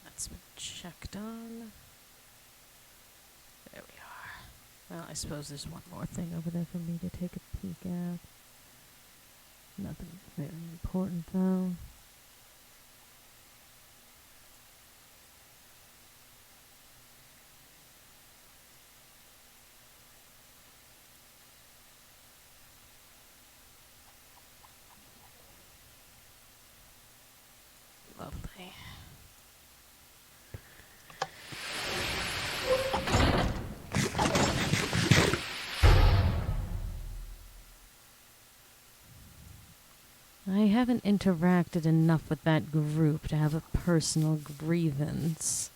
That's been checked on. There we are. Well, I suppose there's one more thing over there for me to take a peek at. Nothing very important, though. Lovely. I haven't interacted enough with that group to have a personal grievance.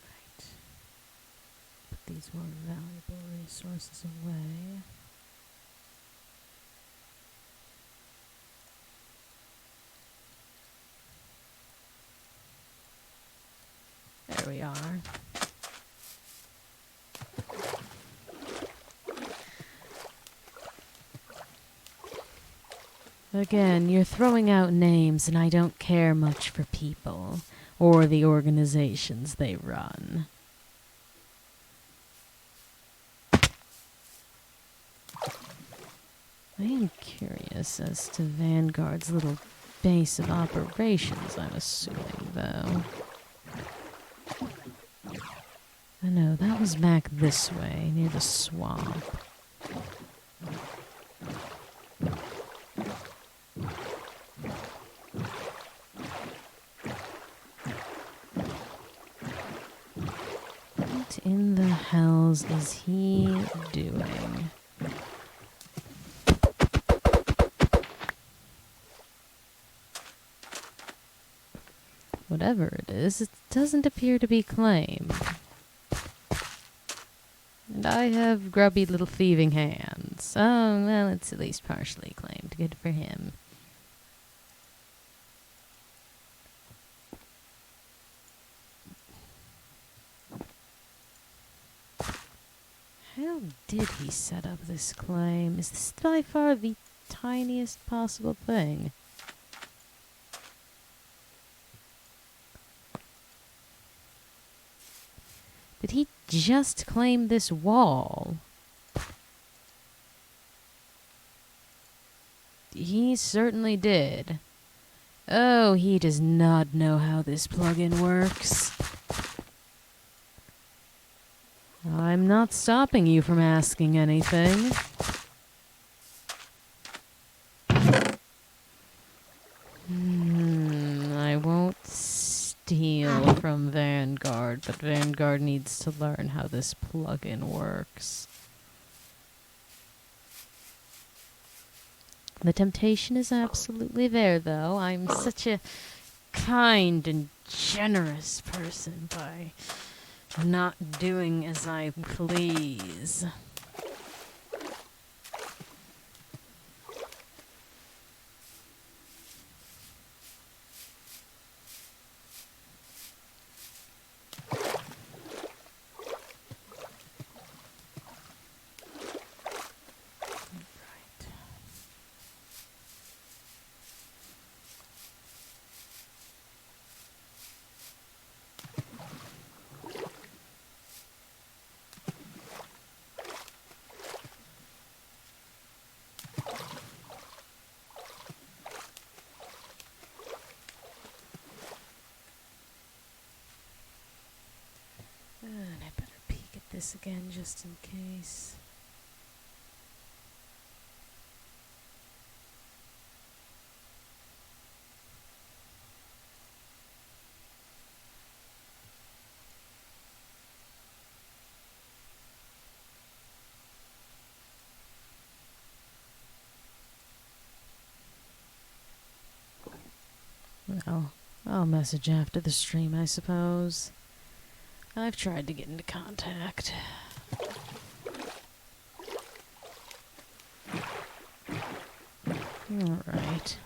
Right. Put these more valuable resources away. There we are. Again, you're throwing out names, and I don't care much for people or the organizations they run. I am curious as to Vanguard's little base of operations, I'm assuming, though. I know, that was back this way, near the swamp. What in the hells is he doing? Whatever it is, it doesn't appear to be claimed. And I have grubby little thieving hands. Oh, well, it's at least partially claimed. Good for him. How did he set up this claim? Is this by far the tiniest possible thing? Did he just claim this wall? He certainly did. Oh, he does not know how this plugin works. I'm not stopping you from asking anything. I won't steal from Vanguard, but Vanguard needs to learn how this plugin works. The temptation is absolutely there, though. I'm such a kind and generous person by not doing as I please. And I better peek at this again just in case. Well, I'll message after the stream, I suppose. I've tried to get into contact. Alright.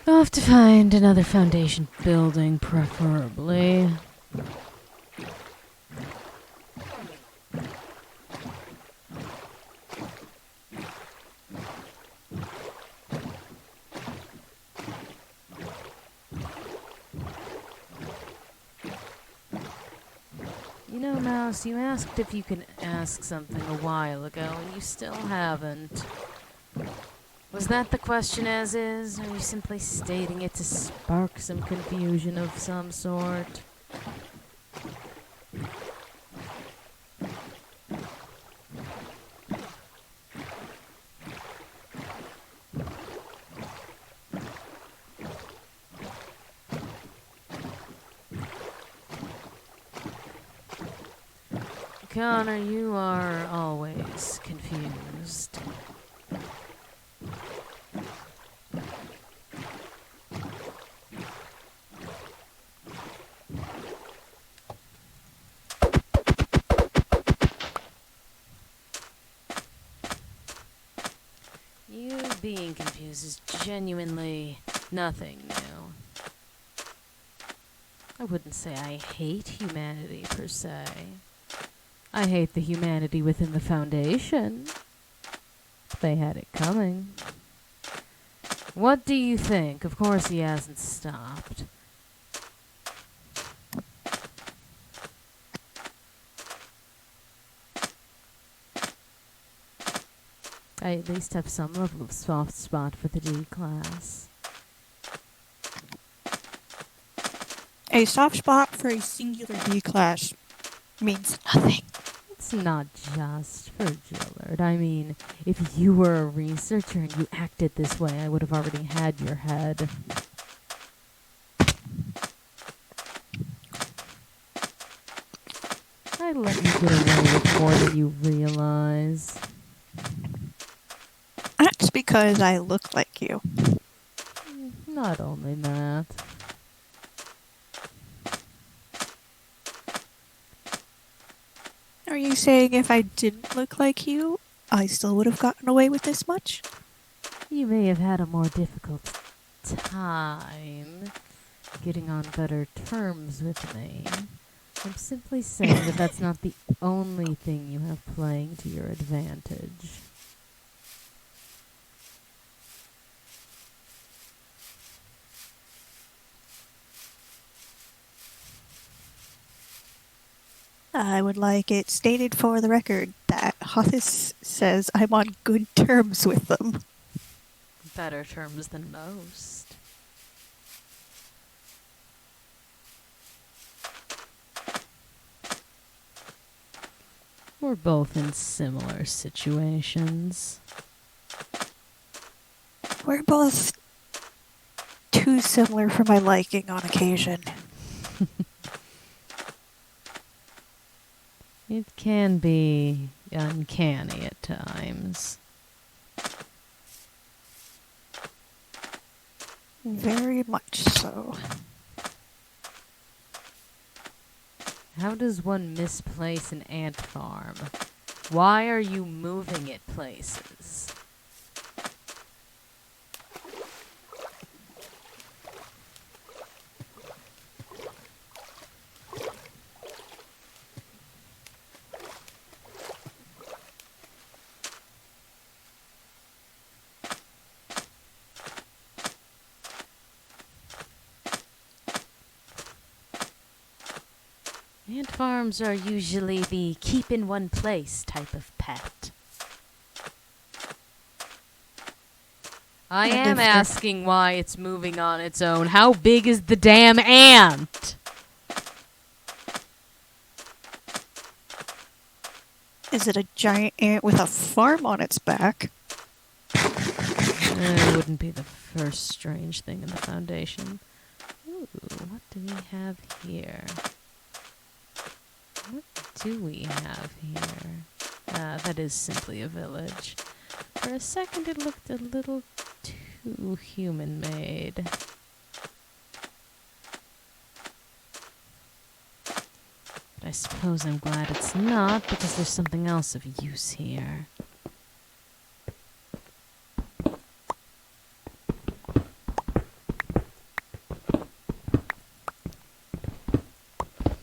Off to find another Foundation building, preferably. You know, Mouse, you asked if you can ask something a while ago, and you still haven't. Was that the question as is, or are you simply stating it to spark some confusion of some sort? Connor, you are always confused. You being confused is genuinely nothing new. I wouldn't say I hate humanity per se. I hate the humanity within the Foundation. They had it coming. What do you think? Of course he hasn't stopped. I at least have some level of soft spot for the D class. A soft spot for a singular D class means nothing. It's not just for Gillard. I mean, if you were a researcher and you acted this way, I would have already had your head. I let you get away with more than you realize. That's because I look like you. Not only that. Are you saying if I didn't look like you, I still would have gotten away with this much? You may have had a more difficult time getting on better terms with me. I'm simply saying that that's not the only thing you have playing to your advantage. I would like it stated for the record that Hothis says I'm on good terms with them. Better terms than most. We're both in similar situations. We're both too similar for my liking on occasion. It can be uncanny at times. Very much so. How does one misplace an ant farm? Why are you moving it places? Ant farms are usually the keep in one place type of pet. I And am if they're- asking why it's moving on its own. How big is the damn ant? Is it a giant ant with a farm on its back? It wouldn't be the first strange thing in the Foundation. Ooh, what do we have here? What do we have here? That is simply a village. For a second it looked a little too human-made. But I suppose I'm glad it's not, because there's something else of use here.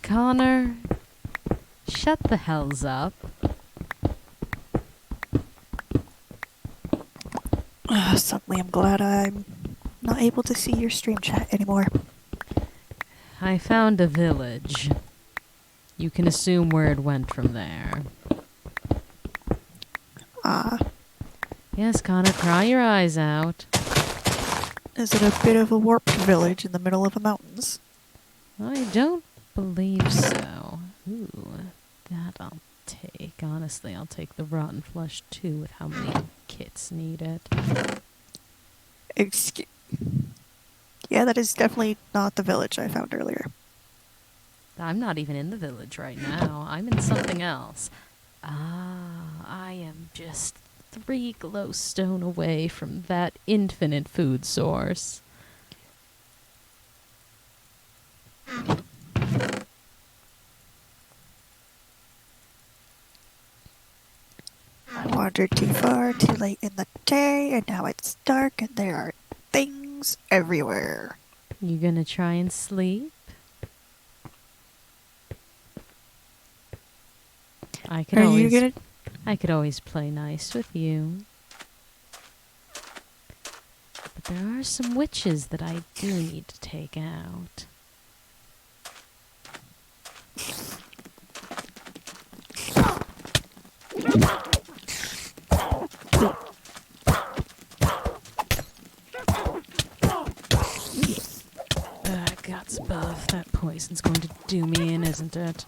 Connor, shut the hells up. Suddenly I'm glad I'm not able to see your stream chat anymore. I found a village. You can assume where it went from there. Yes, Connor, cry your eyes out. Is it a bit of a warped village in the middle of the mountains? I don't believe so. Ooh, that I'll take. Honestly, I'll take the rotten flesh too, with how many kits need it. Yeah, that is definitely not the village I found earlier. I'm not even in the village right now. I'm in something else. I am just 3 glowstone away from that infinite food source. I wandered too far, too late in the day, and now it's dark and there are things everywhere. You gonna try and sleep? I could always play nice with you. But there are some witches that I do need to take out. Guts above. That poison's going to do me in, isn't it?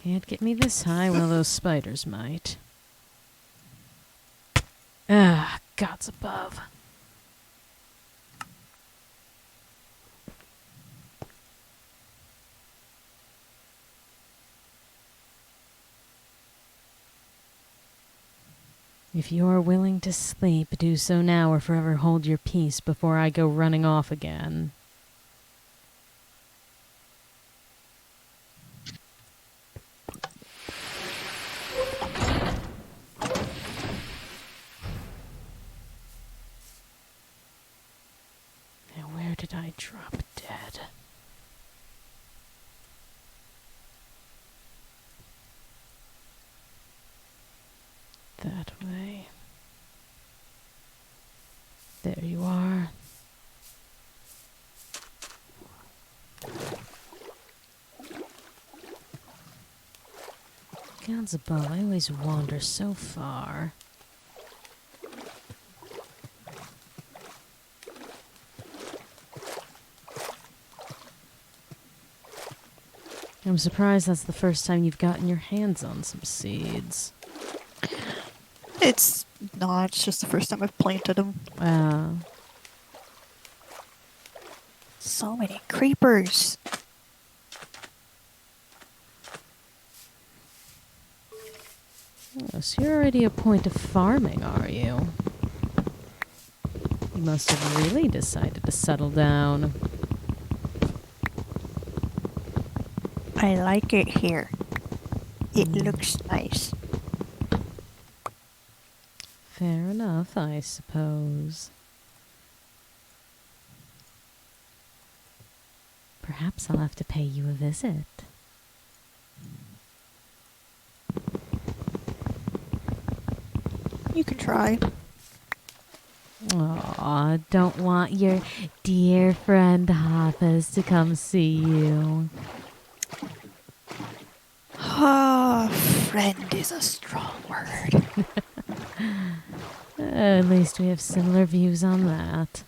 Can't get me this high. Well, those spiders might. Ah, Guts above. If you are willing to sleep, do so now or forever hold your peace before I go running off again. Now where did I drop dead? That way. There you are. Gods above, I always wander so far. I'm surprised that's the first time you've gotten your hands on some seeds. It's not. It's just the first time I've planted them. Wow. So many creepers. Oh, so you're already a point of farming, are you? You must have really decided to settle down. I like it here. It looks nice. Fair enough, I suppose. Perhaps I'll have to pay you a visit. You can try. Aw, don't want your dear friend Hoppus to come see you. Ah, friend is a strong word. At least we have similar views on that.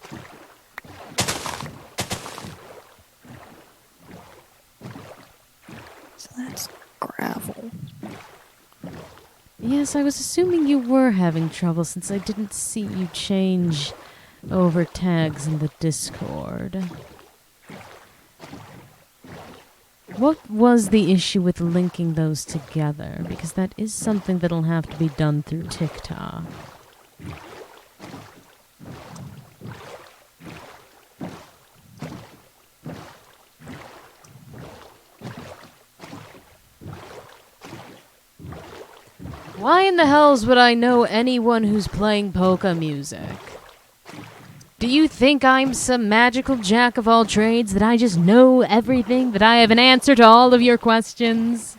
So that's gravel. Yes, I was assuming you were having trouble since I didn't see you change over tags in the Discord. What was the issue with linking those together? Because that is something that'll have to be done through TikTok. Why in the hells would I know anyone who's playing polka music? Do you think I'm some magical jack of all trades, that I just know everything, that I have an answer to all of your questions?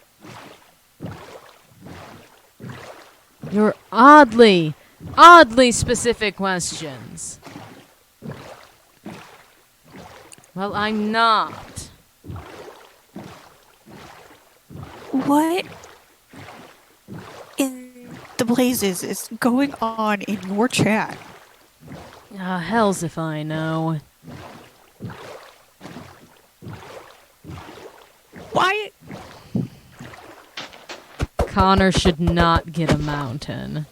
Your oddly specific questions. Well, I'm not. What in the blazes is going on in your chat? Ah, hells if I know. Why? Connor should not get a mountain.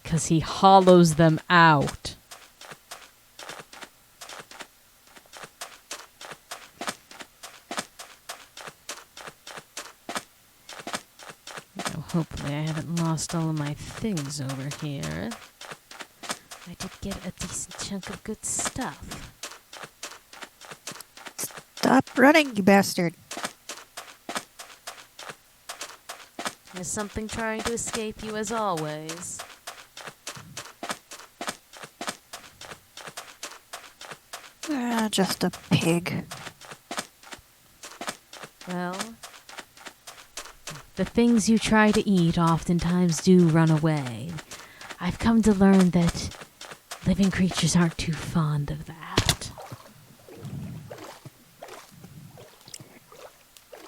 'Cause he hollows them out. Now, hopefully I haven't lost all of my things over here. I did get a decent chunk of good stuff. Stop running, you bastard. Is something trying to escape you as always? Just a pig. Well, the things you try to eat oftentimes do run away. I've come to learn that living creatures aren't too fond of that.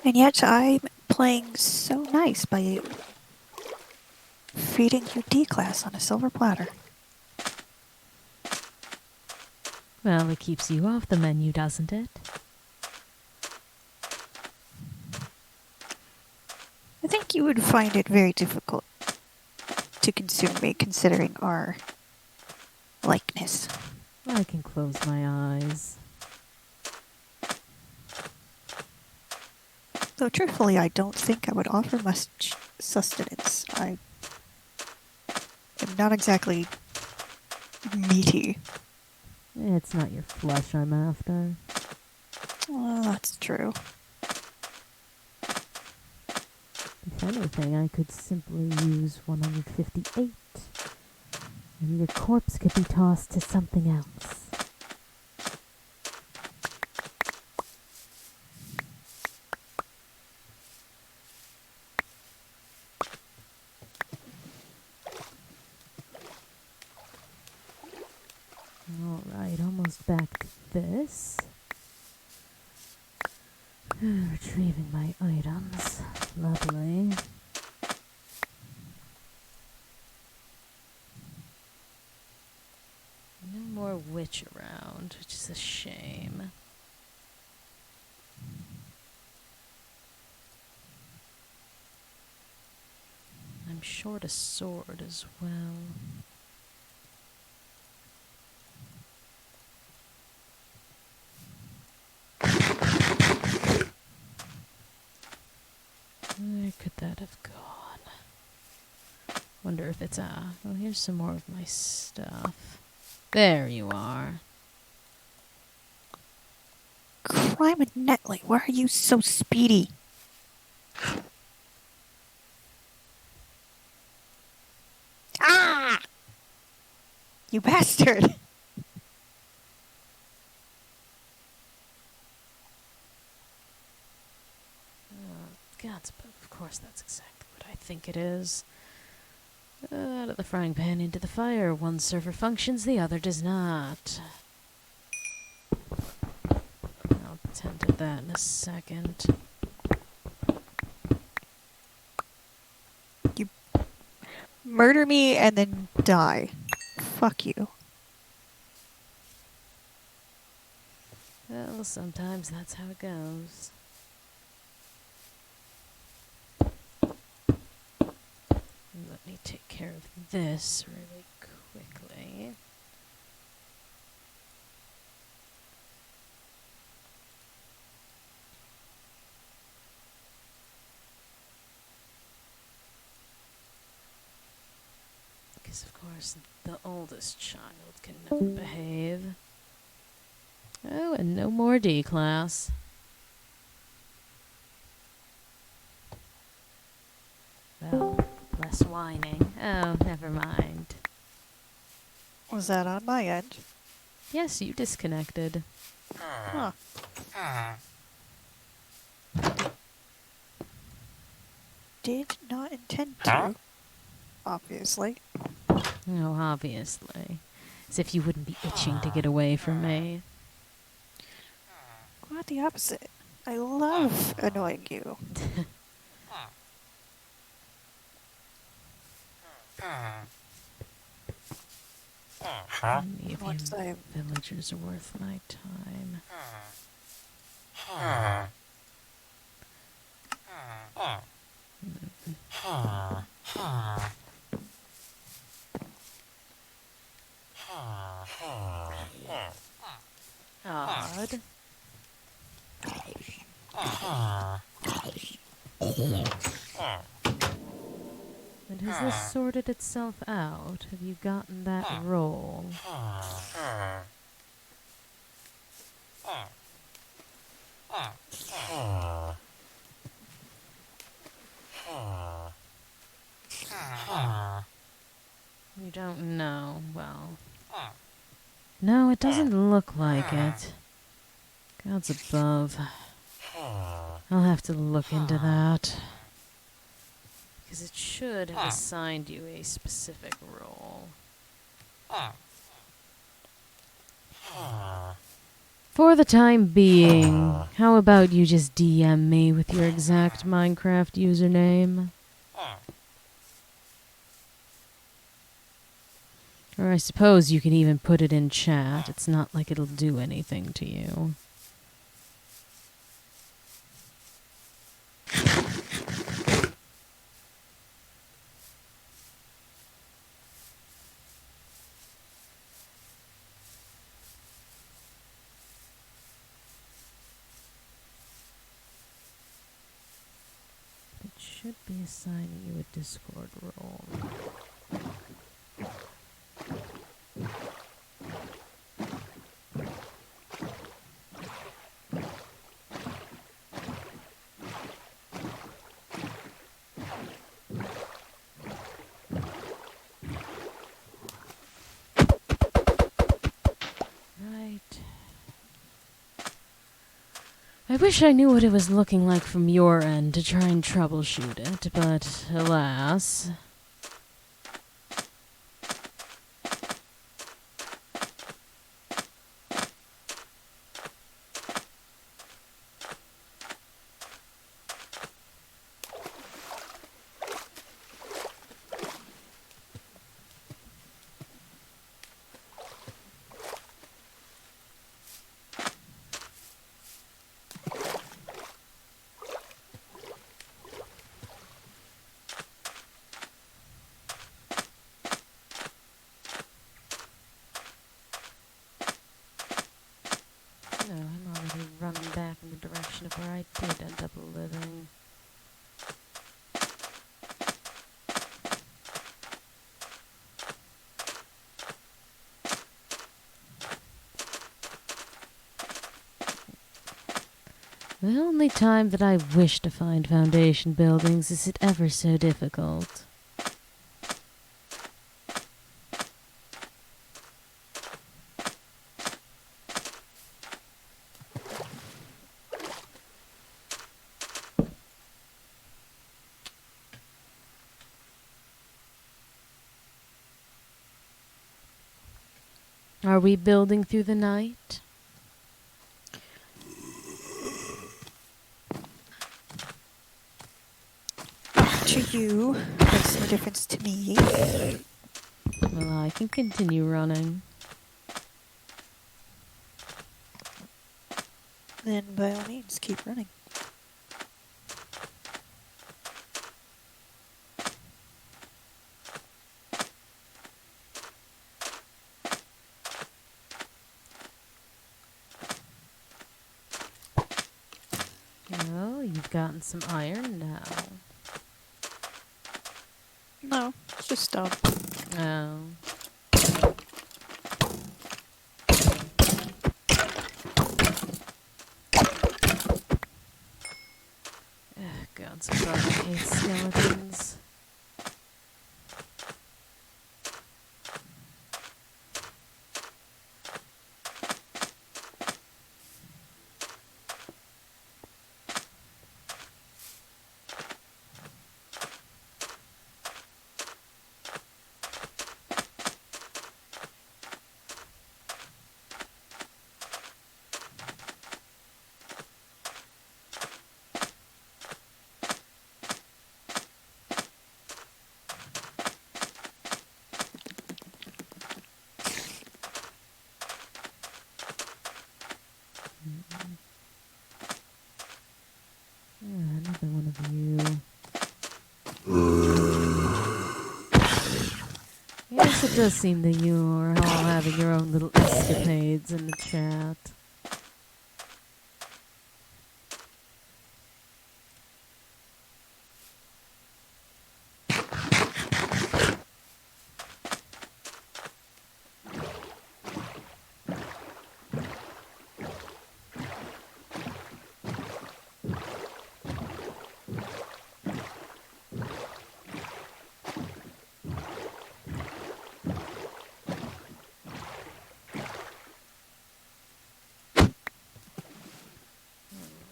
And yet I'm playing so nice by you. feeding you D-class on a silver platter. Well, it keeps you off the menu, doesn't it? I think you would find it very difficult to consume me, considering our likeness. I can close my eyes. Though truthfully, I don't think I would offer much sustenance. I am not exactly meaty. It's not your flesh I'm after. Well, that's true. If anything, I could simply use 158. And your corpse could be tossed to something else. Alright, almost back to this. Retrieving my items. Lovely. No more witch around, which is a shame. I'm short a sword as well. Where could that have gone? Wonder if it's well, here's some more of my stuff. There you are. Crime and Netley, why are you so speedy? Ah! You bastard! God, of course that's exactly what I think it is. Out of the frying pan into the fire. One server functions, the other does not. I'll tend to that in a second. You murder me and then die. Fuck you. Well, sometimes that's how it goes. Let me take care of this really quickly. Because, of course, the oldest child can never behave. Oh, and no more D-class. Well, less whining. Oh, never mind. Was that on my end? Yes, you disconnected. Huh. Did not intend to. Obviously. Oh, obviously. As if you wouldn't be itching to get away from me. Quite the opposite. I love annoying you. Any of you Once I villagers are worth my time. Odd. And has this sorted itself out? Have you gotten that roll? You don't know. Well. No, it doesn't look like it. Gods above. I'll have to look into that. Because it should have assigned you a specific role. For the time being, how about you just DM me with your exact Minecraft username? Or I suppose you can even put it in chat. It's not like it'll do anything to you. It should be assigning you a Discord role. Right. I wish I knew what it was looking like from your end to try and troubleshoot it, but alas. No, I'm already running back in the direction of where I did end up living. The only time that I wish to find Foundation buildings is it ever so difficult. Are we building through the night? To you, makes no difference to me. Well, I can continue running. Then by all means, keep running. Oh, you've gotten some iron now. No, it's just stone. Oh. Ugh, God, so I hate skeletons. Another one of you. Yes, it does seem that you are all having your own little escapades in the chat.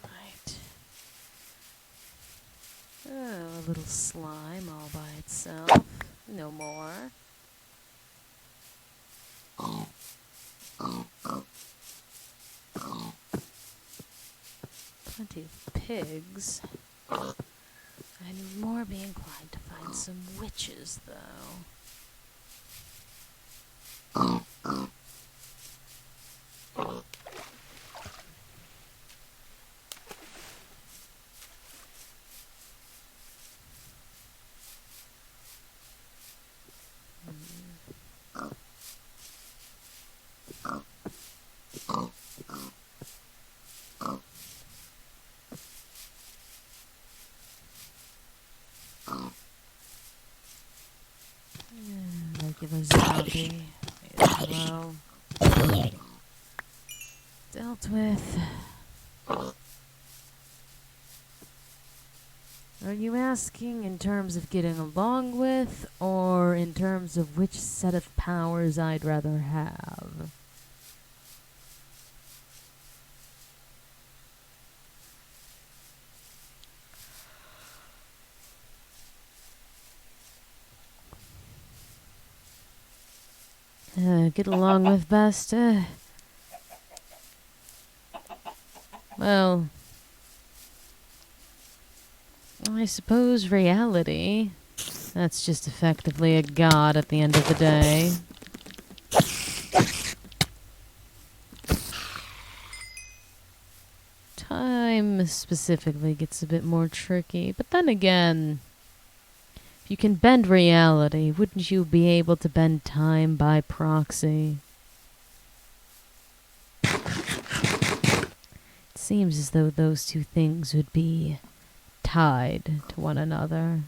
Right. Oh, a little slime all by itself. No more. Plenty of pigs. I'd more be inclined to find some witches, though. Regular zombie. Well, dealt with. Are you asking in terms of getting along with, or in terms of which set of powers I'd rather have? Get along with best? Well, I suppose reality. That's just effectively a god at the end of the day. Time specifically gets a bit more tricky, but then again, if you can bend reality, wouldn't you be able to bend time by proxy? It seems as though those two things would be tied to one another.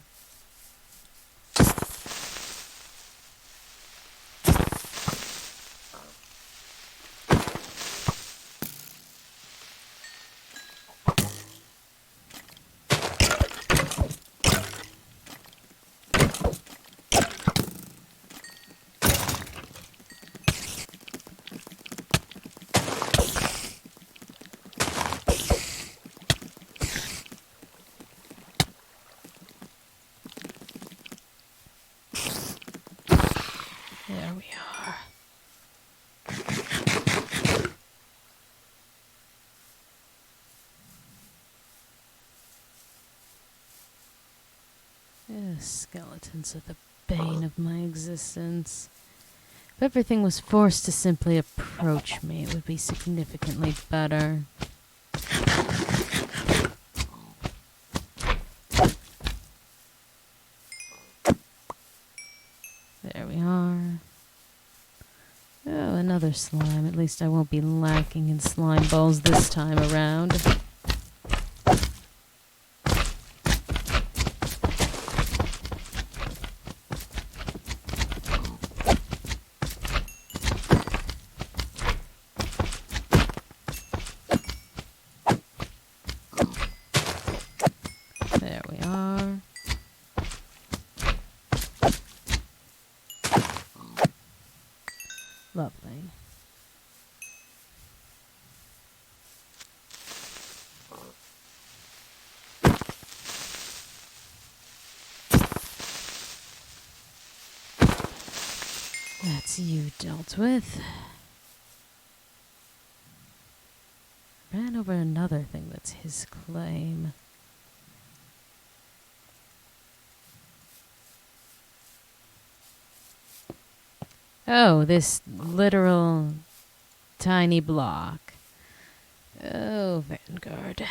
There we are. Skeletons are the bane of my existence. If everything was forced to simply approach me, it would be significantly better. There we are. Oh, another slime. At least I won't be lacking in slime balls this time around. There we are. Lovely. That's you dealt with. Ran over another thing that's his claim. Oh, this literal tiny block. Oh, Vanguard.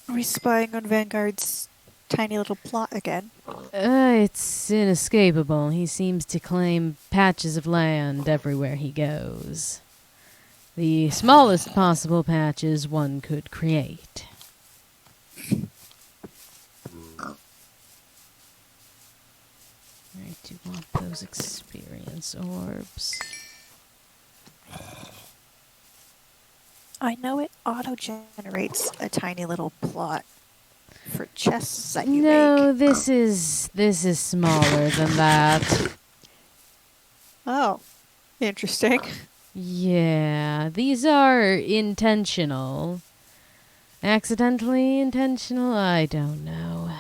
Are we spying on Vanguard's tiny little plot again? It's inescapable. He seems to claim patches of land everywhere he goes. The smallest possible patches one could create. I do want those experience orbs. I know it auto-generates a tiny little plot for chests that you No, make. this is smaller than that. Oh, interesting. Yeah, these are intentional. Accidentally intentional? I don't know.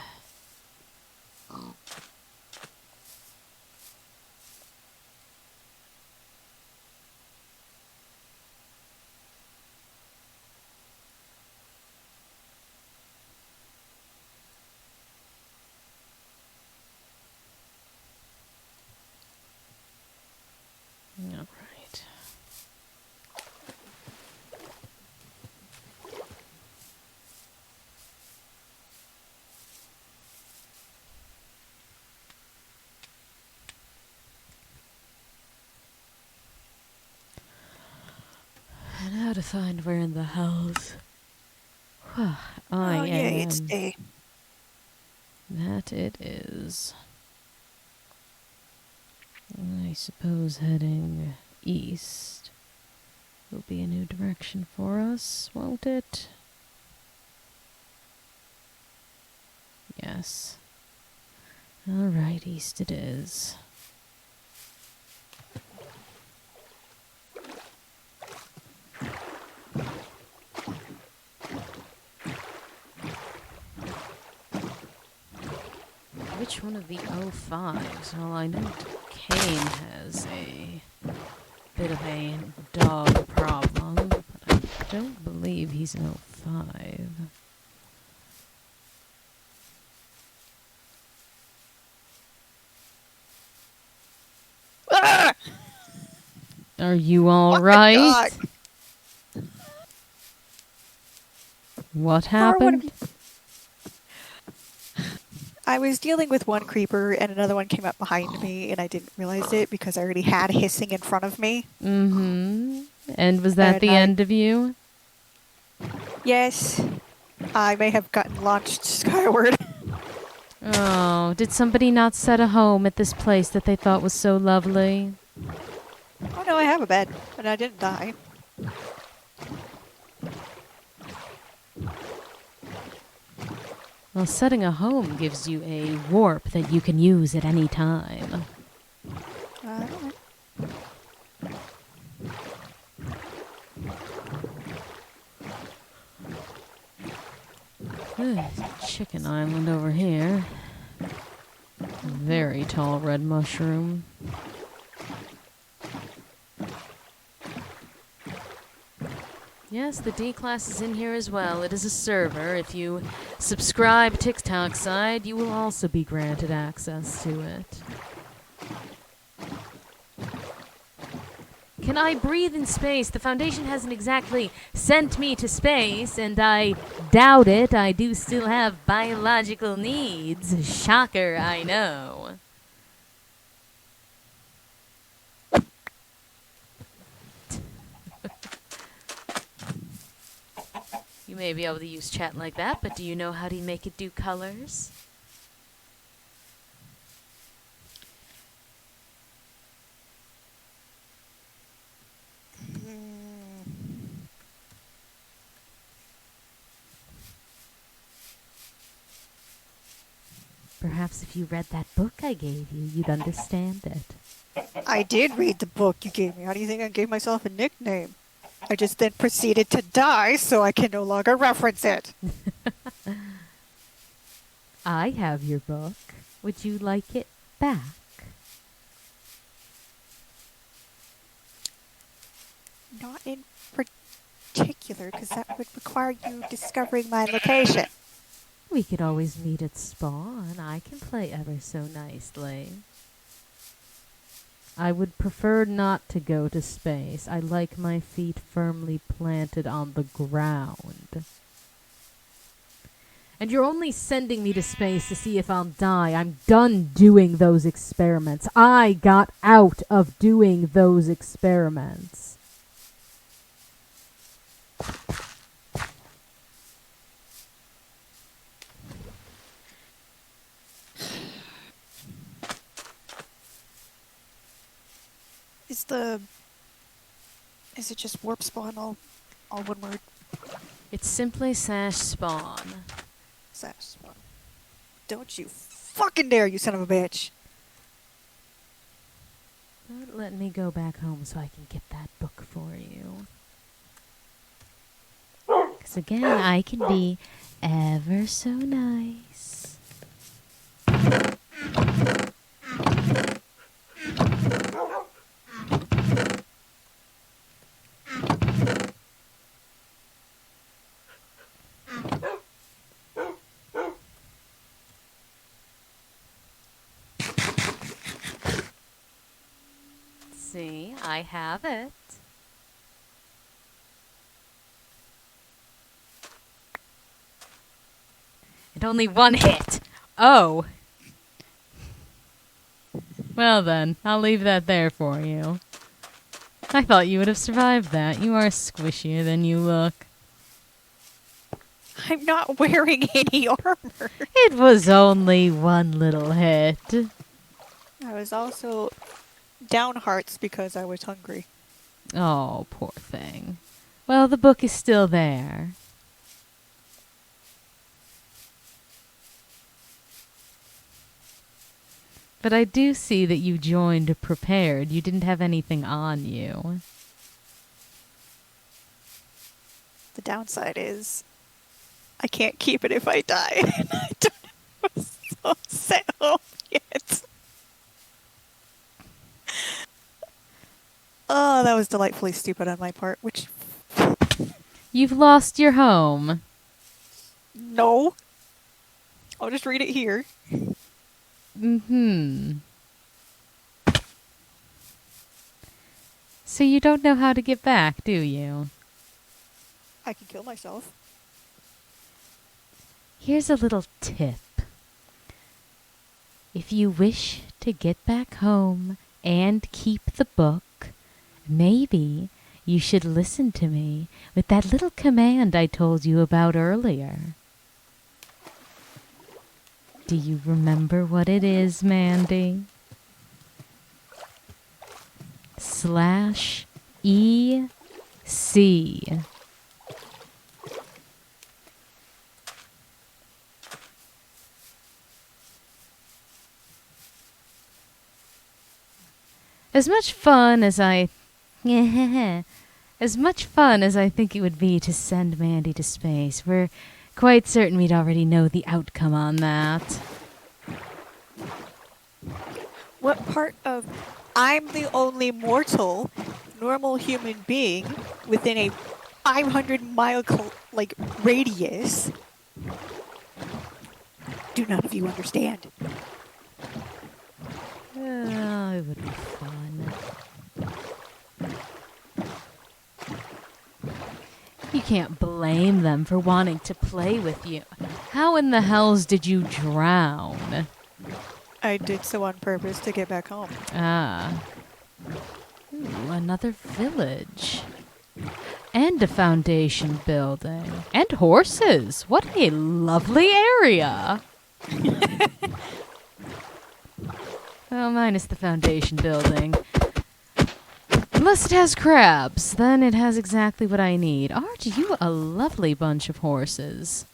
find we're in the house. I Oh, yay, it's am. day. That it is. I suppose heading east will be a new direction for us, won't it? Yes. Alright, east it is. Which one of the O5s? Well, I know Kane has a bit of a dog problem, but I don't believe he's an O5. Ah! Are you all Fucking right? dog. What How are one of happened? I was dealing with one creeper and another one came up behind me and I didn't realize it because I already had hissing in front of me. Mm-hmm. And was that And the end of you? Yes, I may have gotten launched skyward. Oh, did somebody not set a home at this place that they thought was so lovely? Oh no, I have a bed and I didn't die. Well, setting a home gives you a warp that you can use at any time. Alright. Chicken island over here. Very tall red mushroom. Yes, the D class is in here as well. It is a server. If you subscribe TikTok side, you will also be granted access to it. Can I breathe in space? The Foundation hasn't exactly sent me to space, and I doubt it. I do still have biological needs. Shocker, I know. You may be able to use chat like that, but do you know how to make it do colors? Perhaps if you read that book I gave you, you'd understand it. I did read the book you gave me. How do you think I gave myself a nickname? I just then proceeded to die so I can no longer reference it. I have your book. Would you like it back? Not in particular, because that would require you discovering my location. We could always meet at spawn. I can play ever so nicely. I would prefer not to go to space. I like my feet firmly planted on the ground. And you're only sending me to space to see if I'll die. I'm done doing those experiments. I got out of doing those experiments. Is it just warp spawn all one word? It's simply /spawn. Slash spawn. Don't you fucking dare, you son of a bitch! But let me go back home so I can get that book for you. Because again, I can be ever so nice. See, I have it. And only one hit. Oh. Well then, I'll leave that there for you. I thought you would have survived that. You are squishier than you look. I'm not wearing any armor. It was only one little hit. I was also down hearts because I was hungry. Oh, poor thing. Well, the book is still there. But I do see that you joined prepared. You didn't have anything on you. The downside is I can't keep it if I die. I don't have a soul set home yet. Oh, that was delightfully stupid on my part, which... You've lost your home. No. I'll just read it here. Mm-hmm. So you don't know how to get back, do you? I can kill myself. Here's a little tip. If you wish to get back home and keep the book, maybe you should listen to me with that little command I told you about earlier. Do you remember what it is, Mandy? /EC. As much fun as I think it would be to send Mandy to space, we're quite certain we'd already know the outcome on that. What part of I'm the only mortal, normal human being within a 500-mile radius do none of you understand? It would be fun. You can't blame them for wanting to play with you. How in the hells did you drown? I did so on purpose to get back home. Ah. Ooh, another village. And a foundation building. And horses. What a lovely area. Well, minus the foundation building. Unless it has crabs, then it has exactly what I need. Aren't you a lovely bunch of horses?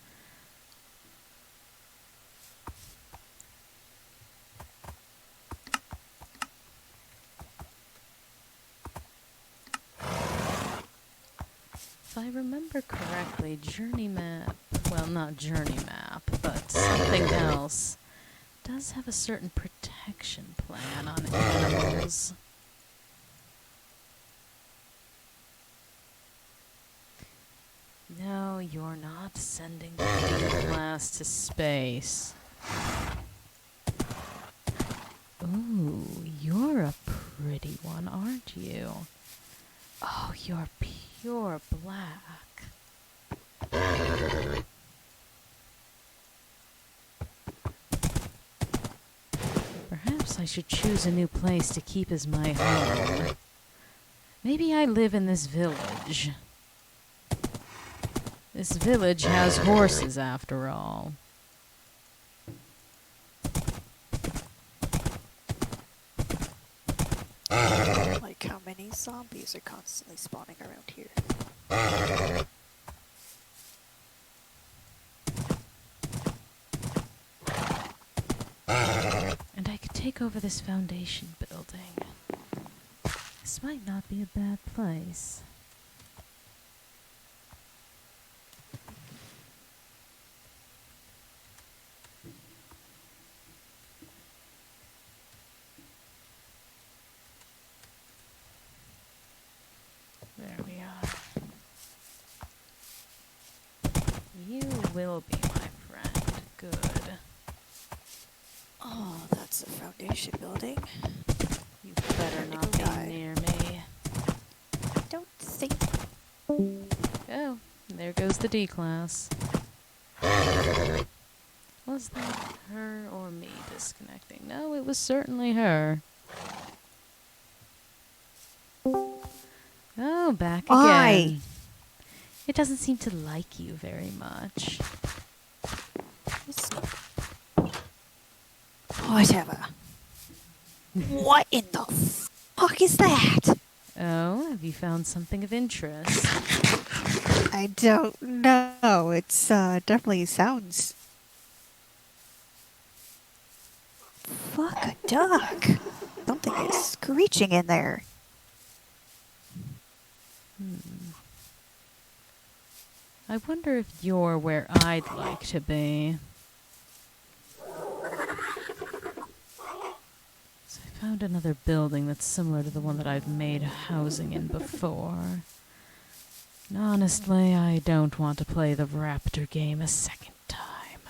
If I remember correctly, journey map, well, not journey map, but something else, does have a certain protection plan on animals. No, you're not sending the D-class to space. Ooh, you're a pretty one, aren't you? Oh, you're pure black. Perhaps I should choose a new place to keep as my home. Maybe I live in this village. This village has horses, after all. Like how many zombies are constantly spawning around here. And I could take over this foundation building. This might not be a bad place. There we are. You will be my friend. Good. Oh, that's a foundation building. You better not be near me. I don't think... Oh, there goes the D-class. Was that her or me disconnecting? No, it was certainly her. Oh, back Why? again. It doesn't seem to like you very much. Whatever. What in the fuck is that? Oh, have you found something of interest? I don't know. It's definitely sounds. Fuck a duck. Something is screeching in there. I wonder if you're where I'd like to be. So I found another building that's similar to the one that I've made housing in before. And honestly, I don't want to play the Raptor game a second time.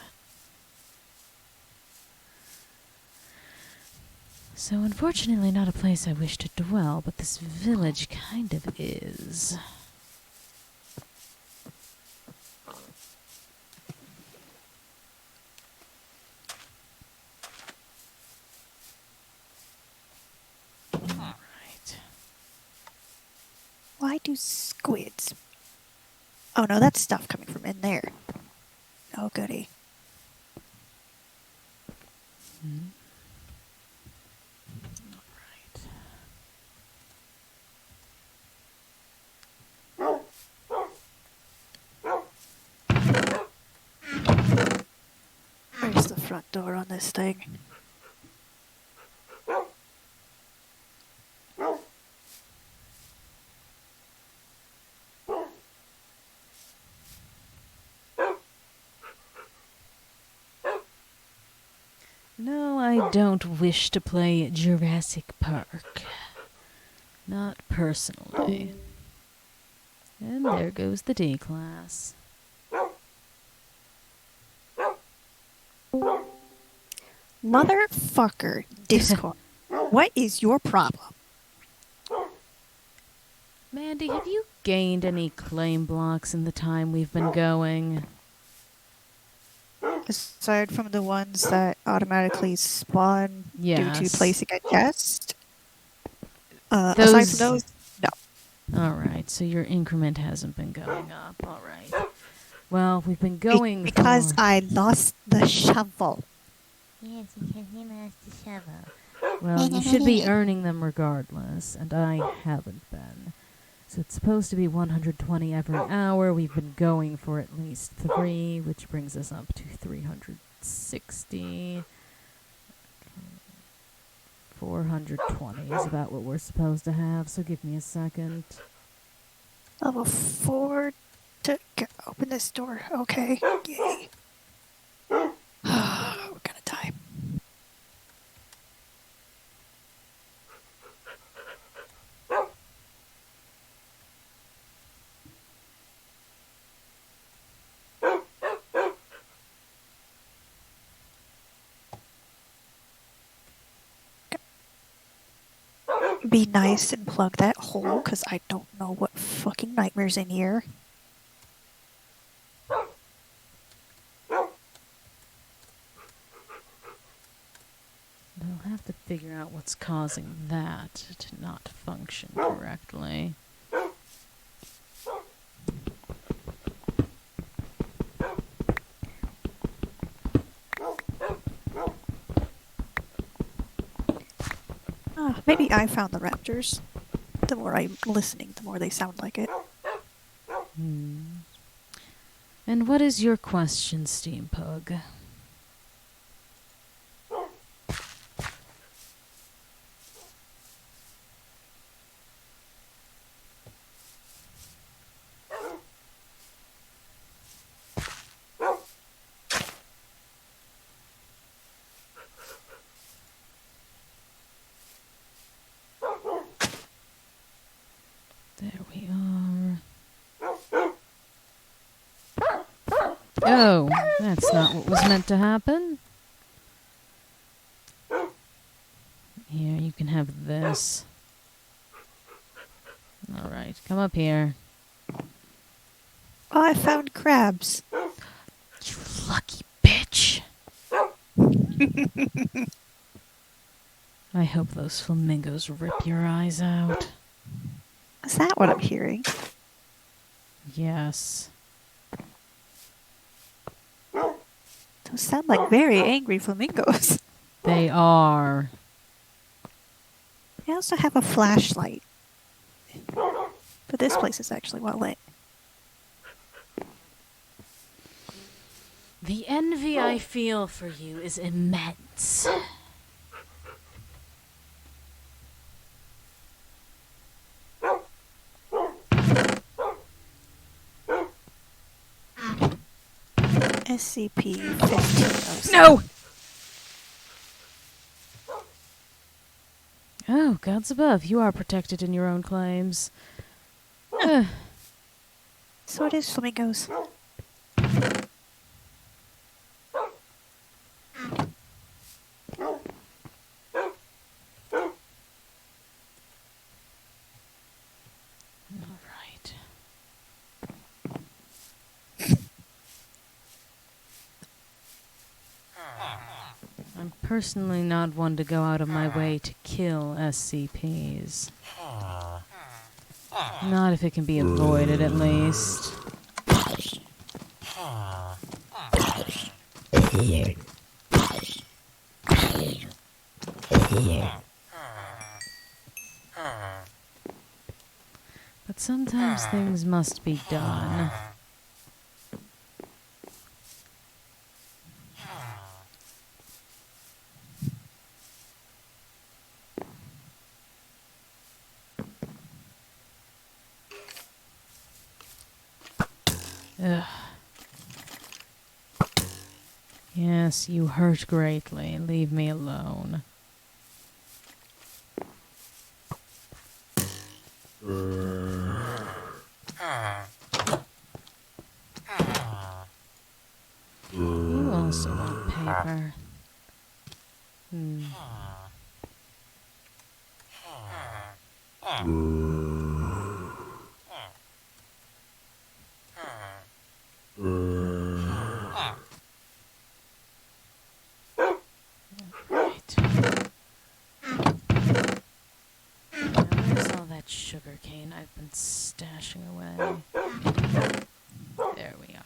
So unfortunately not a place I wish to dwell, but this village kind of is. Alright. Why do squids? Oh no, that's stuff coming from in there. Oh goody. Alright. Where's the front door on this thing? No, I don't wish to play Jurassic Park. Not personally. And there goes the D class. Motherfucker, Discord. What is your problem? Mandy, have you gained any claim blocks in the time we've been going? Aside from the ones that automatically spawn due Yes. to placing a chest. Aside from those, no. Alright, so your increment hasn't been going up. Alright. Well, we've been going Because for... I lost the shovel. Yes, because he lost the shovel. Well, you should be earning them regardless, and I haven't been. So it's supposed to be 120 every hour. We've been going for at least 3, which brings us up to 360. 420 is about what we're supposed to have, so give me a second. Level 4 to open this door. Okay. Yay. We're gonna die. Be nice and plug that hole, because I don't know what fucking nightmare's in here. I'll have to figure out what's causing that to not function correctly. Maybe I found the raptors. The more I'm listening, the more they sound like it. And what is your question, Steampug? There we are. Oh, that's not what was meant to happen. Here, you can have this. Alright, come up here. Oh, I found crabs. You lucky bitch. I hope those flamingos rip your eyes out. Is that what I'm hearing? Yes. Those sound like very angry flamingos. They are. I also have a flashlight. But this place is actually well lit. The envy I feel for you is immense. SCP-1507. No! Oh, gods above, you are protected in your own claims. So it is flamingos. Alright. I'm personally not one to go out of my way to kill SCPs. Not if it can be avoided, at least. But sometimes things must be done. Ugh. Yes, you hurt greatly. Leave me alone. You also want paper. Right. Now, where's all that sugar cane I've been stashing away? There we are.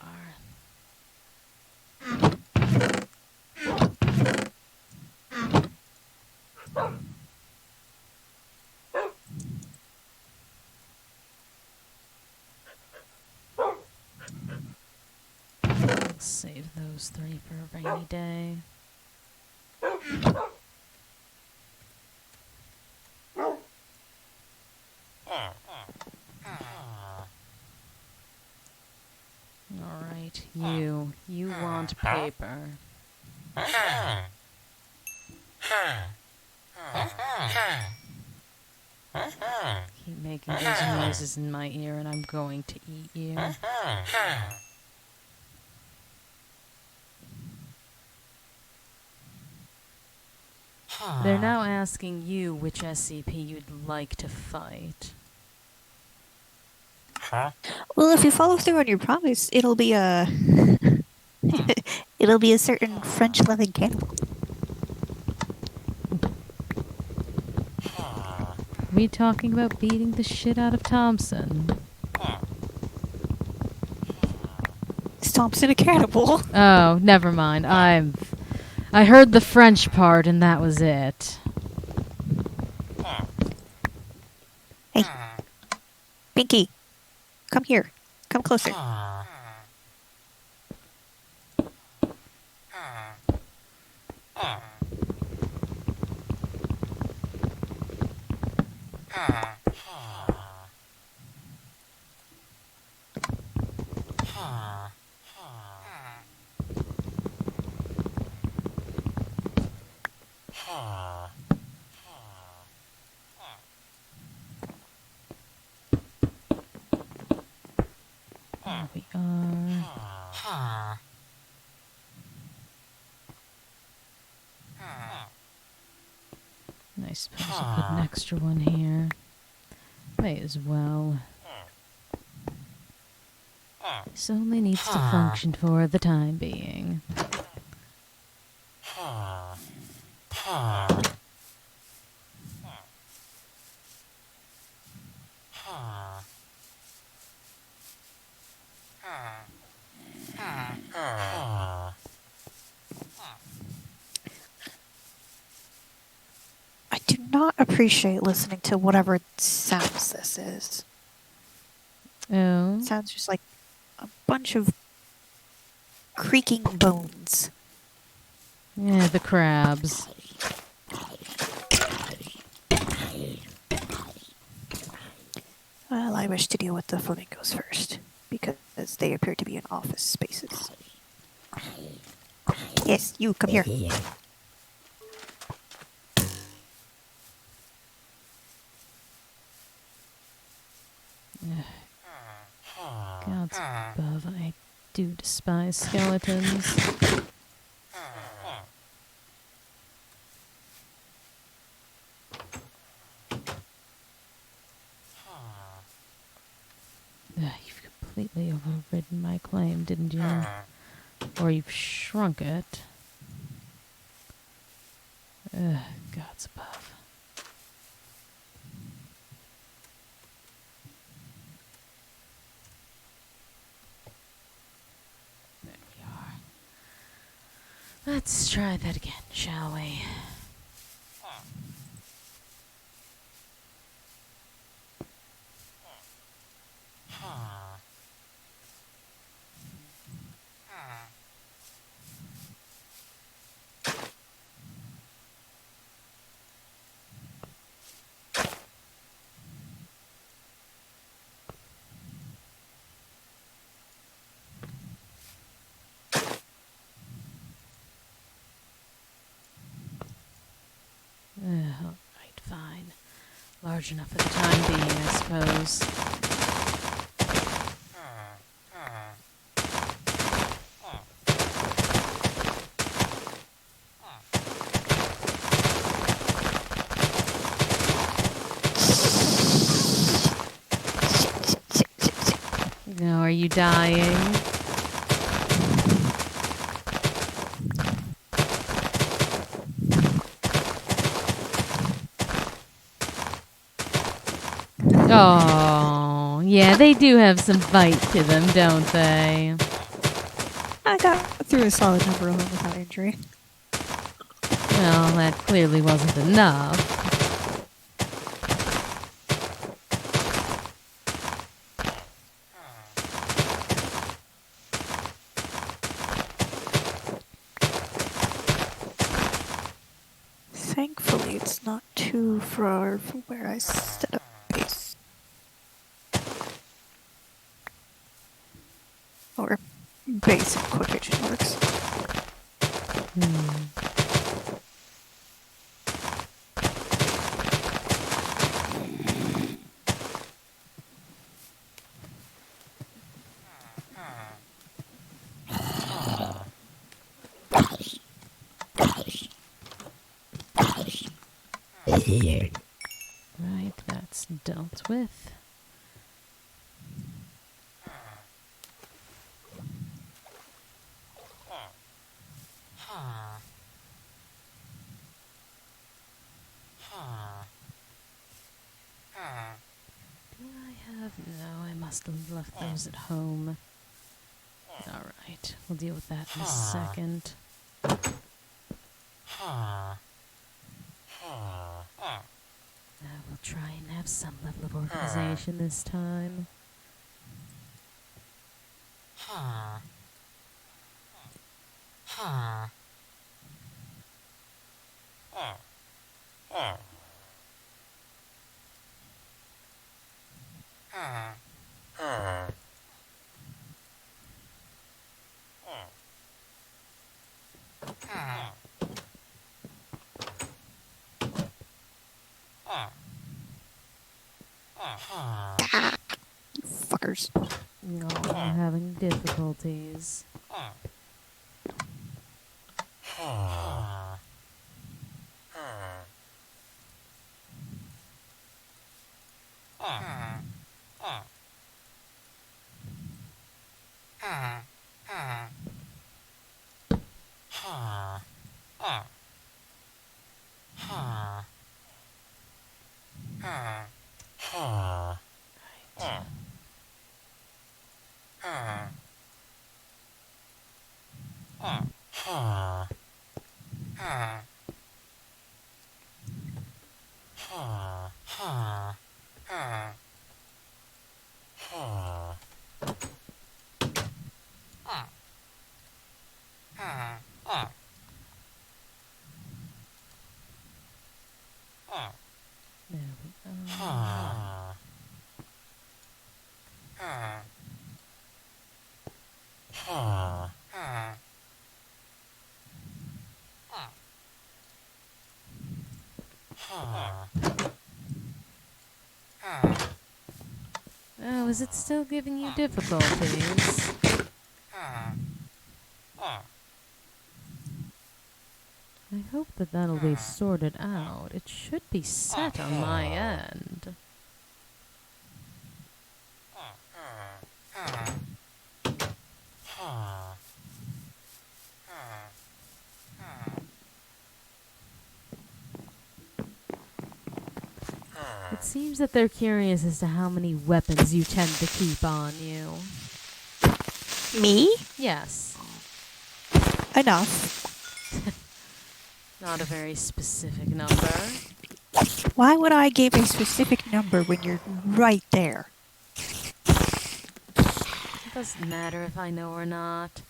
I'll save those three for a rainy day. Alright, you want paper. Keep making those noises in my ear and I'm going to eat you. They're now asking you which SCP you'd like to fight. Well, if you follow through on your promise, it'll be a... it'll be a certain French-loving cannibal. Are we talking about beating the shit out of Thompson? Is Thompson a cannibal? Oh, never mind. I heard the French part and that was it. Hey. Pinky. Come here. Come closer. Here we are. I suppose I'll put an extra one here. May as well. This only needs to function for the time being. I do not appreciate listening to whatever sounds this is. Oh. It sounds just like a bunch of creaking bones. Yeah, the crabs. Well, I wish to deal with the flamingos first, because they appear to be in office spaces. Yes, you, come here. Gods above, I do despise skeletons. You've completely overridden my claim, didn't you? Or you've shrunk it. Gods above. There we are. Let's try that again, shall we? Alright, fine. Large enough for the time being, I suppose. Now, are you dying? Oh, yeah, they do have some bite to them, don't they? I got through a solid number of them without injury. Well, that clearly wasn't enough. Thankfully, it's not too far from where I set up base. Or base in quotation marks. Right, that's dealt with. Do I have... No, I must have left those at home. Alright, we'll deal with that in a second. We'll try and have some level of organization this time. Fuckers. No, I'm having difficulties. There we are. Oh, is it still giving you difficulties? I hope that that'll be sorted out. It should be set on my end. It seems that they're curious as to how many weapons you tend to keep on you. Me? Yes. Enough. Not a very specific number. Why would I give a specific number when you're right there? It doesn't matter if I know or not.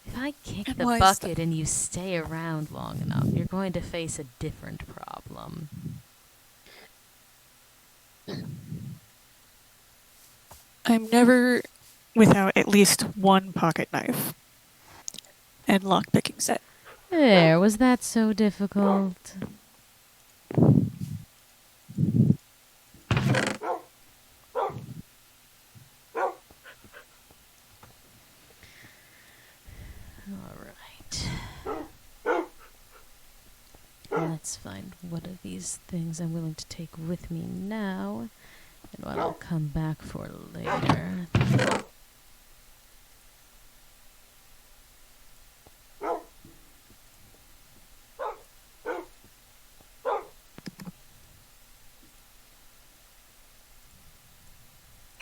If I kick And the why is bucket and you stay around long enough, you're going to face a different problem. I'm never without at least one pocket knife and lockpicking set. There, was that so difficult? Alright. Let's find what of these things I'm willing to take with me now, and what I'll come back for later.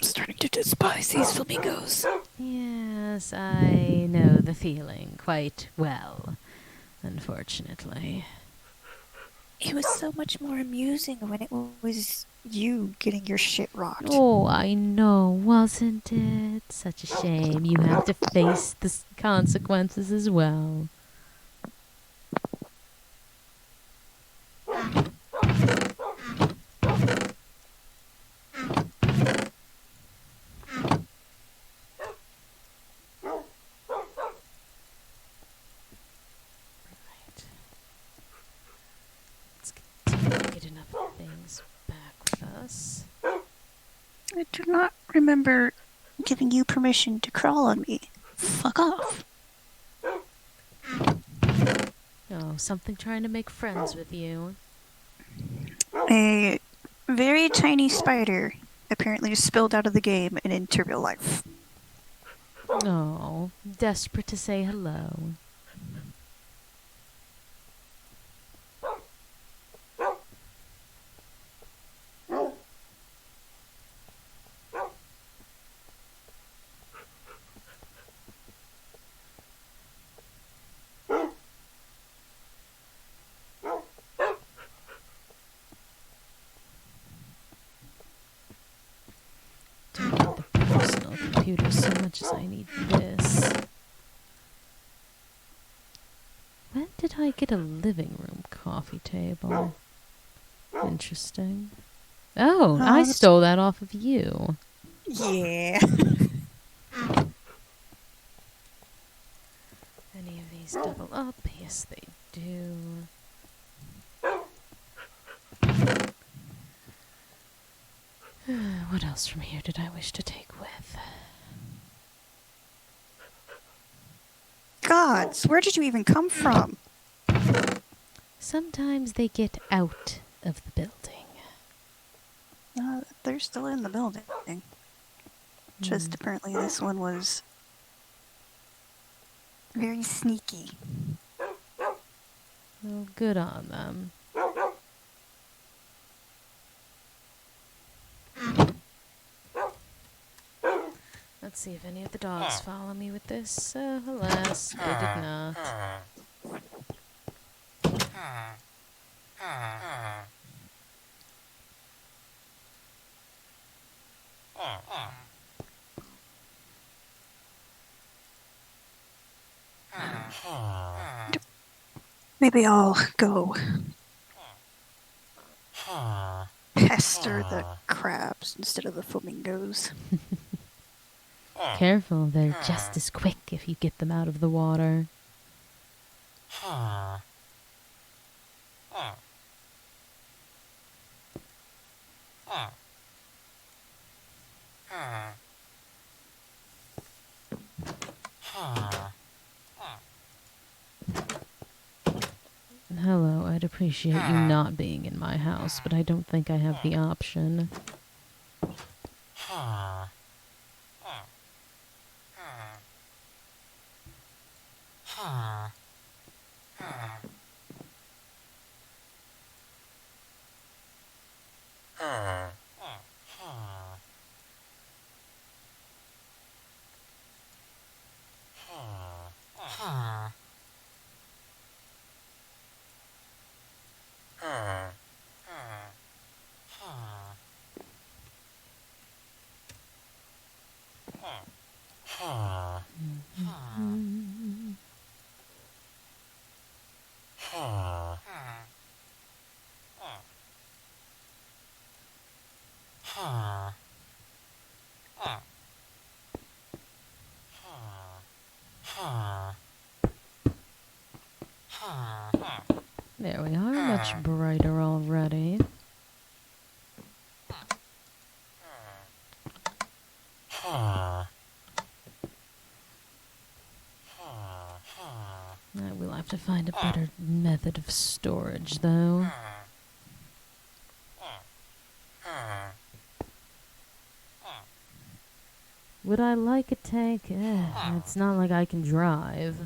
I'm starting to despise these flamingos. Yes, I know the feeling quite well, unfortunately. It was so much more amusing when it was you getting your shit rocked. Oh, I know, wasn't it? Such a shame you have to face the consequences as well. Get enough things back with us. I do not remember giving you permission to crawl on me. Fuck off. Oh, something trying to make friends with you. A very tiny spider apparently spilled out of the game and into real life. Oh, desperate to say hello. Don't need the personal computer so much as I need this. When did I get a living room coffee table? Interesting. Oh, I that's- stole that off of you. Yeah. Any of these double up? Yes, they do. What else from here did I wish to take with? Gods, where did you even come from? Sometimes they get out of the building. They're still in the building. Just apparently this one was very sneaky. Well, good on them. Let's see if any of the dogs follow me with this. Alas, they did not. Maybe I'll go pester the crabs instead of the flamingos. Careful, they're just as quick if you get them out of the water. Hello, I'd appreciate you not being in my house, but I don't think I have the option. There we are, much brighter already. We'll have to find a better method of storage, though. Would I like a tank? It's not like I can drive.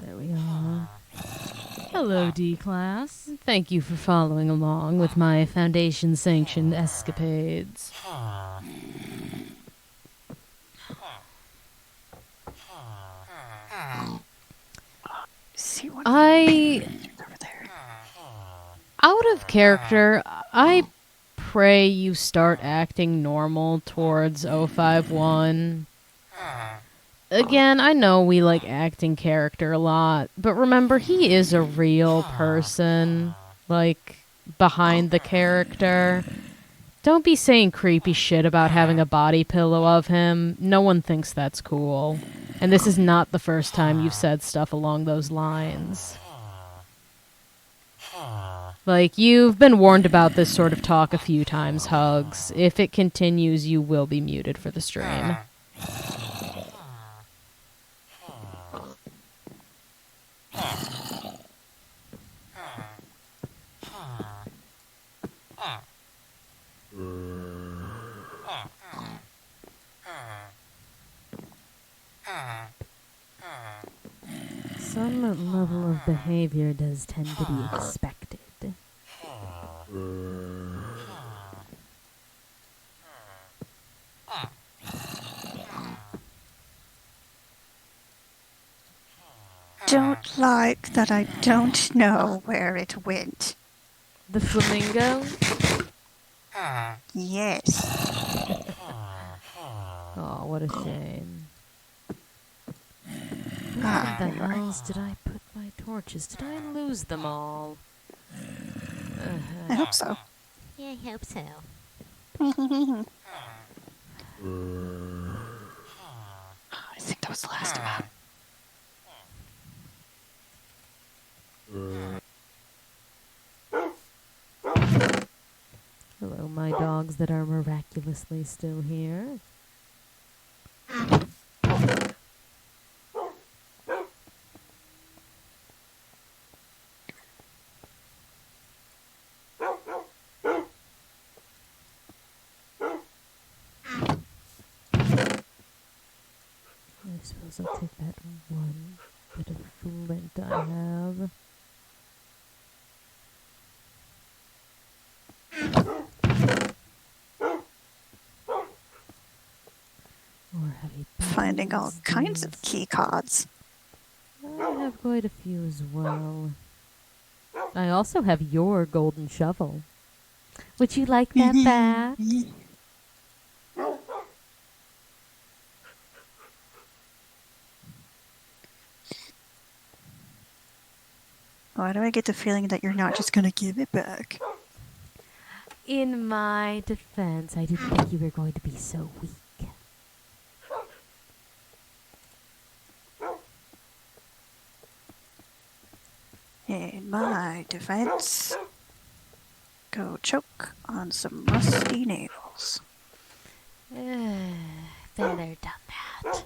There we are. Hello, D-Class. Thank you for following along with my Foundation-sanctioned escapades. See what I... over there. Out of character, I pray you start acting normal towards 051. Again, I know we like acting character a lot, but remember, he is a real person, like, behind the character. Don't be saying creepy shit about having a body pillow of him. No one thinks that's cool. And this is not the first time you've said stuff along those lines. Like, you've been warned about this sort of talk a few times, Hugs. If it continues, you will be muted for the stream. Some level of behavior does tend to be expected. Don't like that I don't know where it went. The flamingo? Yes. Oh, what a shame. Where the hells did I put my torches? Did I lose them all? I hope so. Yeah, I hope so. I think that was the last one. Hello, my dogs that are miraculously still here. I suppose I'll take that one bit of flint I have. Or heavy Finding all bones, kinds of these. key cards. I have quite a few as well. I also have your golden shovel. Would you like that back? Why do I get the feeling that you're not just gonna give it back? In my defense, I didn't think you were going to be so weak. In my defense, go choke on some rusty nails. Better done that.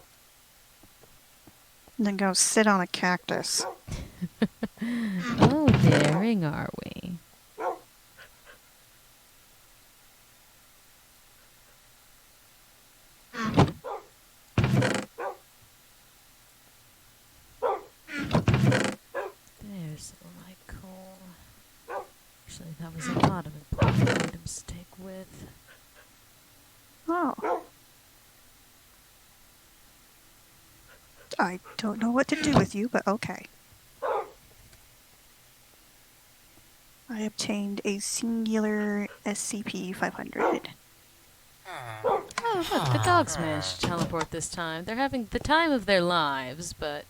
And then go sit on a cactus. Oh, daring are we? There's some of my coal. Actually, that was a lot of important items to take with. Oh. I don't know what to do with you, but okay. I obtained a singular SCP-500. Oh, look, the dogs managed to teleport this time. They're having the time of their lives, but...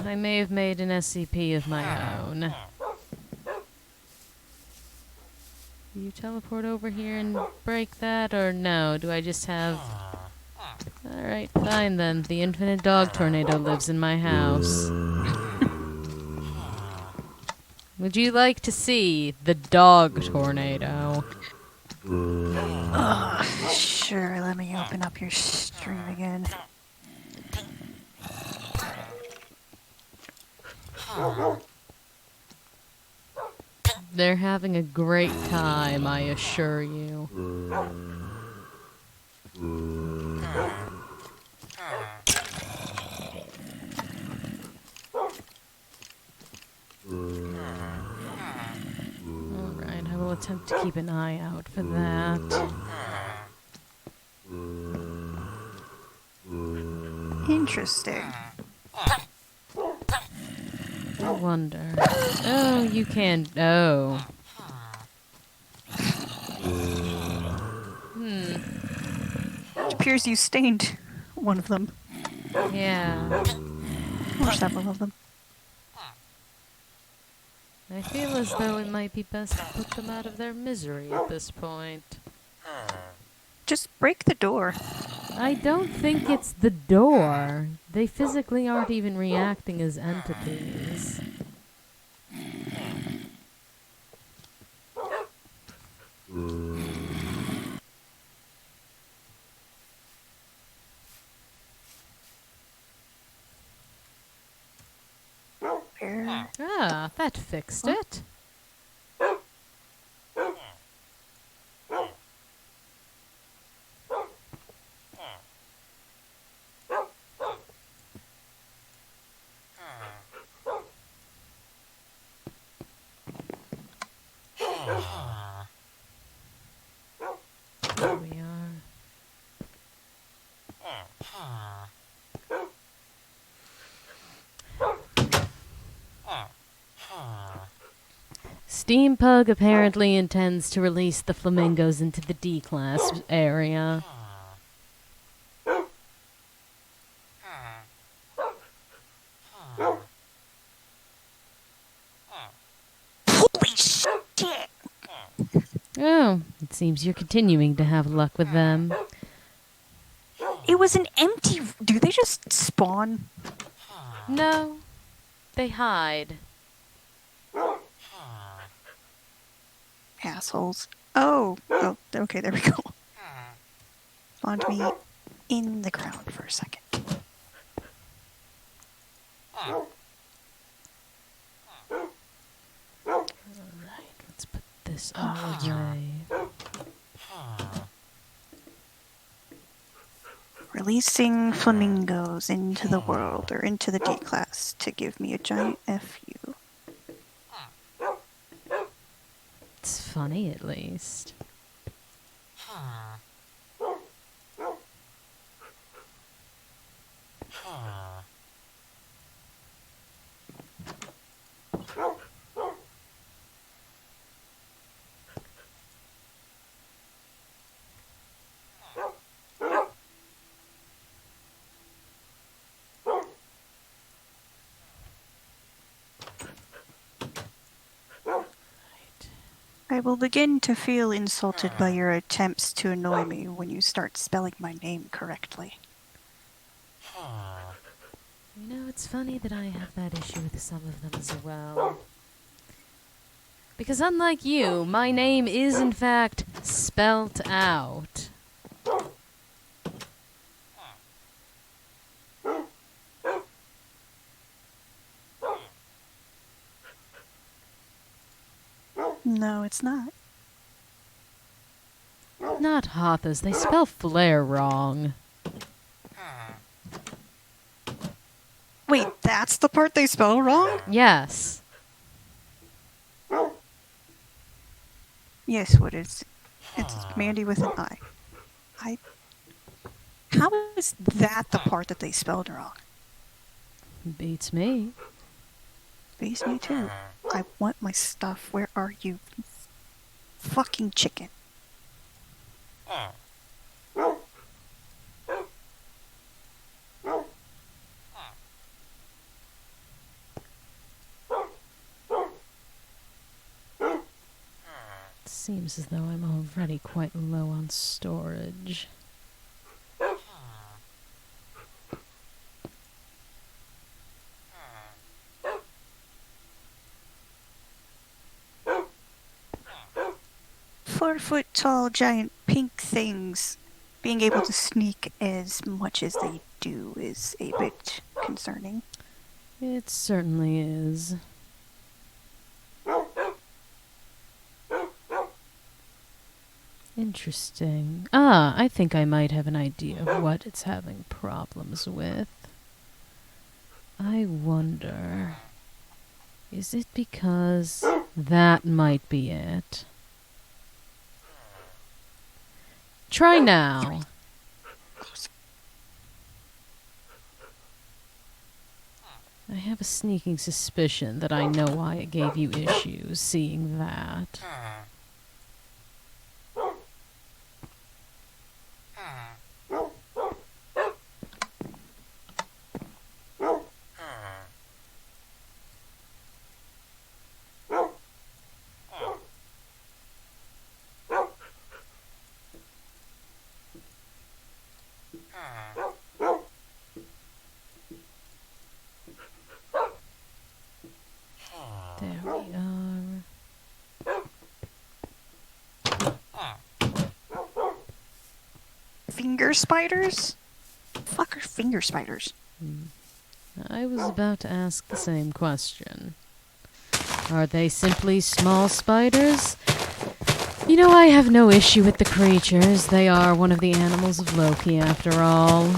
I may have made an SCP of my own. Do you teleport over here and break that, or no? Do I just have... Alright, fine then. The infinite dog tornado lives in my house. Would you like to see the dog tornado? Sure, let me open up your stream again. They're having a great time, I assure you. Alright, I will attempt to keep an eye out for that. Interesting. I wonder. Oh, you can. Oh. It appears you stained one of them, Yeah. or several of them. I feel as though it might be best to put them out of their misery at this point. Just break the door. I don't think it's the door. They physically aren't even reacting as entities. Where? Ah, that fixed it. There we are. Steampug apparently intends to release the flamingos into the D-class area. Holy shit! Oh, it seems you're continuing to have luck with them. It was an empty... Do Do they just spawn? No, they hide. Assholes. Oh, okay, there we go. Spawned me in the ground for a second. Alright, let's put this all away. Releasing flamingos into the world, or into the D-class, to give me a giant FU. It's funny, at least. I will begin to feel insulted by your attempts to annoy me when you start spelling my name correctly. You know, it's funny that I have that issue with some of them as well. Because unlike you, my name is in fact spelt out. No, it's not. Not Hotha's, they spell flare wrong. Wait, that's the part they spell wrong? Yes. Yes, what is... It's Mandy with an I. How is that the part that they spelled wrong? Beats me. Beats me too. I want my stuff. Where are you? Fucking chicken. Seems as though I'm already quite low on storage. Four-foot-tall giant pink things being able to sneak as much as they do is a bit concerning. It certainly is. Interesting. Ah, I think I might have an idea of what it's having problems with. I wonder... Is it because that might be it? Try now. I have a sneaking suspicion that I know why it gave you issues seeing that. There we are. Finger spiders? Fuck are finger spiders? I was about to ask the same question. Are they simply small spiders? You know, I have no issue with the creatures. They are one of the animals of Loki, after all.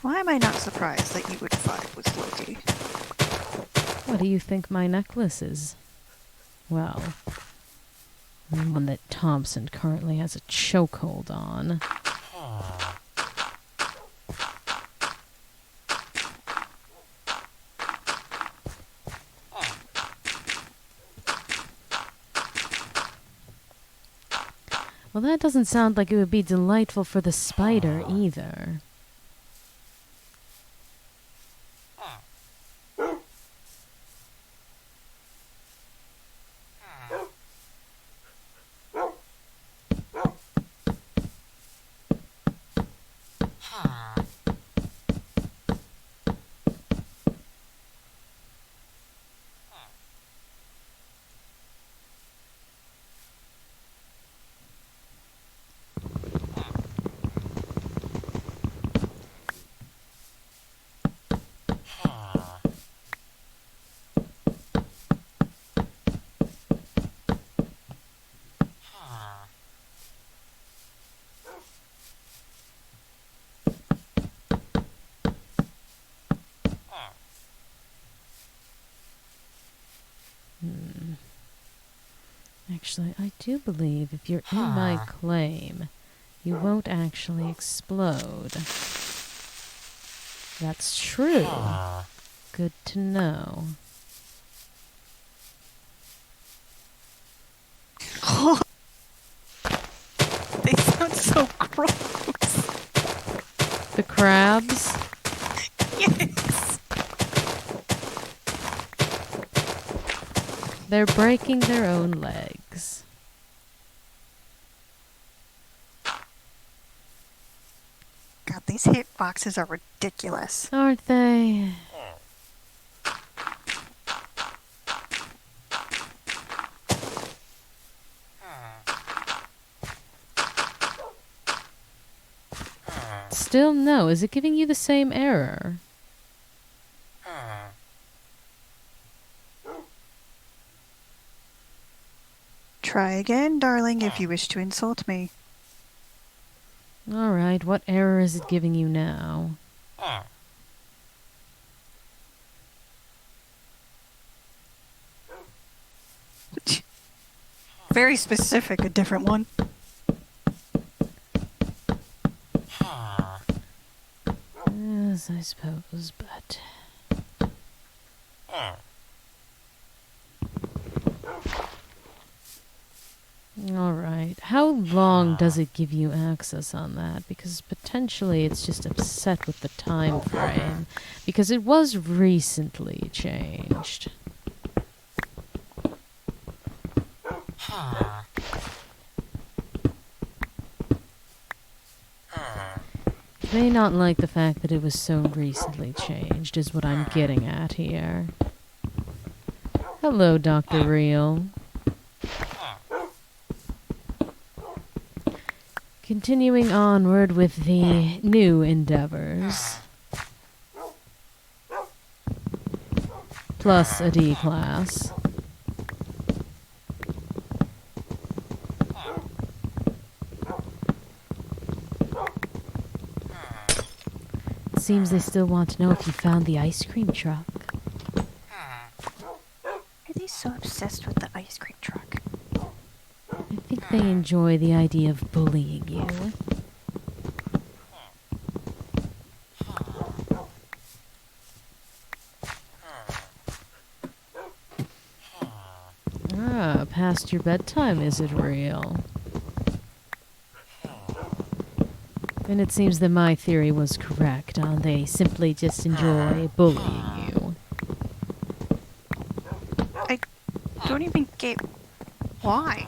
Why am I not surprised that you would fight with Loki? What do you think my necklace is? Well, the one that Thompson currently has a chokehold on. Well, that doesn't sound like it would be delightful for the spider either. Actually, I do believe if you're in my claim, you won't actually explode. That's true. Good to know. They sound so gross. The crabs? Yes. They're breaking their own legs. God, these hitboxes are ridiculous. Aren't they? Still no. Is it giving you the same error? Try again, darling, if you wish to insult me. Alright, what error is it giving you now? Very specific, a different one. Yes, I suppose, but... Alright, how long does it give you access on that? Because potentially it's just upset with the time frame. Because it was recently changed. You may not like the fact that it was so recently changed, is what I'm getting at here. Hello, Dr. Real. Continuing onward with the new endeavors. Plus a D class. It seems they still want to know if you found the ice cream truck. Are they so obsessed with the ice cream truck? I think they enjoy the idea of bullying you. Ah, past your bedtime, is it real? And it seems that my theory was correct, they simply just enjoy bullying you. I don't even get why.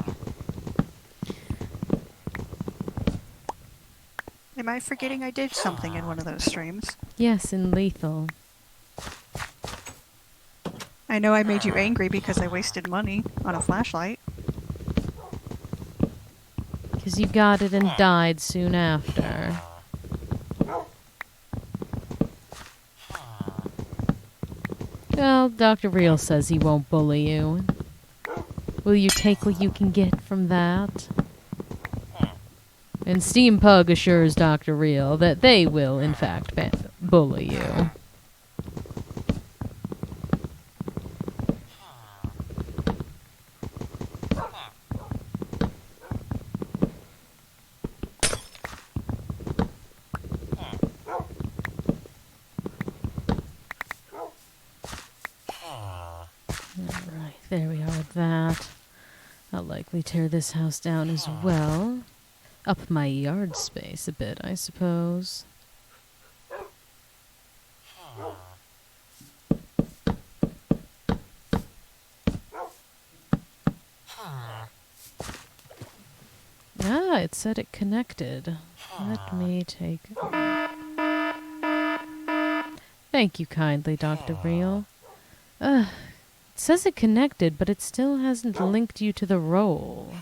Am I forgetting I did something in one of those streams? Yes, in Lethal. I know I made you angry because I wasted money on a flashlight. Because you got it and died soon after. Well, Dr. Real says he won't bully you. Will you take what you can get from that? And Steam Pug assures Dr. Real that they will, in fact, bully you. Alright, there we are with that. I'll likely tear this house down as well. Up my yard space a bit, I suppose. Ah, it said it connected. Let me take... Thank you kindly, Dr. Real. It says it connected, but it still hasn't linked you to the role.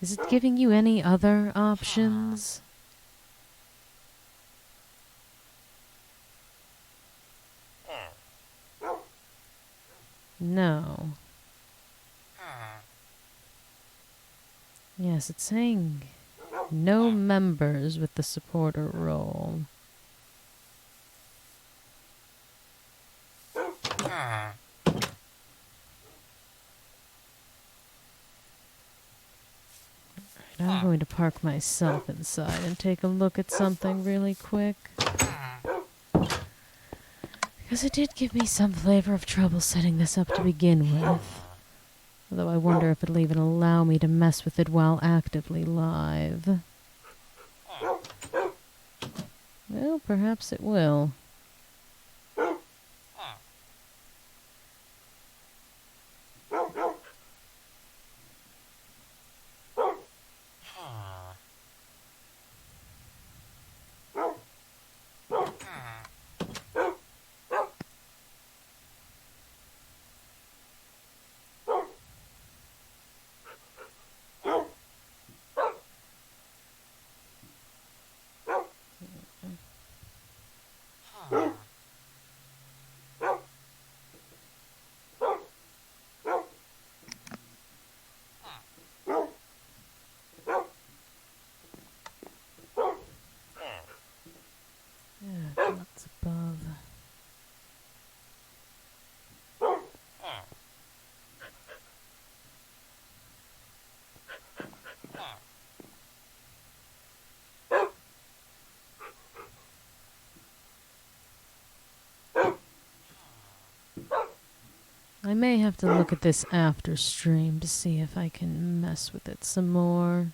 Is it giving you any other options? No. Yes, it's saying no members with the supporter role. I'm going to park myself inside and take a look at something really quick. Because it did give me some flavor of trouble setting this up to begin with. Although I wonder if it'll even allow me to mess with it while actively live. Well, perhaps it will. Yeah, what's above? I may have to look at this after stream to see if I can mess with it some more.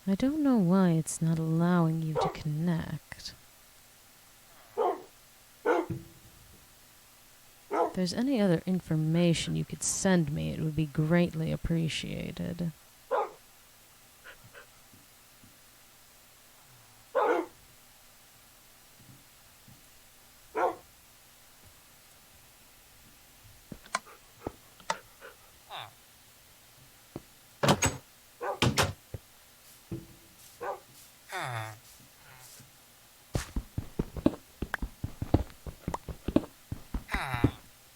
I don't know why it's not allowing you to connect. If there's any other information you could send me, it would be greatly appreciated.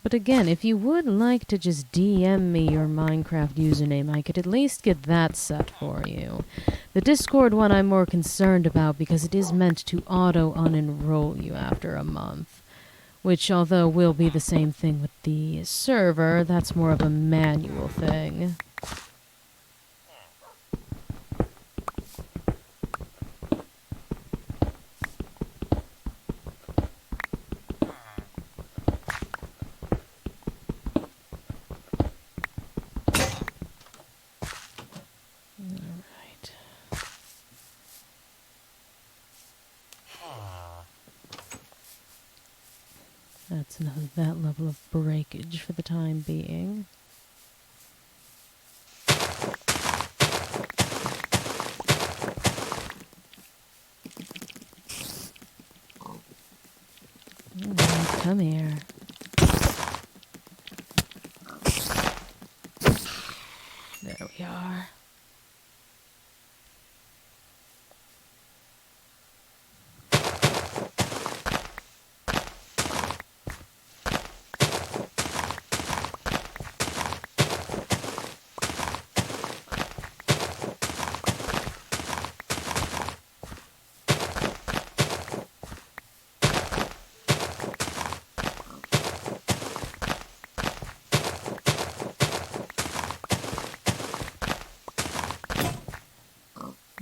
But again, if you would like to just DM me your Minecraft username, I could at least get that set for you. The Discord one I'm more concerned about because it is meant to auto-unenroll you after a month. Which, although will be the same thing with the server, that's more of a manual thing. That's enough of that level of breakage for the time being. Alright, come here. There we are.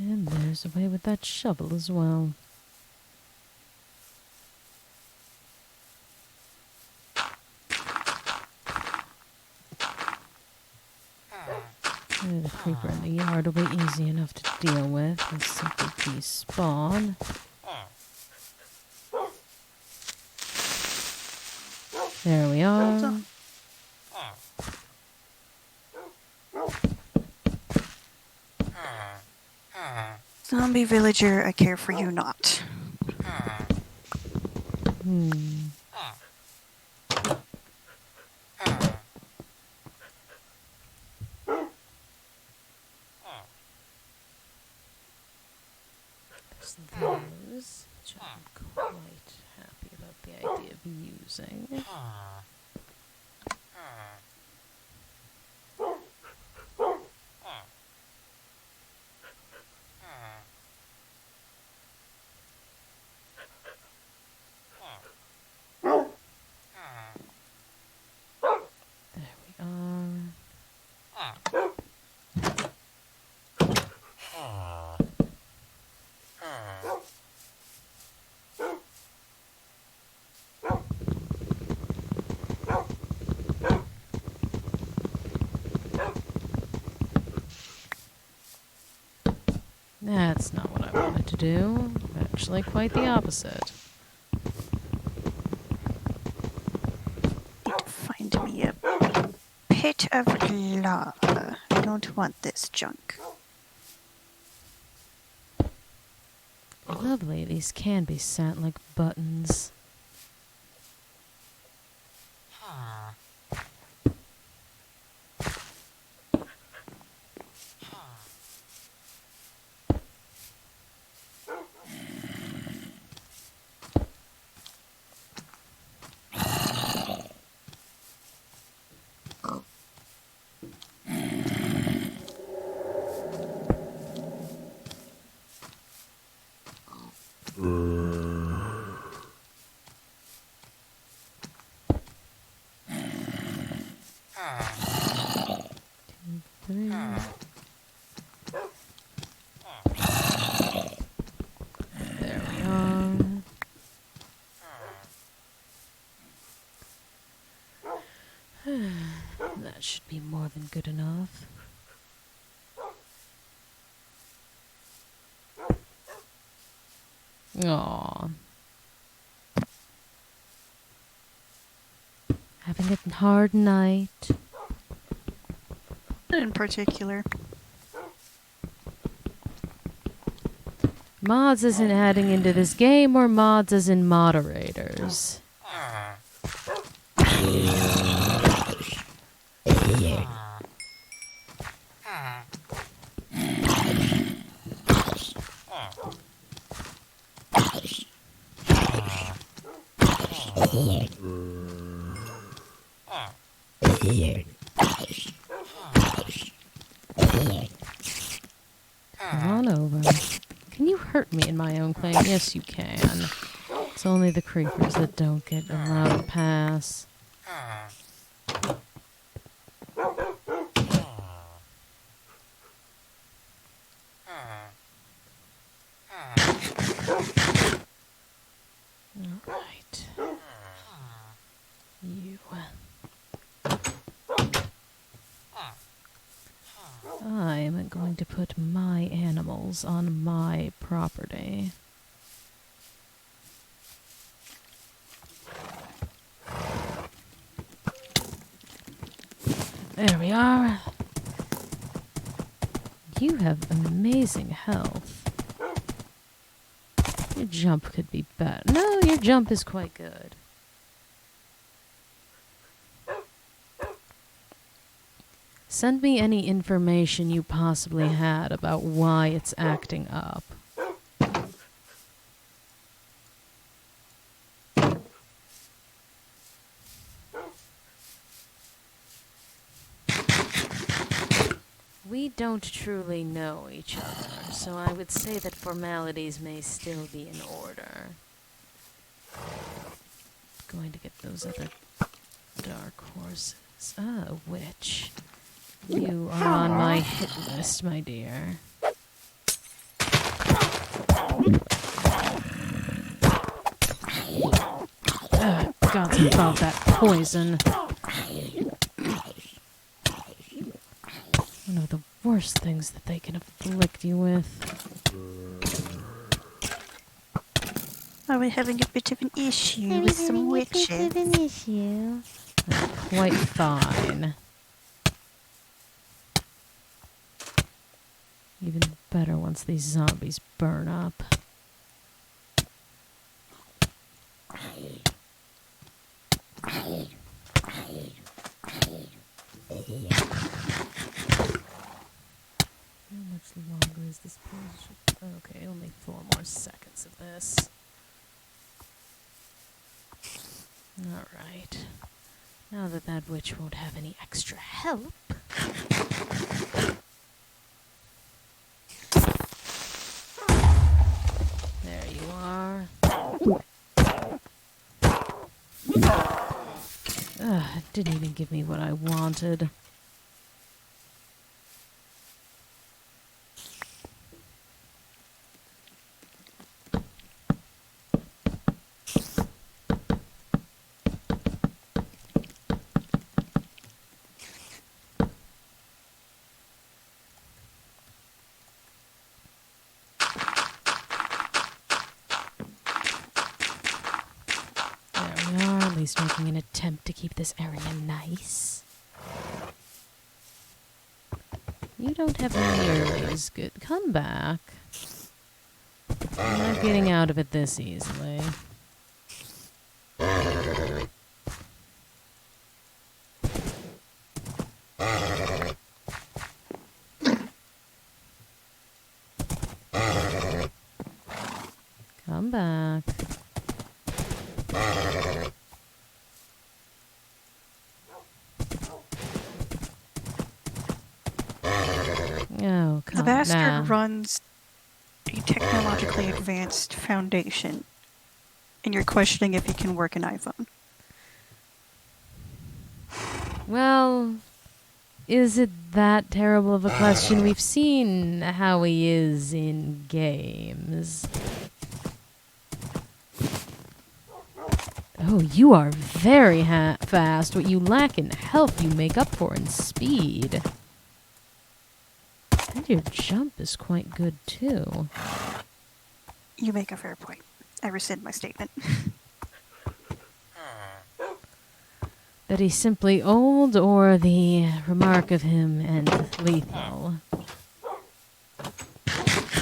And there's a way with that shovel as well. And the creeper in the yard will be easy enough to deal with. Let's simply despawn. There we are. Zombie villager, I care for you not. There's those, which I'm quite happy about. idea of using. There we are. That's not what I wanted to do. Actually, quite the opposite. Find me a pit of lava. I don't want this junk. Lovely, these can be sat like buttons. Three. There we are. That should be more than good enough. Aww. Having a hard night. In particular. Mods isn't adding into this game, or mods as in moderators. Come on over. Can you hurt me in my own claim? Yes, you can. It's only the creepers that don't get allowed to pass. Alright. You. I am going to put my animals on my property. There we are. You have amazing health. Your jump could be better. No, your jump is quite good. Send me any information you possibly had about why it's acting up. We don't truly know each other, so I would say that formalities may still be in order. Going to get those other dark horses. Ah, a witch. You are on my hit list, my dear. God's about that poison. One of the worst things that they can afflict you with. Are we having a bit of an issue with some witches? An issue. Quite fine. Even better once these zombies burn up. How much longer is this pause? Okay, only 4 more seconds of this. Alright. Now that that witch won't have any extra help. There you are. It didn't even give me what I wanted. There we are, at least making an attempt to keep this area nice. You don't have nearly as good. Come back. I'm not getting out of it this easily. Come back. Oh, The come bastard now. runs a technologically advanced foundation, and you're questioning if he can work an iPhone. Well, is it that terrible of a question? We've seen how he is in games. Oh, you are very fast. What you lack in health, you make up for in speed. And your jump is quite good, too. You make a fair point. I rescind my statement. That he's simply old, or the remark of him and lethal.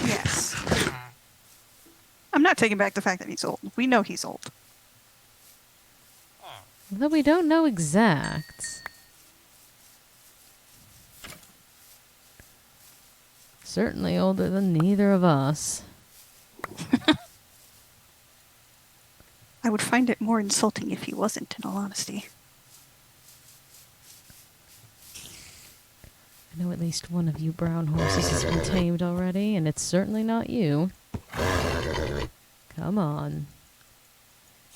Yes. I'm not taking back the fact that he's old. We know he's old. Though we don't know exact. Certainly older than neither of us. I would find it more insulting if he wasn't, in all honesty. I know at least one of you brown horses has been tamed already, and it's certainly not you. Come on.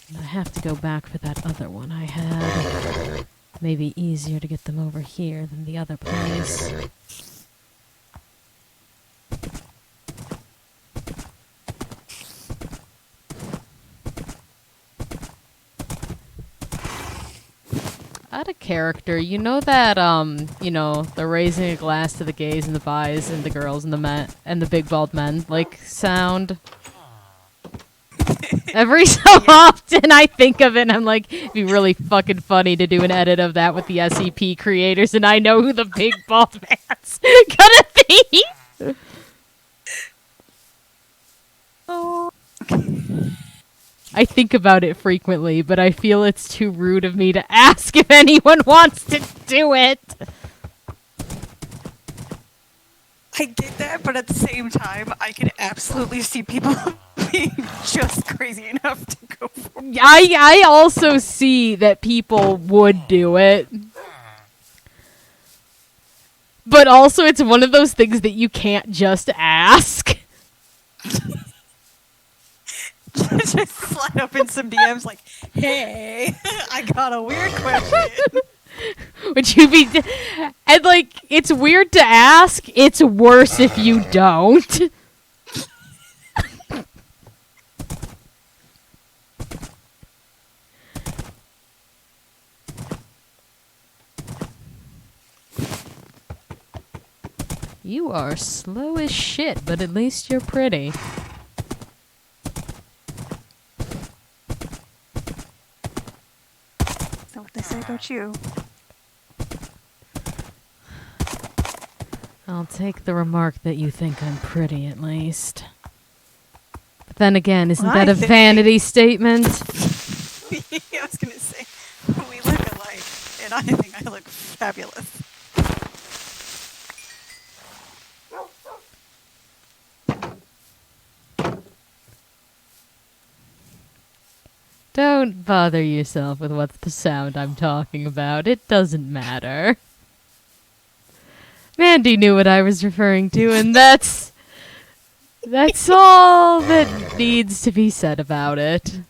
And I have to go back for that other one I had. Maybe easier to get them over here than the other place. Out of character, you know that, they're raising a glass to the gays and the bis and the girls and the men and the big bald men, like, sound? Every so often I think of it and I'm like, it'd be really fucking funny to do an edit of that with the SCP creators, and I know who the big bald man's gonna be! Oh. I think about it frequently, but I feel it's too rude of me to ask if anyone wants to do it. I get that, but at the same time, I can absolutely see people being just crazy enough to go for it. I also see that people would do it. But also it's one of those things that you can't just ask. Just slide up in some DMs like, hey, I got a weird question. Would you be... And, like, it's weird to ask. It's worse if you don't. You are slow as shit, but at least you're pretty. Is that what they say about you? I'll take the remark that you think I'm pretty, at least. But then again, isn't Well, that I a think- vanity statement? I was gonna say, we look alike, and I think I look fabulous. Don't bother yourself with what the sound I'm talking about. It doesn't matter. Mandy knew what I was referring to, and that's all that needs to be said about it.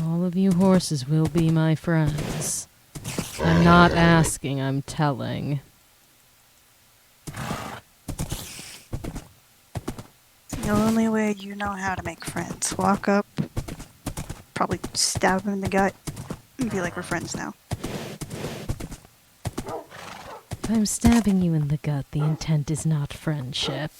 All of you horses will be my friends. I'm not asking, I'm telling. The only way you know how to make friends. Walk up, probably stab him in the gut, and be like, we're friends now. If I'm stabbing you in the gut, the intent is not friendship.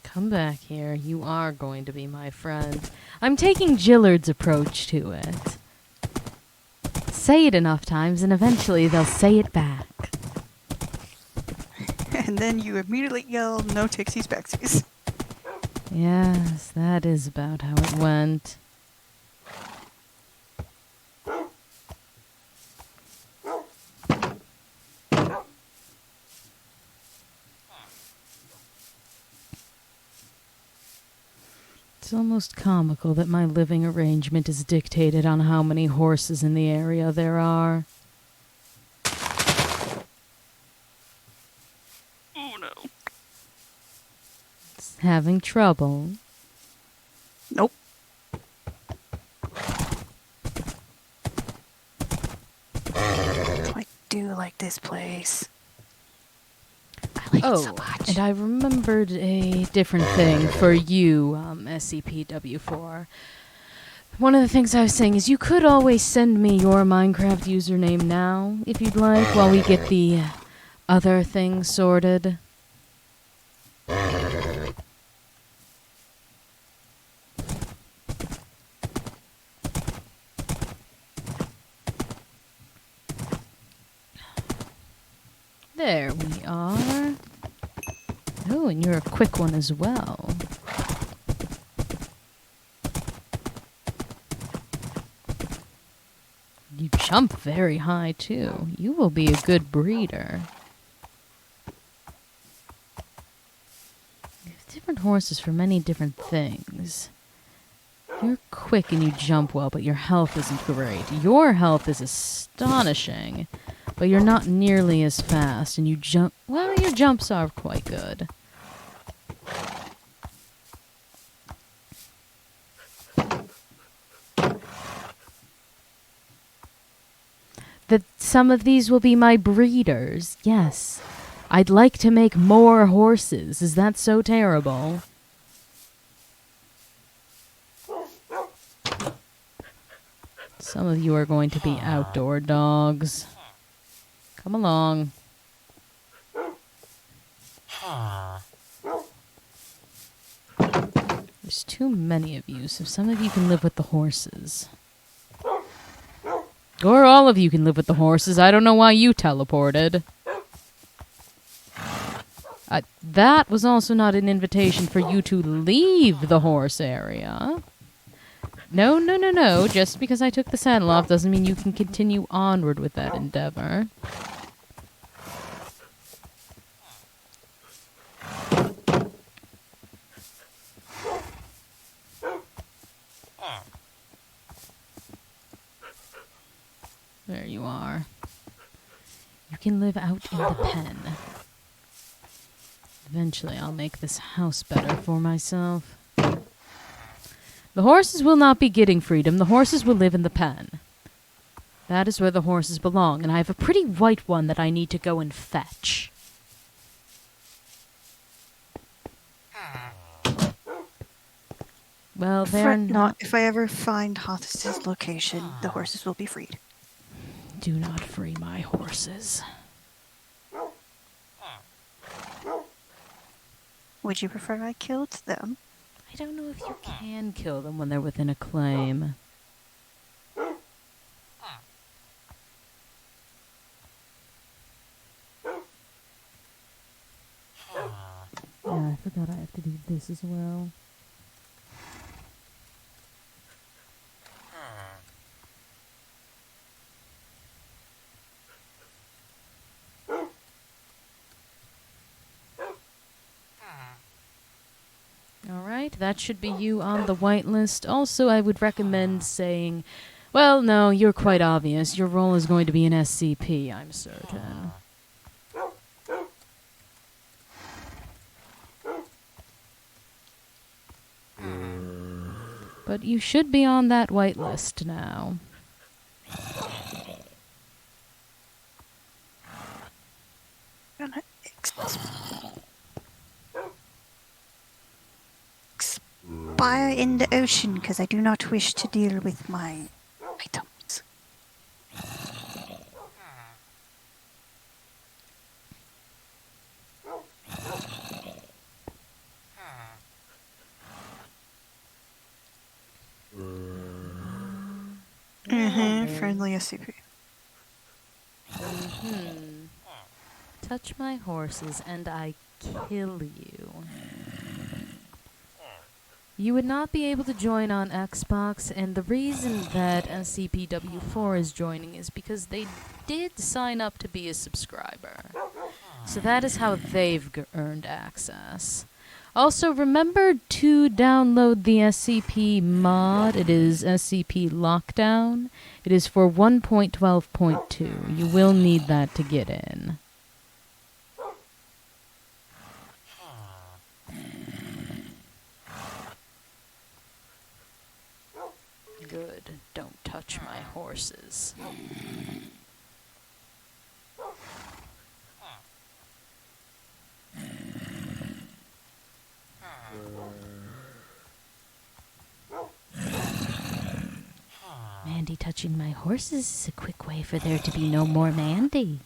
Come back here. You are going to be my friend. I'm taking Gillard's approach to it. Say it enough times and eventually they'll say it back. And then you immediately yell, no Tixies Bexies. Yes, that is about how it went. It's almost comical that my living arrangement is dictated on how many horses in the area there are. Oh no. It's having trouble. Nope. I do like this place. I like it so much. And I remembered a different thing for you, SCPW4. One of the things I was saying is you could always send me your Minecraft username now, if you'd like, while we get the other things sorted. There we are. Oh, and you're a quick one as well. You jump very high, too. You will be a good breeder. You have different horses for many different things. You're quick and you jump well, but your health isn't great. Your health is astonishing, but you're not nearly as fast, and you jump... Well, your jumps are quite good. That some of these will be my breeders. Yes. I'd like to make more horses. Is that so terrible? Some of you are going to be outdoor dogs. Come along. There's too many of you, so some of you can live with the horses. Or all of you can live with the horses. I don't know why you teleported. That was also not an invitation for you to leave the horse area. No, no, no, no. Just because I took the saddle off doesn't mean you can continue onward with that endeavor. There you are. You can live out in the pen. Eventually, I'll make this house better for myself. The horses will not be getting freedom. The horses will live in the pen. That is where the horses belong, and I have a pretty white one that I need to go and fetch. Well, they're Fret not. If I ever find Hothus's location, the horses will be freed. Do not free my horses. Would you prefer I killed them? I don't know if you can kill them when they're within a claim. Yeah, I forgot I have to do this as well. Alright, that should be you on the whitelist. Also, I would recommend saying, well, no, you're quite obvious. Your role is going to be an SCP, I'm certain. But you should be on that whitelist now. Gonna expire in the ocean because I do not wish to deal with my items. Friendly SCP. Touch my horses and I kill you. You would not be able to join on Xbox, and the reason that SCPW4 is joining is because they did sign up to be a subscriber. So that is how they've earned access. Also, remember to download the SCP mod. It is SCP Lockdown. It is for 1.12.2. You will need that to get in. Good. Don't touch my horses. Mandy touching my horses is a quick way for there to be no more Mandy.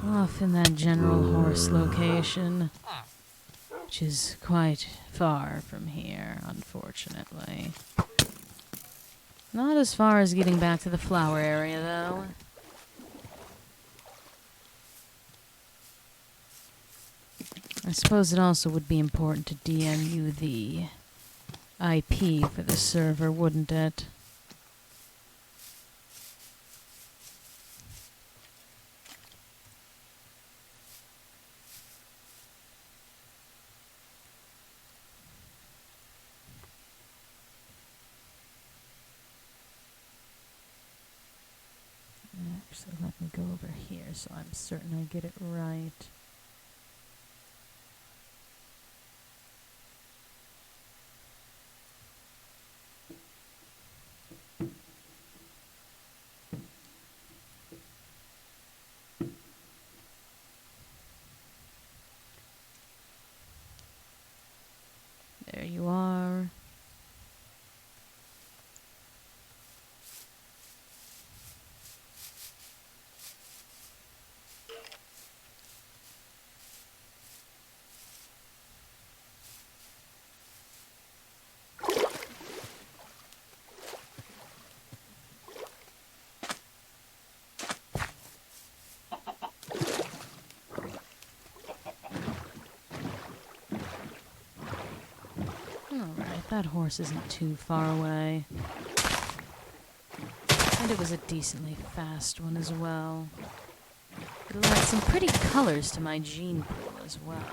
Off in that general horse location, which is quite far from here, unfortunately. Not as far as getting back to the flower area, though. I suppose it also would be important to DM you the IP for the server, wouldn't it? Actually, let me go over here so I'm certain I get it right. There you are. Alright, that horse isn't too far away. And it was a decently fast one as well. It'll add some pretty colors to my gene pool as well.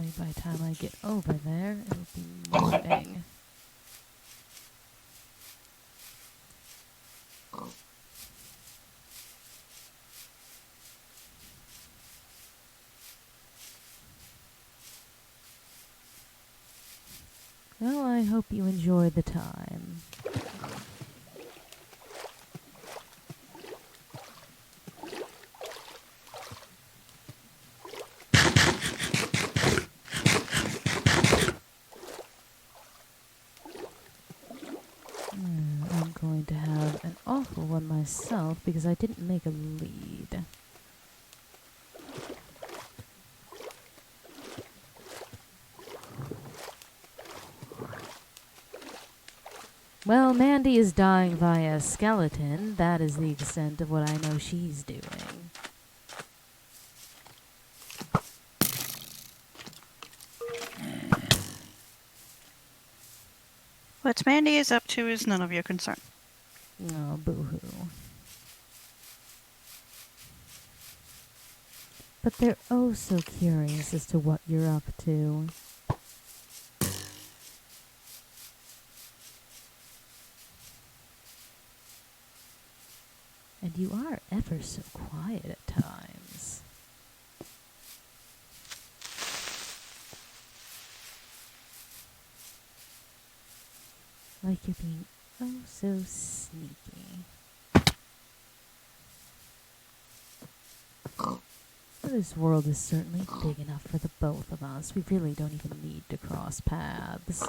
Hopefully by the time I get over there, it'll be morning. Well, I hope you enjoy the time. I'm going to have an awful one myself because I didn't make a lead. Well, Mandy is dying via skeleton. That is the extent of what I know she's doing. What Mandy is up to is none of your concern. Oh, boo-hoo. But they're oh so curious as to what you're up to. And you are ever so quiet at times. Like you're being oh so sneaky. Well, this world is certainly big enough for the both of us. We really don't even need to cross paths.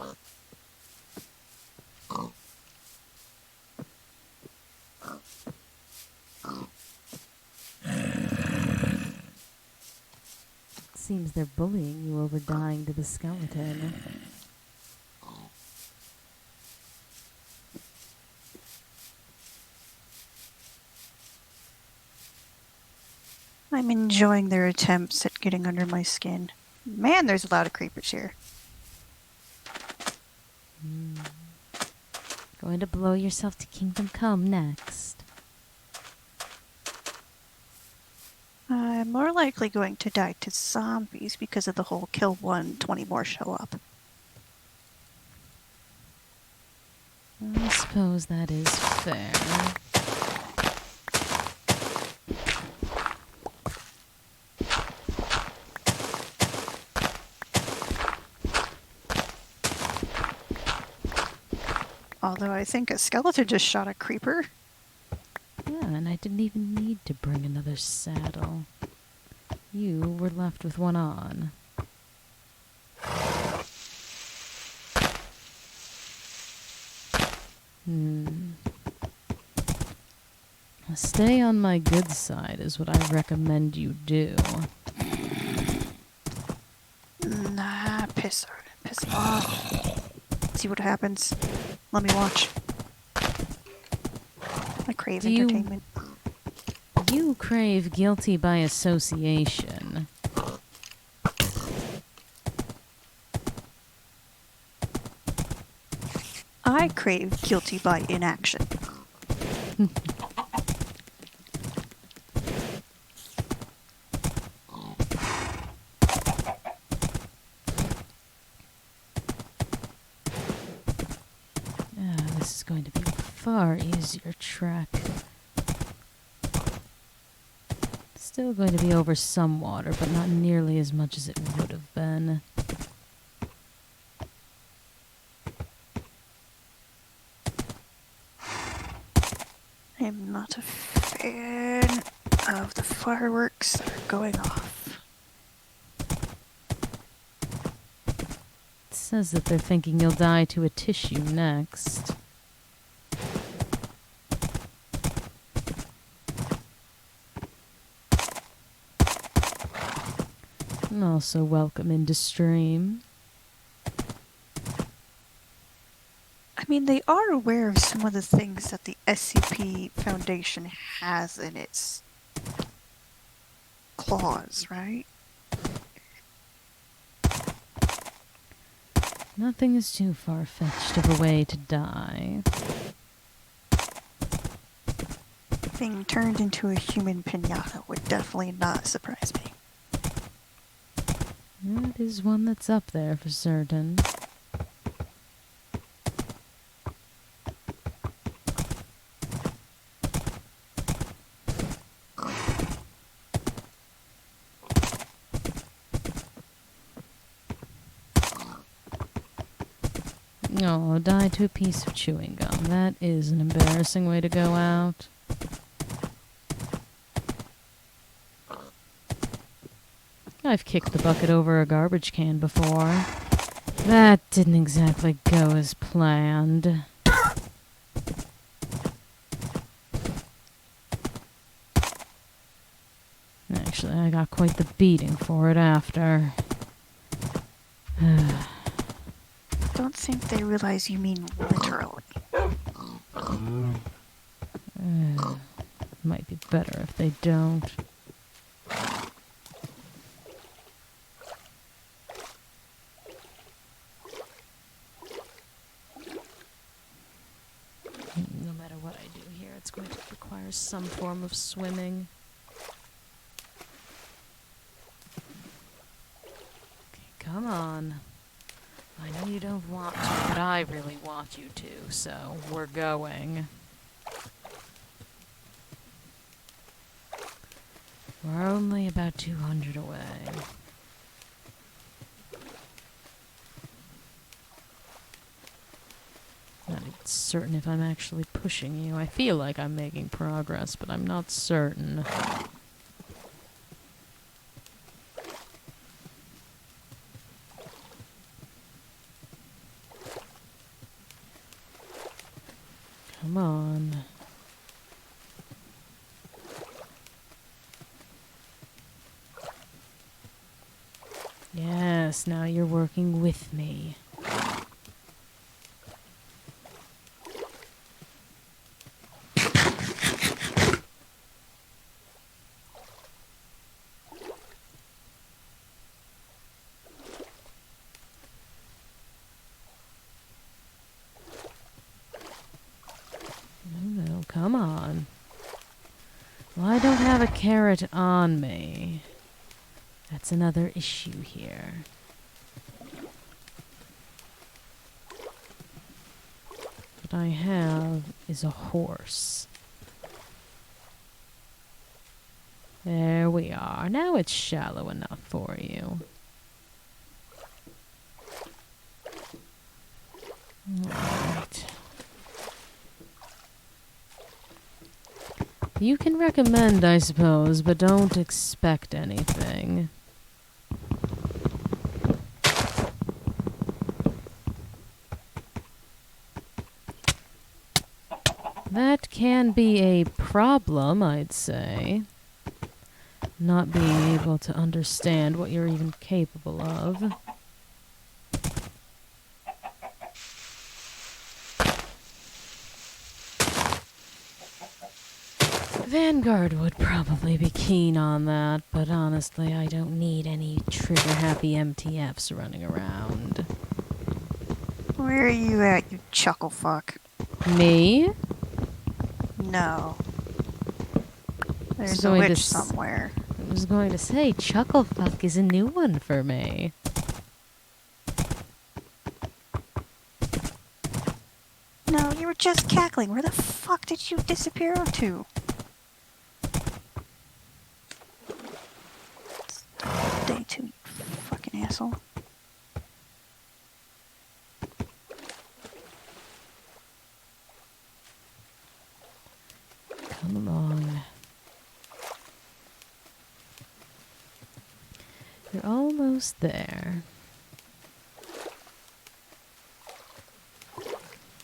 Seems they're bullying you over dying to the skeleton. I'm enjoying their attempts at getting under my skin. Man, there's a lot of creepers here. Going to blow yourself to kingdom come next. I'm more likely going to die to zombies because of the whole kill one, 20 more show up. I suppose that is fair. Although I think a skeleton just shot a creeper. Yeah, and I didn't even need to bring another saddle. You were left with one on. Stay on my good side is what I recommend you do. Nah, piss off. See what happens. Let me watch. I crave entertainment. You crave guilty by association. I crave guilty by inaction. This is going to be a far easier trek. Still going to be over some water, but not nearly as much as it would have been. I'm not a fan of the fireworks that are going off. It says that they're thinking you'll die to a tissue next. And also welcome into stream. I mean, they are aware of some of the things that the SCP Foundation has in its claws, right? Nothing is too far-fetched of a way to die. Being turned into a human pinata would definitely not surprise me. That is one that's up there for certain. Oh, die to a piece of chewing gum. That is an embarrassing way to go out. I've kicked the bucket over a garbage can before. That didn't exactly go as planned. Actually, I got quite the beating for it after. Don't think they realize you mean literally. Might be better if they don't. No matter what I do here, it's going to require some form of swimming. Okay, come on. I know you don't want to, but I really want you to, so we're going. We're only about 200 away. Not even certain if I'm actually pushing you. I feel like I'm making progress, but I'm not certain. Come on. Yes, now you're working with me. No, come on. Well, I don't have a carrot on me. That's another issue here. What I have is a horse. There we are. Now it's shallow enough for you. Alright. You can recommend, I suppose, but don't expect anything. That can be a problem, I'd say. Not being able to understand what you're even capable of. Vanguard would probably be keen on that, but honestly, I don't need any trigger-happy MTFs running around. Where are you at, you chuckle fuck? Me? No. There's a going to witch s- somewhere. I was going to say, Chucklefuck is a new one for me. No, you were just cackling. Where the fuck did you disappear to? Day 2, you fucking asshole. Come along. You're almost there.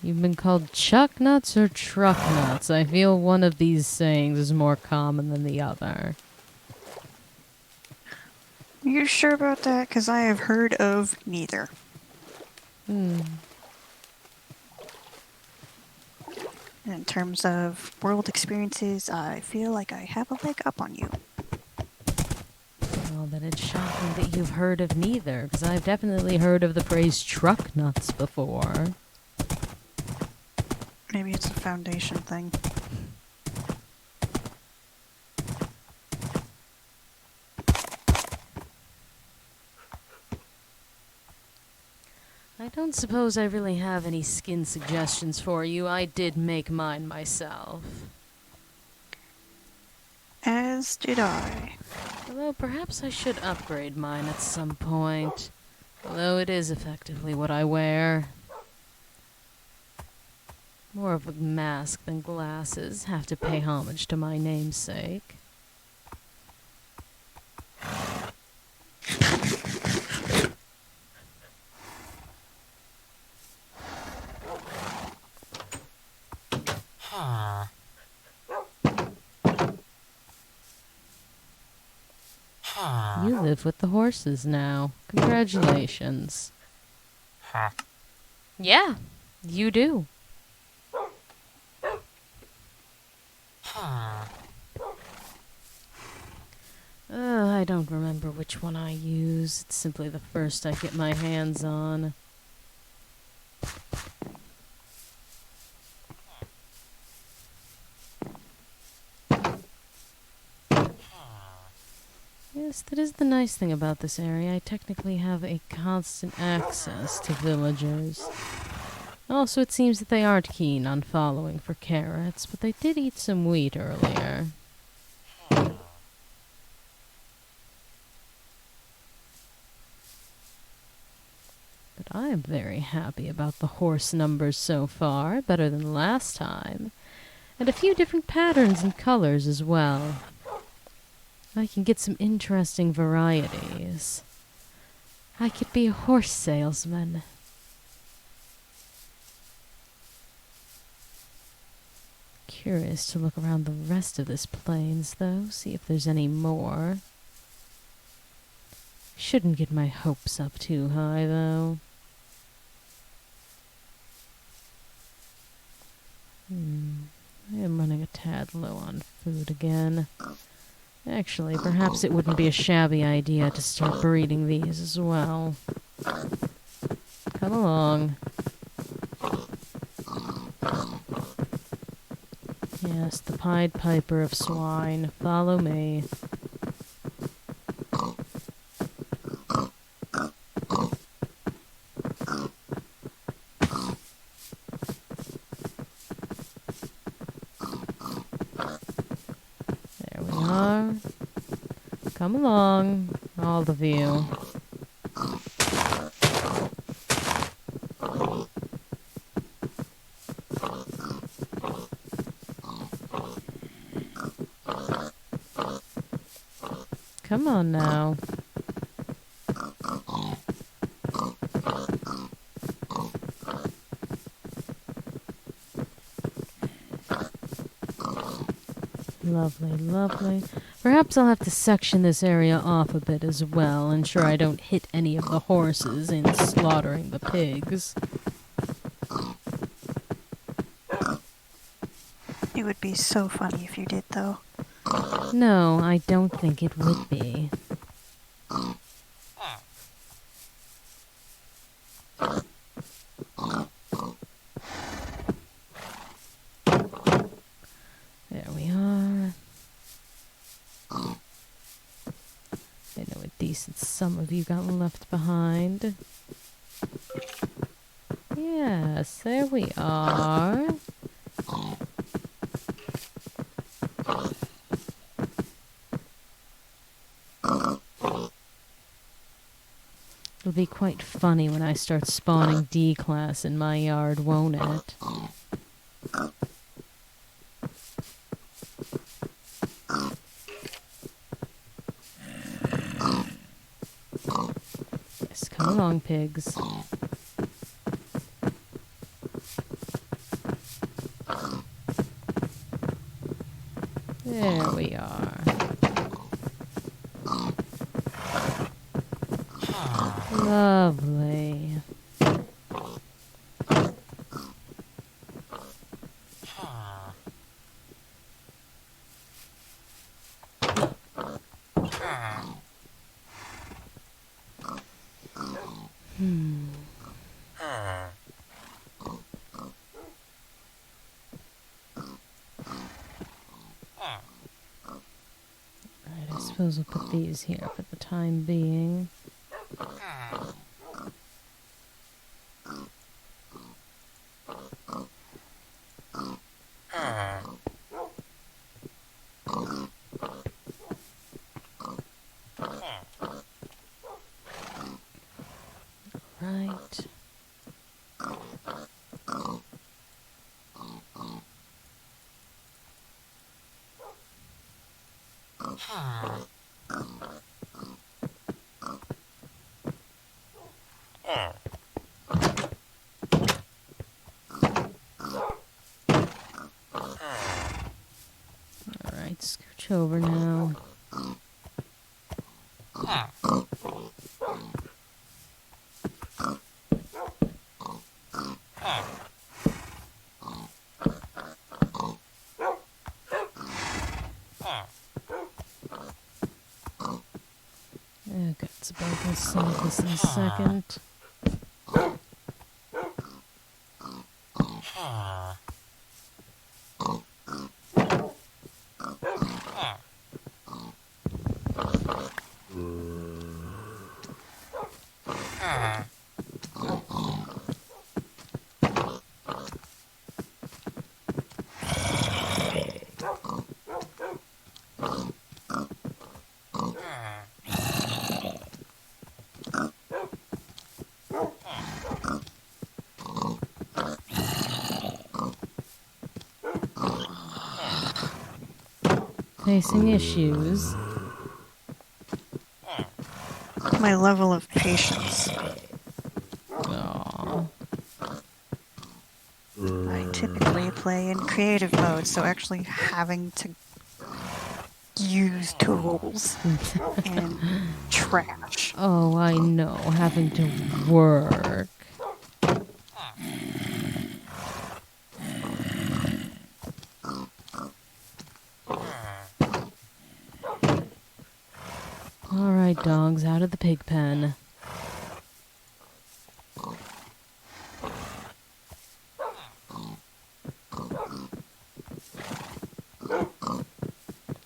You've been called Chuck Nuts or Truck Nuts. I feel one of these sayings is more common than the other. Are you sure about that? Because I have heard of neither. In terms of world experiences, I feel like I have a leg up on you. Well, then it's shocking that you've heard of neither, because I've definitely heard of the phrase truck nuts before. Maybe it's a foundation thing. don't suppose I really have any skin suggestions for you. I did make mine myself. As did I. Although perhaps I should upgrade mine at some point. Although it is effectively what I wear. More of a mask than glasses. Have to pay homage to my namesake. You live with the horses now. Congratulations. Yeah, you do. I don't remember which one I use. It's simply the first I get my hands on. Yes, that is the nice thing about this area. I technically have a constant access to villagers. Also, it seems that they aren't keen on following for carrots, but they did eat some wheat earlier. But I am very happy about the horse numbers so far, better than last time. And a few different patterns and colors as well. I can get some interesting varieties. I could be a horse salesman. Curious to look around the rest of this plains, though, see if there's any more. Shouldn't get my hopes up too high, though. I am running a tad low on food again. Actually, perhaps it wouldn't be a shabby idea to start breeding these as well. Come along. Yes, the Pied Piper of swine. Follow me. There we are. Come along, all of you. Come on now. Lovely, lovely. Perhaps I'll have to section this area off a bit as well, ensure I don't hit any of the horses in slaughtering the pigs. It would be so funny if you did, though. No, I don't think it would be. There we are. I know a decent sum of you got left behind. Yes, there we are. It'll be quite funny when I start spawning D-class in my yard, won't it? Yes, come along, pigs. There we are. Lovely. Right, I suppose we'll put these here for the time being. Alright, scooch over now. Okay, it's about to save this in a second. Facing issues. My level of patience. Aww. I typically play in creative mode, so actually having to use tools and trash. Oh, I know. Having to work. Alright, dogs, out of the pig pen.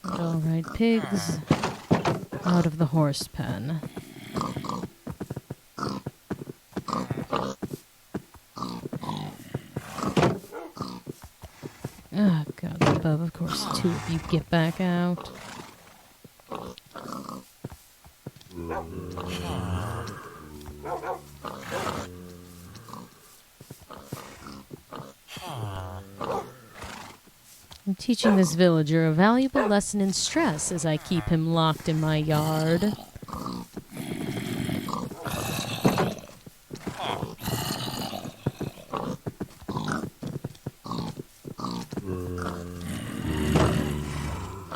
Alright, pigs, out of the horse pen. Oh, God above, of course, two of you get back out. I'm teaching this villager a valuable lesson in stress as I keep him locked in my yard.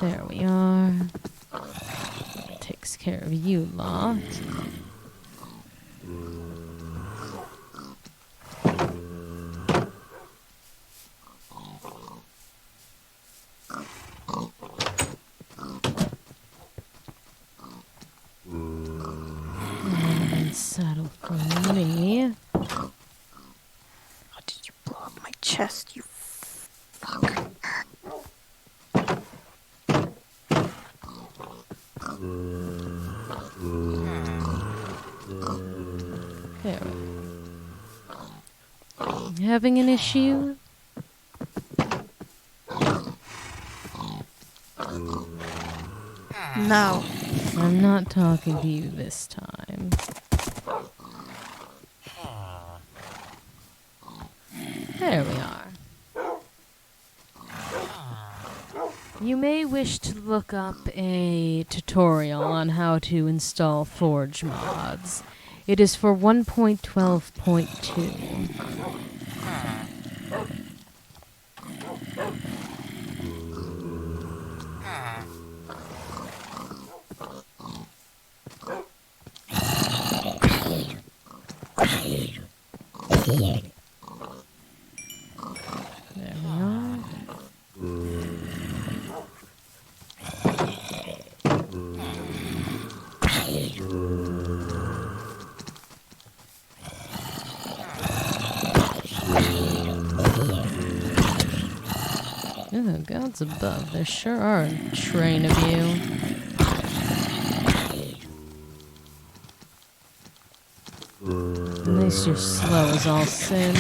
There we are. Takes care of you lot. And saddle for me. Oh, did you blow up my chest, you fucker? There. Having an issue? No. I'm not talking to you this time. There we are. You may wish to look up a tutorial on how to install Forge mods. It is for 1.12.2. There we are. Oh, gods above, there sure are a train of you. At least you're slow as all sin.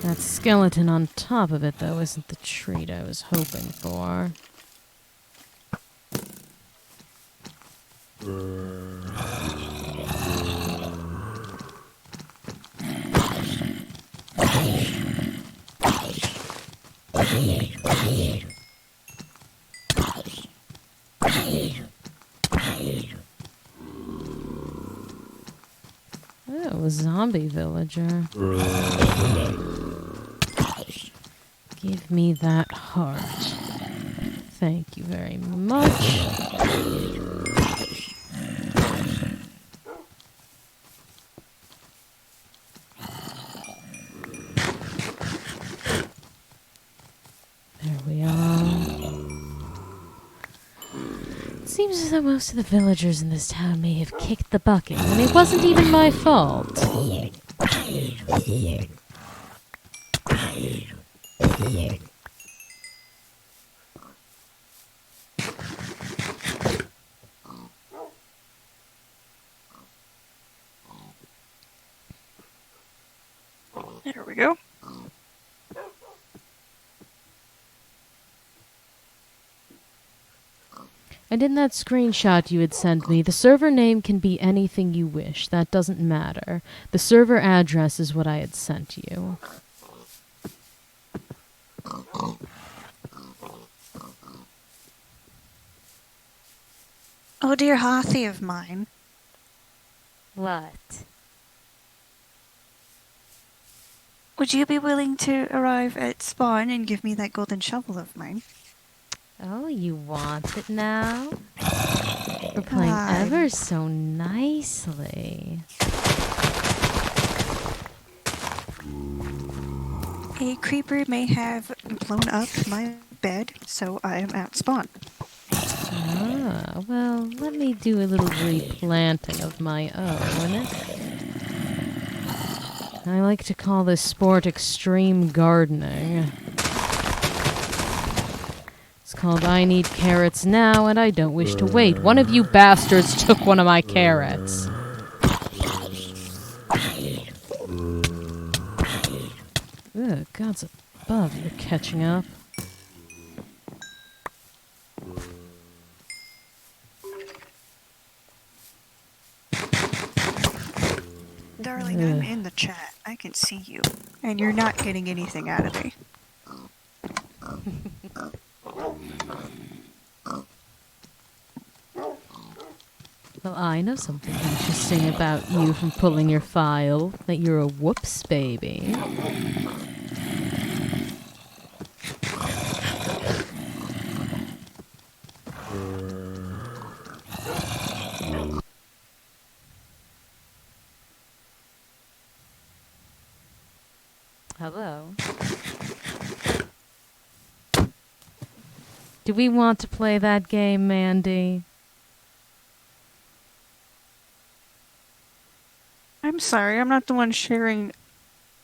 That skeleton on top of it, though, isn't the treat I was hoping for. Oh, a zombie villager. Give me that heart. Thank you very much. There we are. It seems as though most of the villagers in this town may have kicked the bucket, and it wasn't even my fault. There we go. And in that screenshot you had sent me, the server name can be anything you wish. That doesn't matter. The server address is what I had sent you. Oh, dear Hothy of mine. What? Would you be willing to arrive at spawn and give me that golden shovel of mine? Oh, you want it now? We're playing God. ever so nicely. A creeper may have blown up my bed, so I am at spawn. Ah, well, let me do a little replanting of my own. I like to call this sport extreme gardening. It's called I Need Carrots Now and I Don't Wish to Wait. One of you bastards took one of my carrots. Ugh, God's above, you're catching up. Darling, I'm in the chat. I can see you. And you're not getting anything out of me. Well, I know something interesting about you from pulling your file. That you're a whoops baby. Hello? Do we want to play that game, Mandy? I'm sorry, I'm not the one sharing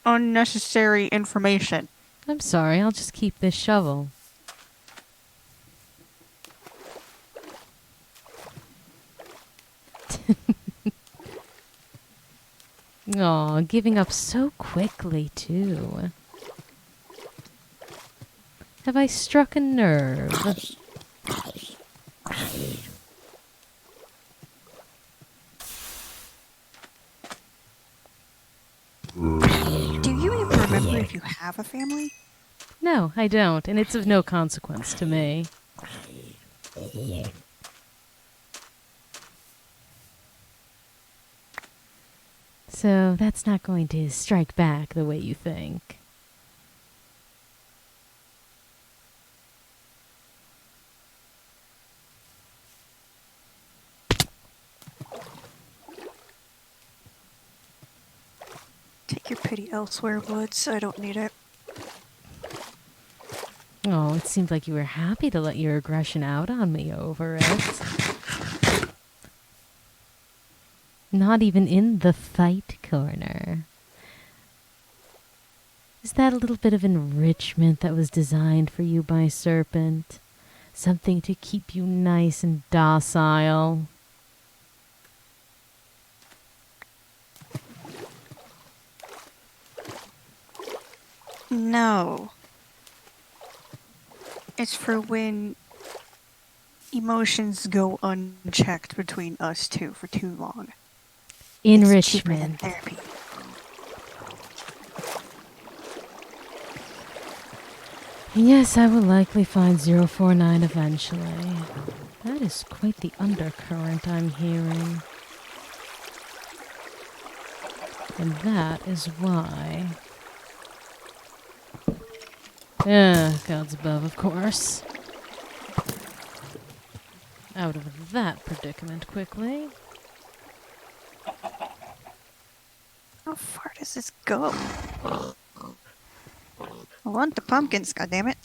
unnecessary information. I'm sorry, I'll just keep this shovel. Aw, giving up so quickly, too. Have I struck a nerve? Do you even remember if you have a family? No, I don't, and it's of no consequence to me. So that's not going to strike back the way you think. Take your pity elsewhere, Woods. I don't need it. Oh, it seemed like you were happy to let your aggression out on me over it. Not even in the fight corner. Is that a little bit of enrichment that was designed for you by Serpent? Something to keep you nice and docile? No. It's for when emotions go unchecked between us two for too long. It's cheaper than Enrichment. Yes, I will likely find 049 eventually. That is quite the undercurrent I'm hearing. And that is why... gods above, of course. Out of that predicament quickly. How far does this go? I want the pumpkins, goddammit.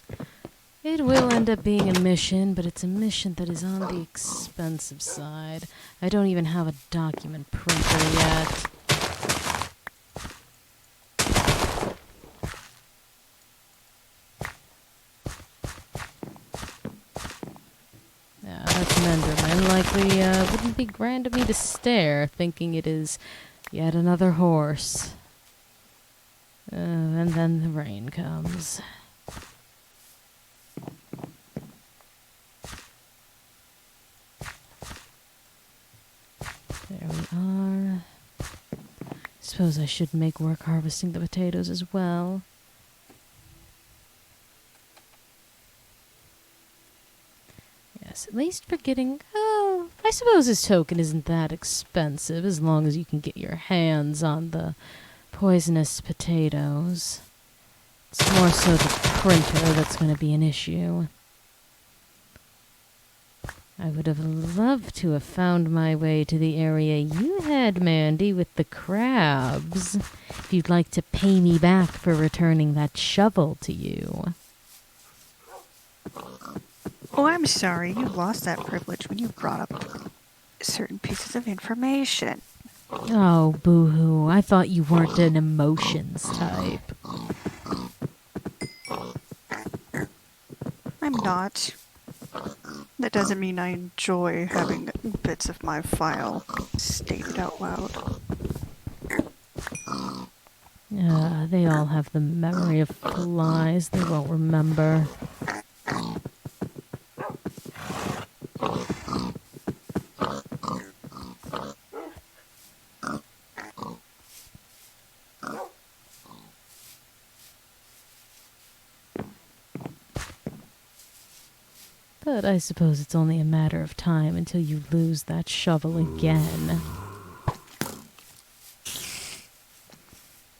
It will end up being a mission, but it's a mission that is on the expensive side. I don't even have a document printer yet. Yeah, that's an Enderman. Likely wouldn't be grand of me to stare, thinking it is yet another horse. And then the rain comes. There we are. Suppose I should make work harvesting the potatoes as well. Yes, at least for getting... Oh, I suppose this token isn't that expensive as long as you can get your hands on the poisonous potatoes. It's more so the printer that's going to be an issue. I would have loved to have found my way to the area you had, Mandy, with the crabs. If you'd like to pay me back for returning that shovel to you. Oh, I'm sorry. You lost that privilege when you brought up certain pieces of information. Oh, boo-hoo. I thought you weren't an emotions type. I'm not. That doesn't mean I enjoy having bits of my file stated out loud. They all have the memory of flies they won't remember. But I suppose it's only a matter of time until you lose that shovel again.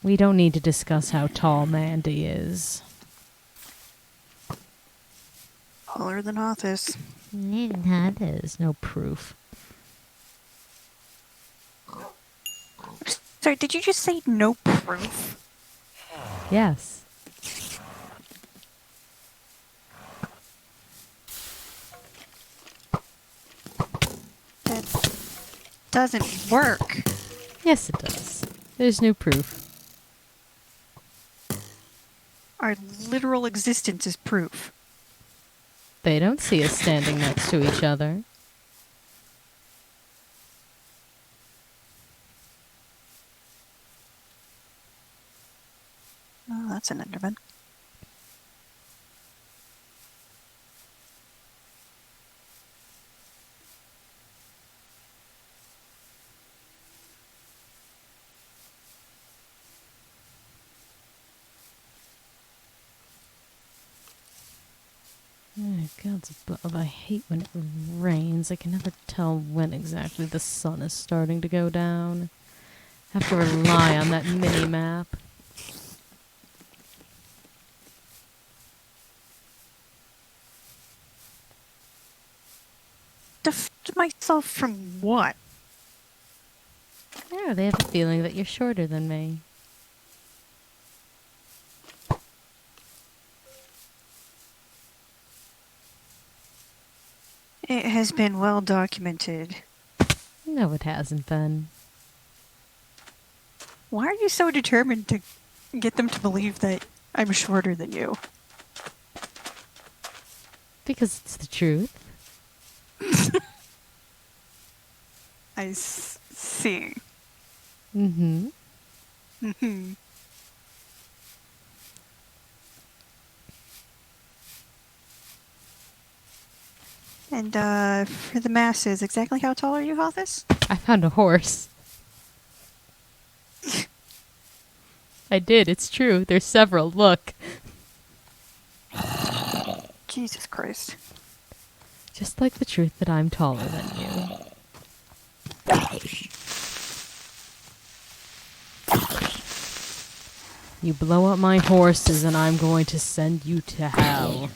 We don't need to discuss how tall Mandy is. Taller than Hothus. There's no proof. Sorry, did you just say no proof? Yes. That doesn't work. Yes, it does. There's no proof. Our literal existence is proof. They don't see us standing next to each other. Oh, that's an Enderman. Oh, gods above, I hate when it rains. I can never tell when exactly the sun is starting to go down. Have to rely on that mini-map. Defend myself from what? Yeah, they have a feeling that you're shorter than me. It has been well documented. No, it hasn't been. Why are you so determined to get them to believe that I'm shorter than you? Because it's the truth. I see. Mm-hmm. Mm-hmm. And, for the masses, exactly how tall are you, Hothus? I found a horse. I did, it's true. There's several. Look. Jesus Christ. Just like the truth that I'm taller than you. You blow up my horses and I'm going to send you to hell.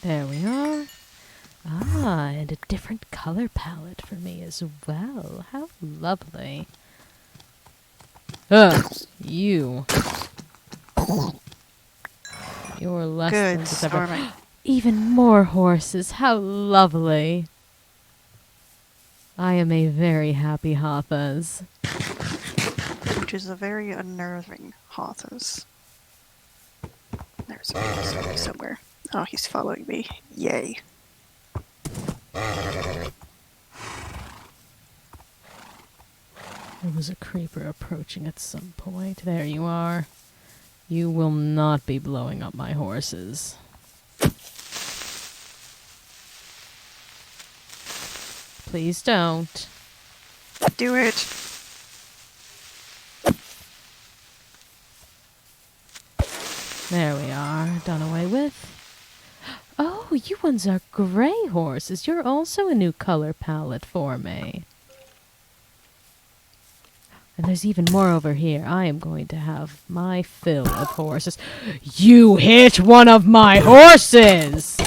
There we are. Ah, and a different color palette for me as well. How lovely. Ugh, you. You're less than Good, just ever. Stormy. Even more horses. How lovely. I am a very happy Hathas. Which is a very unnerving Hathas. There's a Hathas somewhere. Oh, he's following me. Yay. There was a creeper approaching at some point. There you are. You will not be blowing up my horses. Please don't. Do it. There we are. Done away with. Oh, you ones are gray horses. You're also a new color palette for me. And there's even more over here. I am going to have my fill of horses. You hit one of my horses!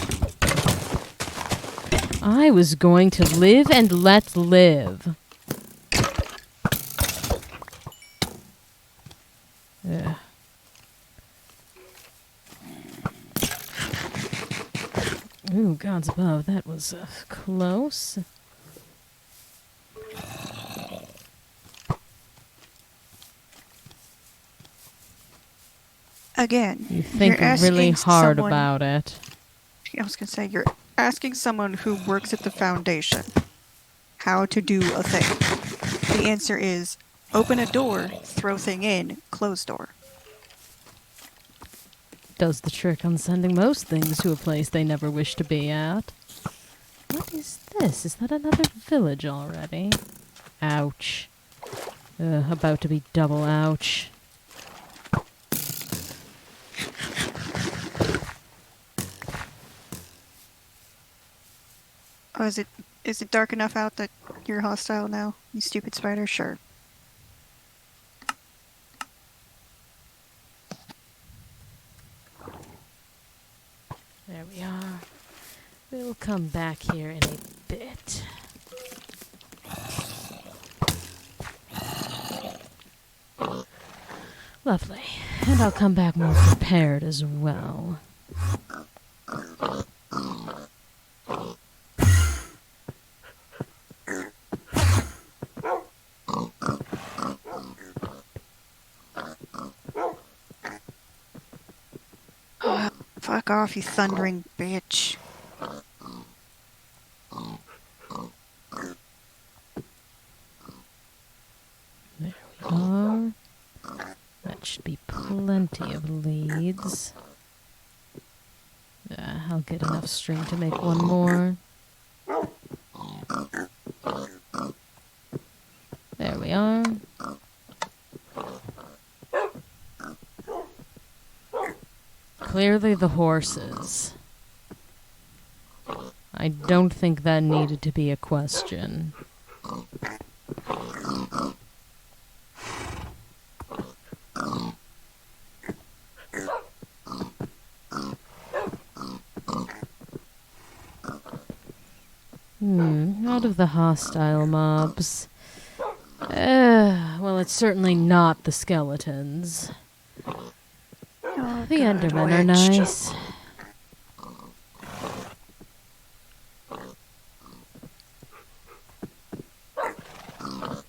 I was going to live and let live. Ugh. Ooh, gods above, that was close. Again, You think you're really asking hard someone- about it. I was gonna say, you're asking someone who works at the Foundation how to do a thing. The answer is open a door, throw thing in, close door. Does the trick on sending most things to a place they never wish to be at. What is this? Is that another village already? Ouch. About to be double ouch. Oh, is it dark enough out that you're hostile now, you stupid spider? Sure. There we are. We'll come back here in a bit. Lovely. And I'll come back more prepared as well. Fuck off, you thundering bitch. There we are. That should be plenty of leads. I'll get enough string to make one more. There we are. Clearly the horses. I don't think that needed to be a question. Out of the hostile mobs. Well, it's certainly not the skeletons. Oh, The God, Endermen are witch. nice.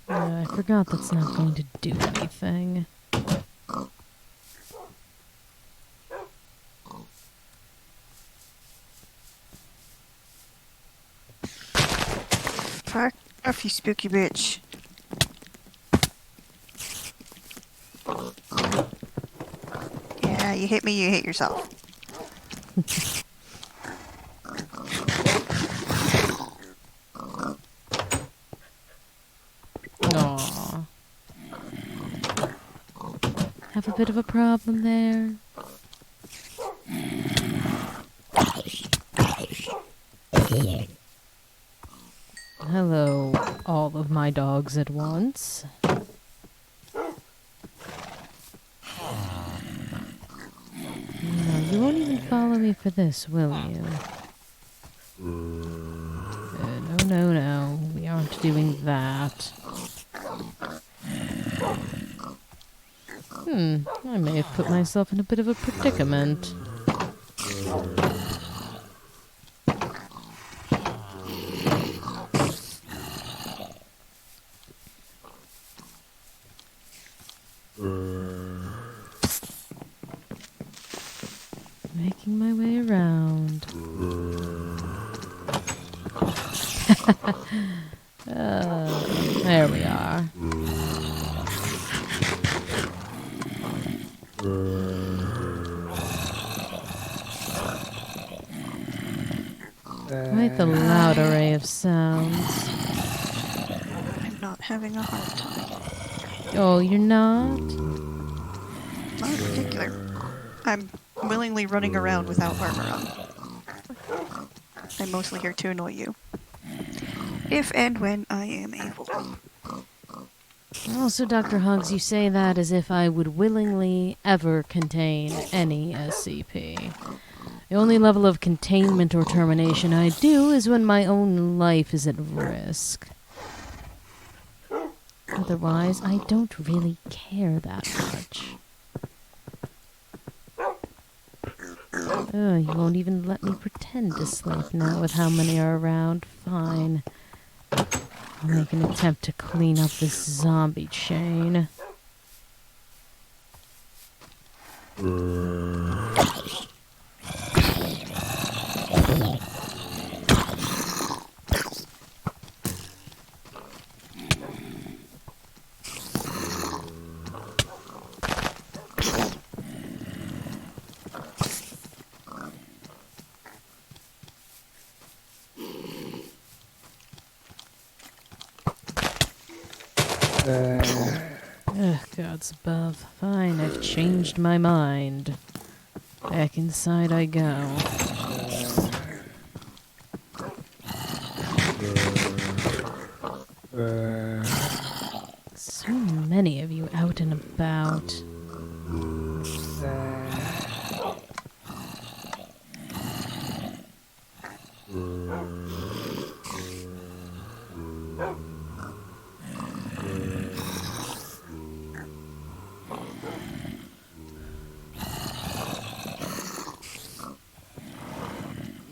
I forgot that's not going to do anything. Fuck off, you spooky bitch. Yeah, you hit me, you hit yourself. Aww. have a bit of a problem there? Hello, all of my dogs at once. No, you won't even follow me for this, will you? No. We aren't doing that. I may have put myself in a bit of a predicament. Making my way around. There we are. Quite the loud array of sounds. I'm not having a hard time. Oh, you're not? Not in particular. I'm willingly running around without armor on. I'm mostly here to annoy you. If and when I am able. Also, Dr. Hugs, you say that as if I would willingly ever contain any SCP. The only level of containment or termination I do is when my own life is at risk. Otherwise, I don't really care that much. You won't even let me pretend to sleep now with how many are around. Fine. I'll make an attempt to clean up this zombie chain. Ugh, gods above. Fine, I've changed my mind. Back inside I go. So many of you out and about.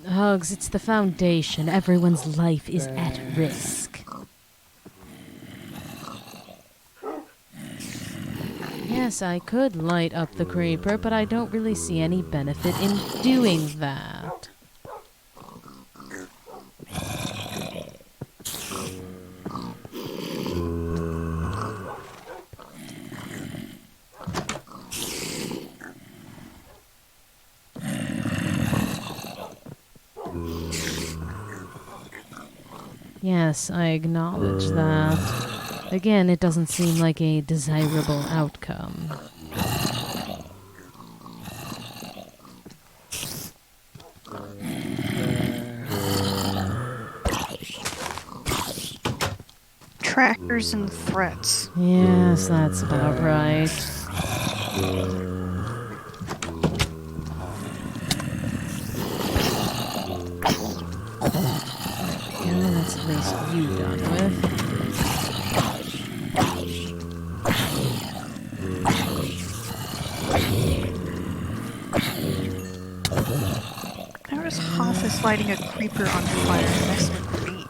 Hugs, it's the Foundation. Everyone's life is at risk. Yes, I could light up the creeper, but I don't really see any benefit in doing that. Yes, I acknowledge that. Again, it doesn't seem like a desirable outcome. Trackers and threats. Yes, that's about right. Yeah, that's at least you done with. How does Hoffus lighting a creeper on fire mess with me?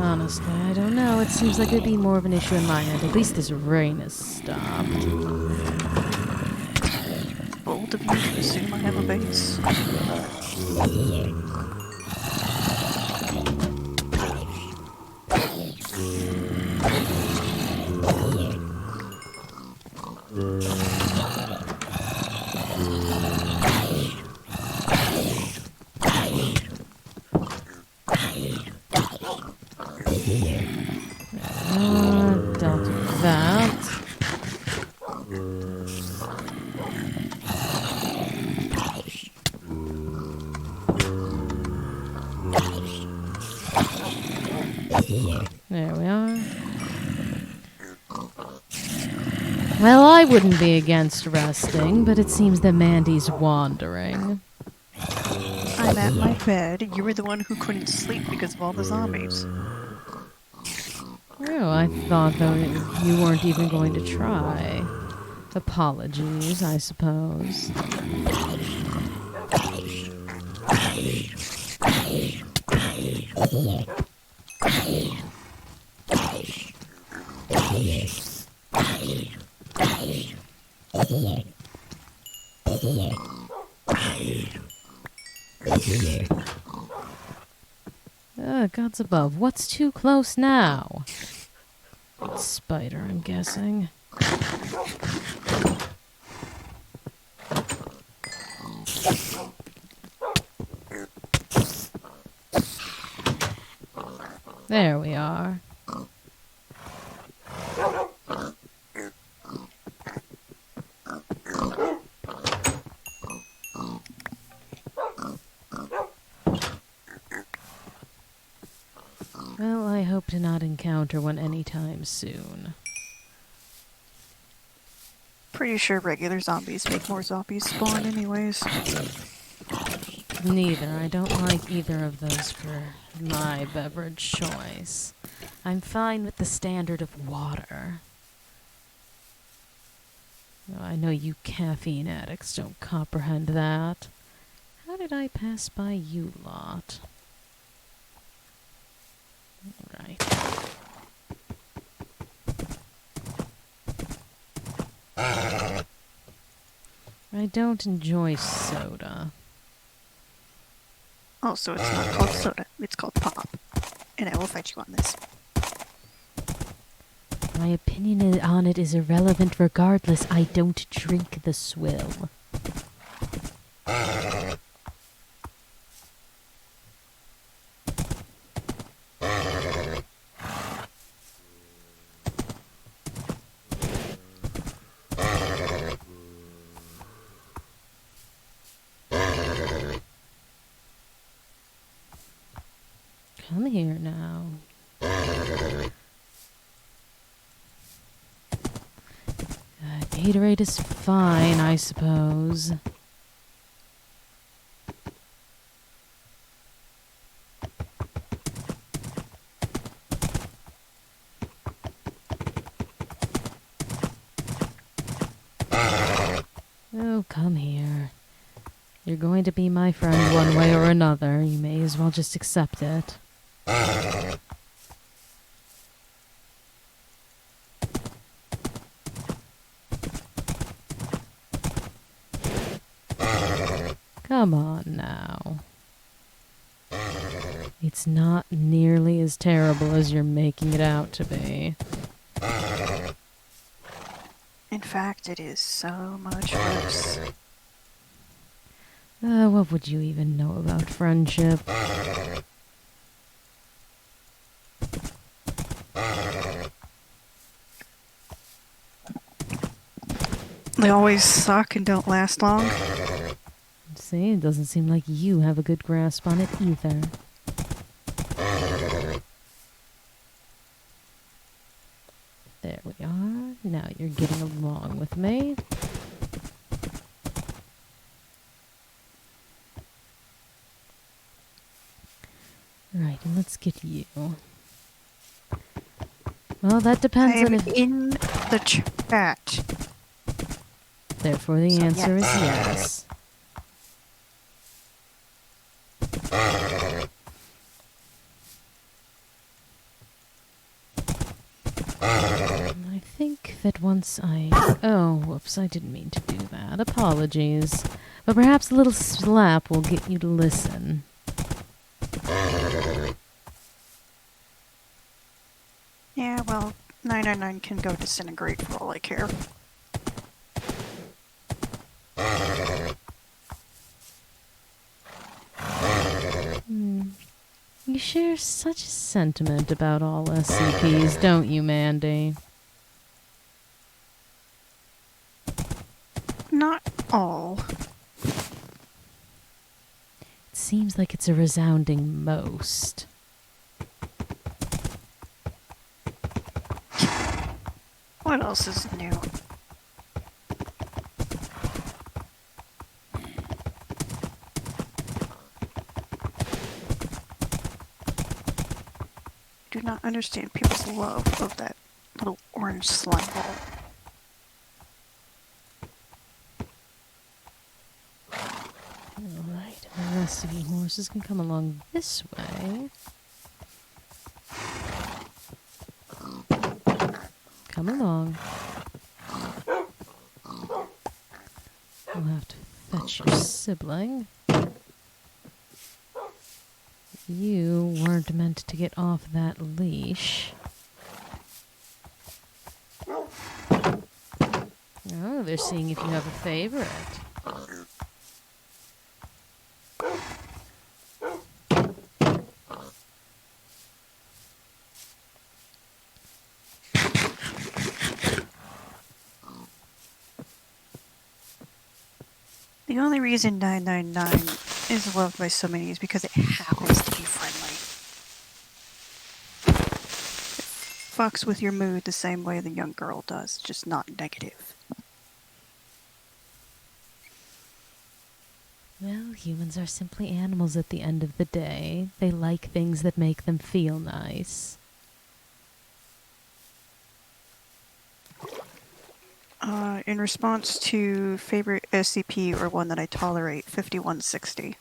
Honestly, I don't know. It seems like it'd be more of an issue in my end. At least this rain has stopped. Bold of you to assume I have a base. Dealt with that. There we are. Well, I wouldn't be against resting, but it seems that Mandy's wandering. I'm at my bed. You were the one who couldn't sleep because of all the zombies. Oh, I thought that you weren't even going to try. Apologies, I suppose. Gods above, what's too close now? Spider, I'm guessing. There we are. Well, I hope to not encounter one anytime soon. Pretty sure regular zombies make more zombies spawn anyways. Neither. I don't like either of those for my beverage choice. I'm fine with the standard of water. Oh, I know you caffeine addicts don't comprehend that. How did I pass by you lot? Right. I don't enjoy soda. Oh, so it's not called soda. It's called pop. And I will fight you on this. My opinion on it is irrelevant regardless. I don't drink the swill. Come here now. Gatorade is fine, I suppose. Oh, come here. You're going to be my friend one way or another. You may as well just accept it. Come on now. It's not nearly as terrible as you're making it out to be. In fact, it is so much worse. What would you even know about friendship? They always suck and don't last long. See, it doesn't seem like you have a good grasp on it either. There we are. Now you're getting along with me. Right, and let's get you. Well, that depends on I'm if... in the chat. Therefore, the So answer is yes. yes. I think that once I... Oh, whoops, I didn't mean to do that. Apologies. But perhaps a little slap will get you to listen. Yeah, well, 999 can go disintegrate for all I care. You share such a sentiment about all SCPs, don't you, Mandy? Not all. It seems like it's a resounding most. What else is new? Do not understand people's love of that little orange slime ball. Alright, the rest of you horses can come along this way. Come along. We'll have to fetch your sibling. You weren't meant to get off that leash. Oh, they're seeing if you have a favorite. The only reason 999 is loved by so many is because it happens to be friendly. It fucks with your mood the same way the young girl does, just not negative. Well, humans are simply animals at the end of the day. They like things that make them feel nice. In response to favorite SCP or one that I tolerate, 5160.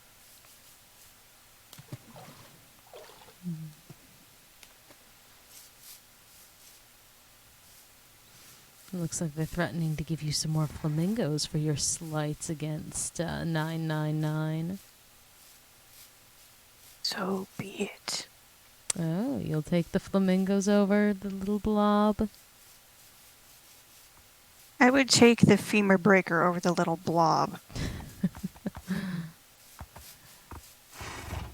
It looks like they're threatening to give you some more flamingos for your slights against 999. So be it. Oh, you'll take the flamingos over the little blob? I would take the femur breaker over the little blob.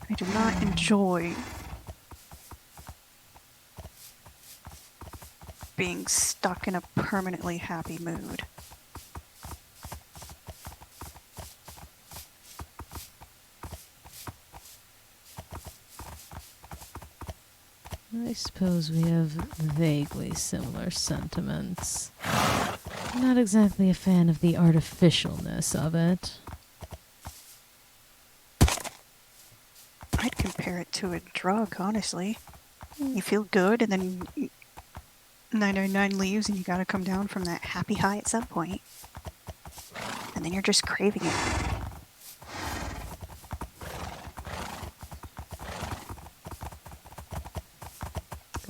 I do not enjoy being stuck in a permanently happy mood. I suppose we have vaguely similar sentiments. I'm not exactly a fan of the artificialness of it. I'd compare it to a drug, honestly. You feel good, and then 999 leaves, and you gotta come down from that happy high at some point. And then you're just craving it.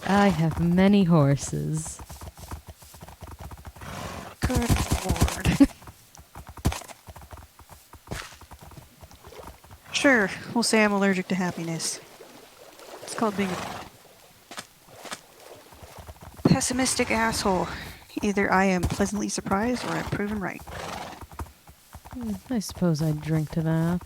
I have many horses. Good lord. Sure, we'll say I'm allergic to happiness. It's called being a pessimistic asshole. Either I am pleasantly surprised or I'm proven right. I suppose I'd drink to that.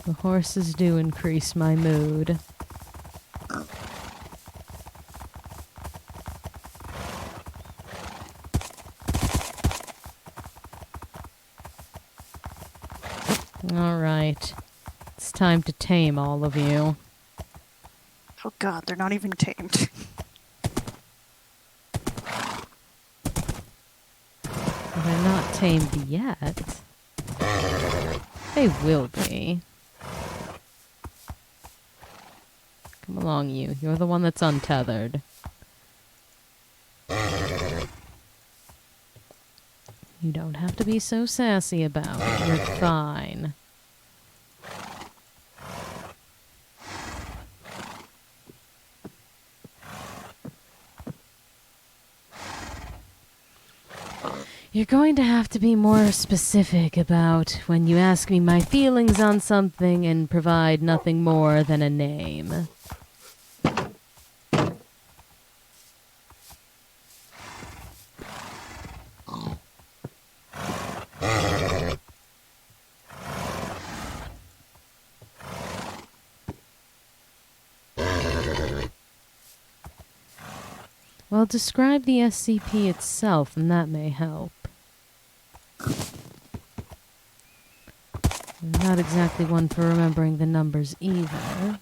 The horses do increase my mood. All right. It's time to tame all of you. Oh god, they're not even tamed. They're not tamed yet. They will be. Come along, you. You're the one that's untethered. You don't have to be so sassy about it. You're fine. You're going to have to be more specific about when you ask me my feelings on something and provide nothing more than a name. Well, describe the SCP itself, and that may help. not exactly one for remembering the numbers either.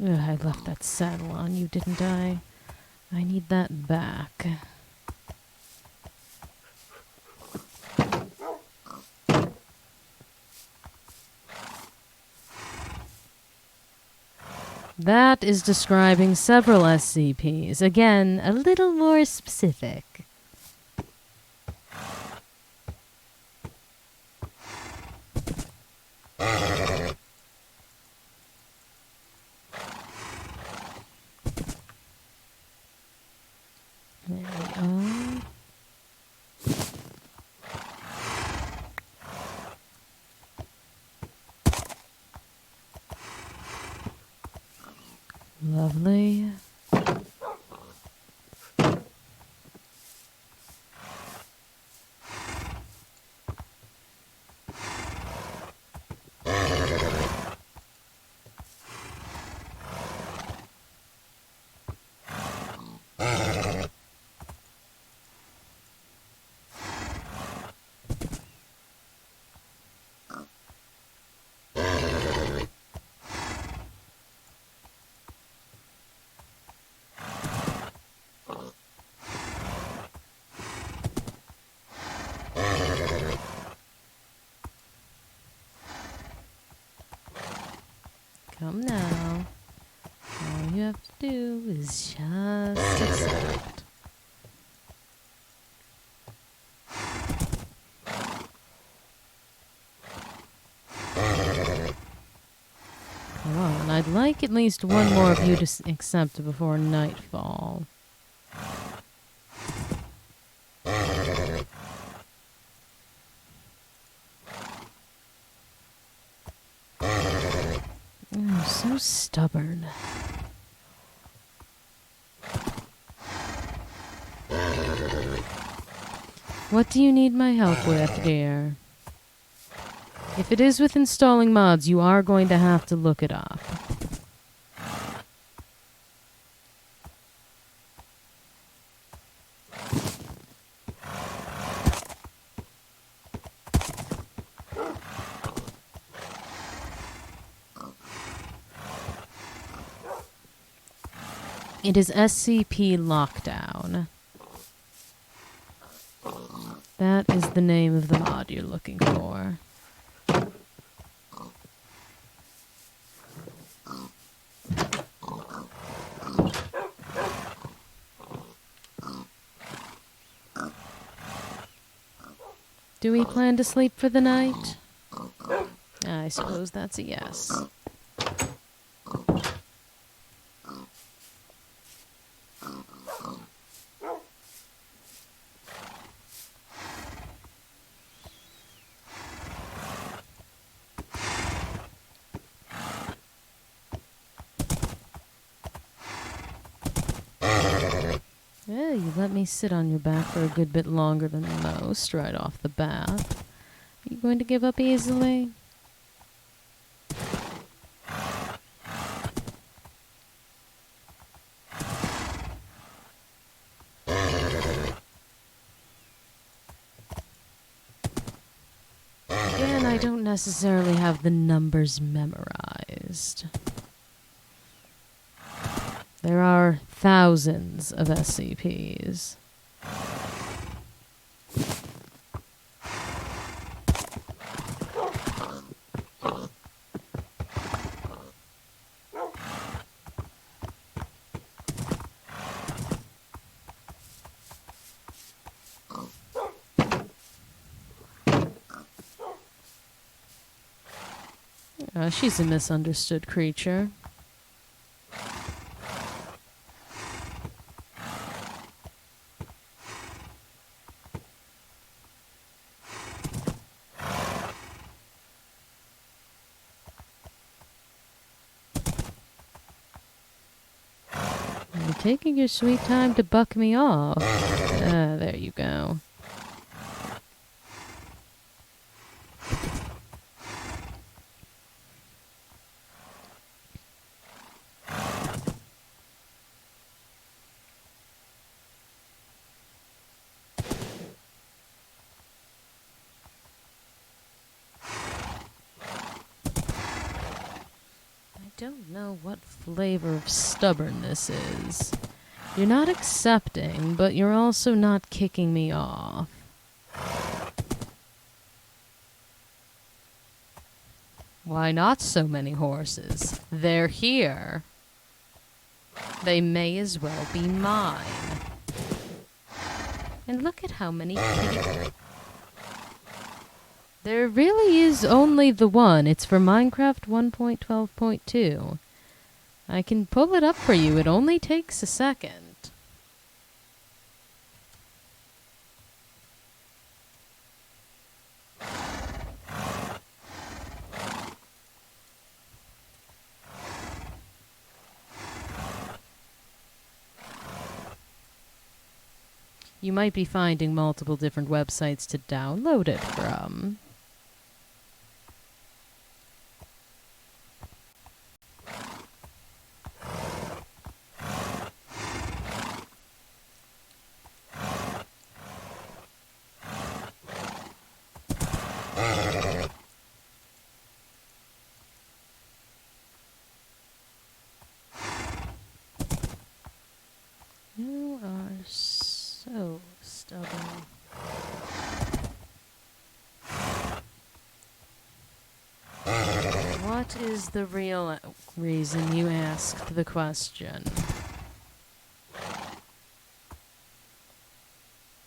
Ugh, I left that saddle on you, didn't I? I need that back. That is describing several SCPs. Again, a little more specific. There we are. Lovely. Come now. All you have to do is just accept. Come on, I'd like at least one more of you to accept before nightfall. So stubborn. What do you need my help with, dear? If it is with installing mods, you are going to have to look it up. It is SCP Lockdown. That is the name of the mod you're looking for. Do we plan to sleep for the night? I suppose that's a yes. Yeah, you let me sit on your back for a good bit longer than most right off the bat. Are you going to give up easily? Again, I don't necessarily have the numbers memorized. There are thousands of SCPs. She's a misunderstood creature. You're taking your sweet time to buck me off. There you go. don't know what flavor of stubborn this is. You're not accepting, but you're also not kicking me off. Why not so many horses? They're here. They may as well be mine. And look at how many people. There really is only the one. It's for Minecraft 1.12.2. I can pull it up for you. It only takes a second. You might be finding multiple different websites to download it from. You are so stubborn. What is the real reason you asked the question?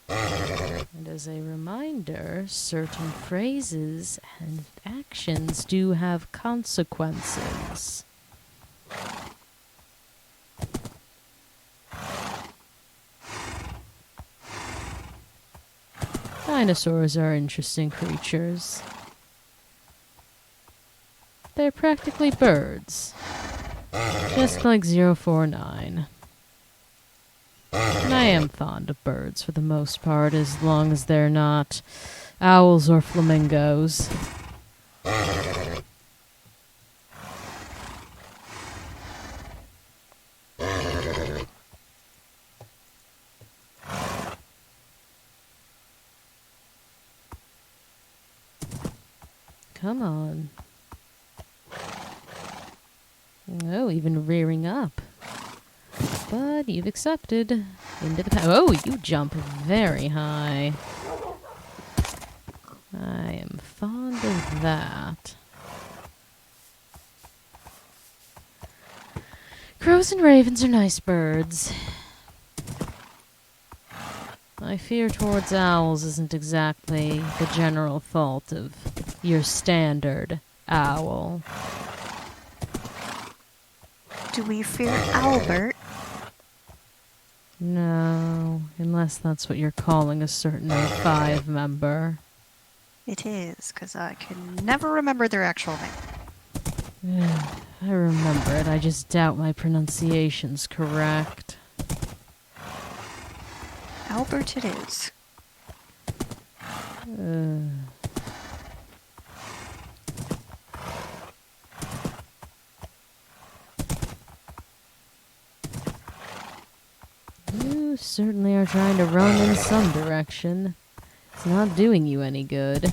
And as a reminder, certain phrases and actions do have consequences. Dinosaurs are interesting creatures. They're practically birds. Just like 049. And I am fond of birds for the most part, as long as they're not owls or flamingos. Come on. Oh, even rearing up. But you've accepted. Into the oh, you jump very high. I am fond of that. Crows and ravens are nice birds. My fear towards owls isn't exactly the general fault of your standard owl. Do we fear Albert? No, unless that's what you're calling a certain 05 member. It is, because I can never remember their actual name. I remember it, I just doubt my pronunciation's correct. Albert it is. You certainly are trying to run in some direction. It's not doing you any good.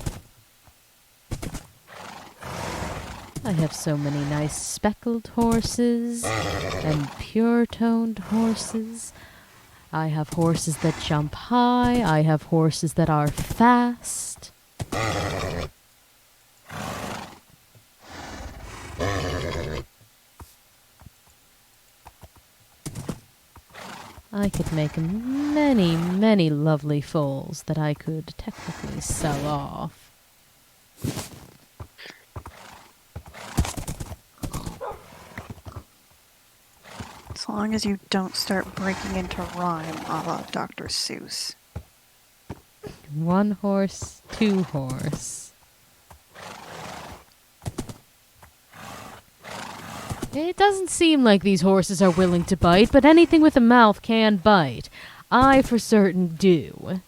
I have so many nice speckled horses and pure-toned horses. I have horses that jump high. I have horses that are fast. I could make many, many lovely foals that I could technically sell off. As long as you don't start breaking into rhyme a la Dr. Seuss. One horse, two horse. It doesn't seem like these horses are willing to bite, but anything with a mouth can bite. I for certain do.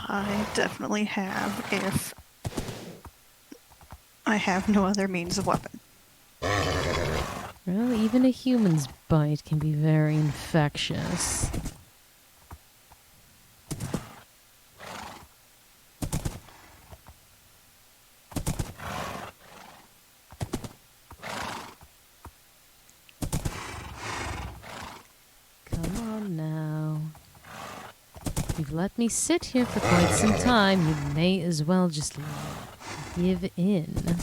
I definitely have if I have no other means of weapon. Well, even a human's bite can be very infectious. you've let me sit here for quite some time, you may as well just give in.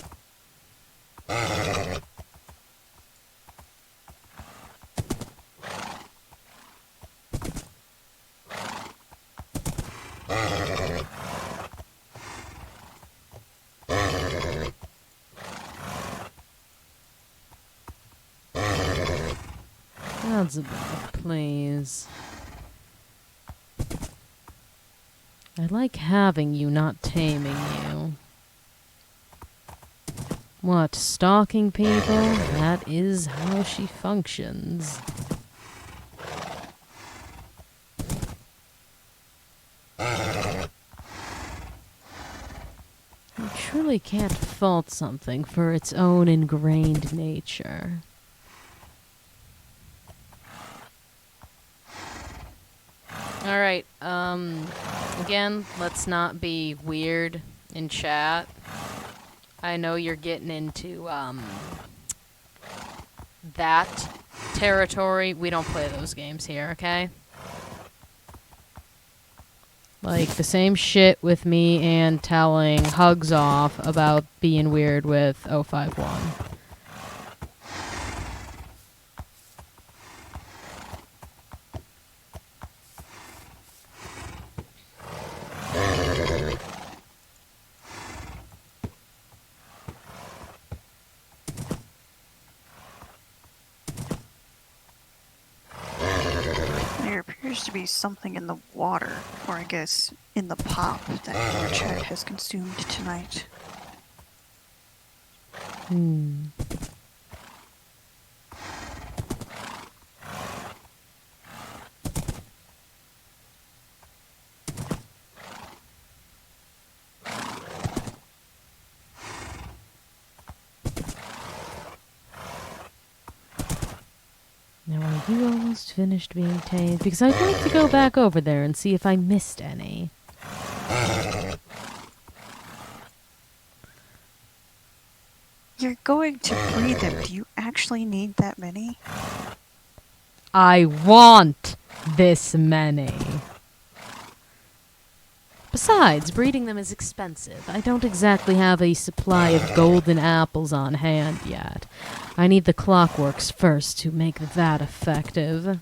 Elizabeth, please. I like having you, not taming you. What, stalking people? That is how she functions. You truly can't fault something for its own ingrained nature. Alright, again, let's not be weird in chat. I know you're getting into, that territory. We don't play those games here, okay? Like, the same shit with me and telling Hugs off about being weird with 051. There appears to be something in the water, or I guess in the pop that your Chad has consumed tonight. Now, are you almost finished being tased? Because I'd like to go back over there and see if I missed any. You're going to breed them. Do you actually need that many? I want this many. Besides, breeding them is expensive. I don't exactly have a supply of golden apples on hand yet. I need the clockworks first to make that effective. And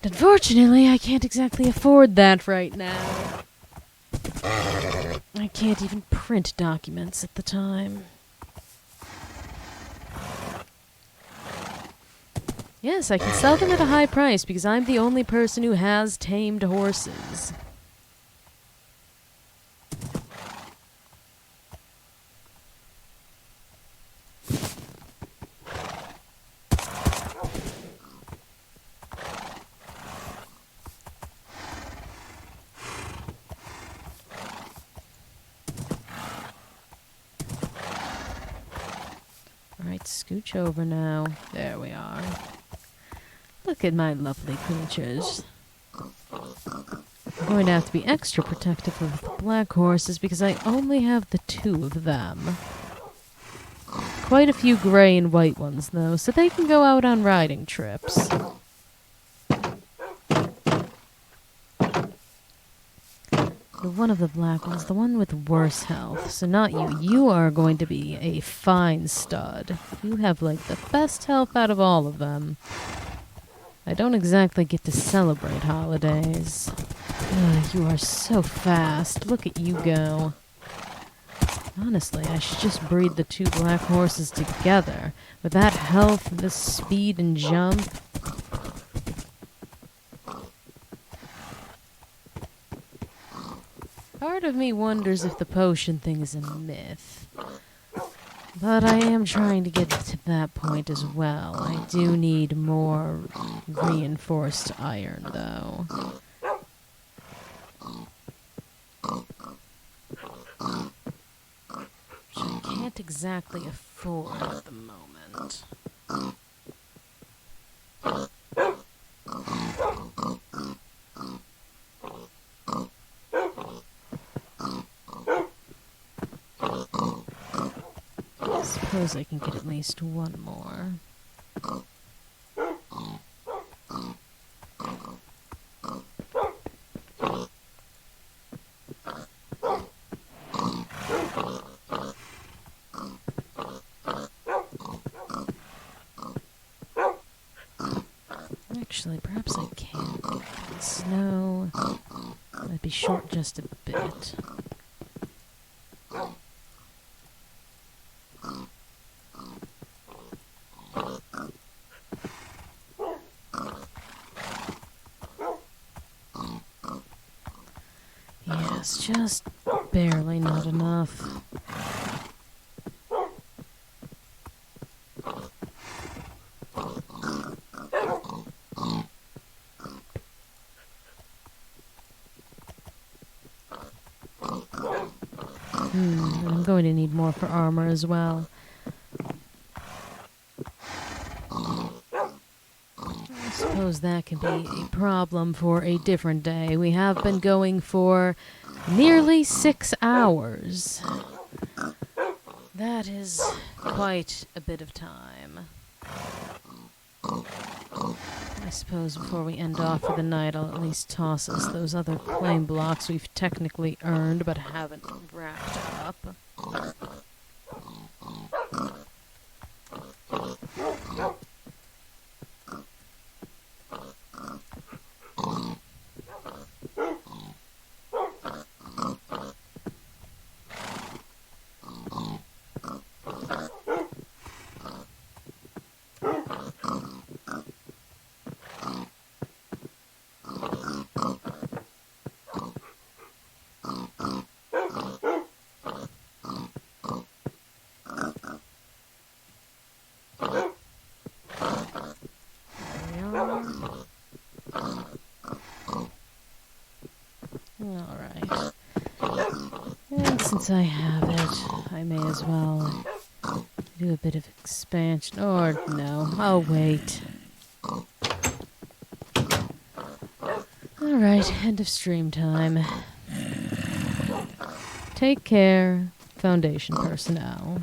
unfortunately, I can't exactly afford that right now. I can't even print documents at the time. Yes, I can sell them at a high price because I'm the only person who has tamed horses. Alright, scooch over now. There we are. Look at my lovely creatures. I'm going to have to be extra protective of the black horses because I only have the 2 of them. Quite a few gray and white ones, though, so they can go out on riding trips. One of the black ones, the one with worse health, so not you. You are going to be a fine stud. You have, like, the best health out of all of them. I don't exactly get to celebrate holidays. Ugh, you are so fast. Look at you go. Honestly, I should just breed the 2 black horses together. With that health, this speed and jump. Part of me wonders if the potion thing is a myth. But I am trying to get to that point as well. I do need more reinforced iron, though. Which I can't exactly afford at the moment. I suppose I can get at least one more. Actually, perhaps I can get the snow. Might be short just a bit. Yes, just barely not enough. And I'm going to need more for armor as well. I suppose that can be a problem for a different day. We have been going for nearly 6 hours. That is quite a bit of time. I suppose before we end off for the night, I'll at least toss us those other claim blocks we've technically earned but haven't wrapped up. Alright. And since I have it, I may as well do a bit of expansion. Or no, I'll wait. Alright, end of stream time. Take care, Foundation personnel.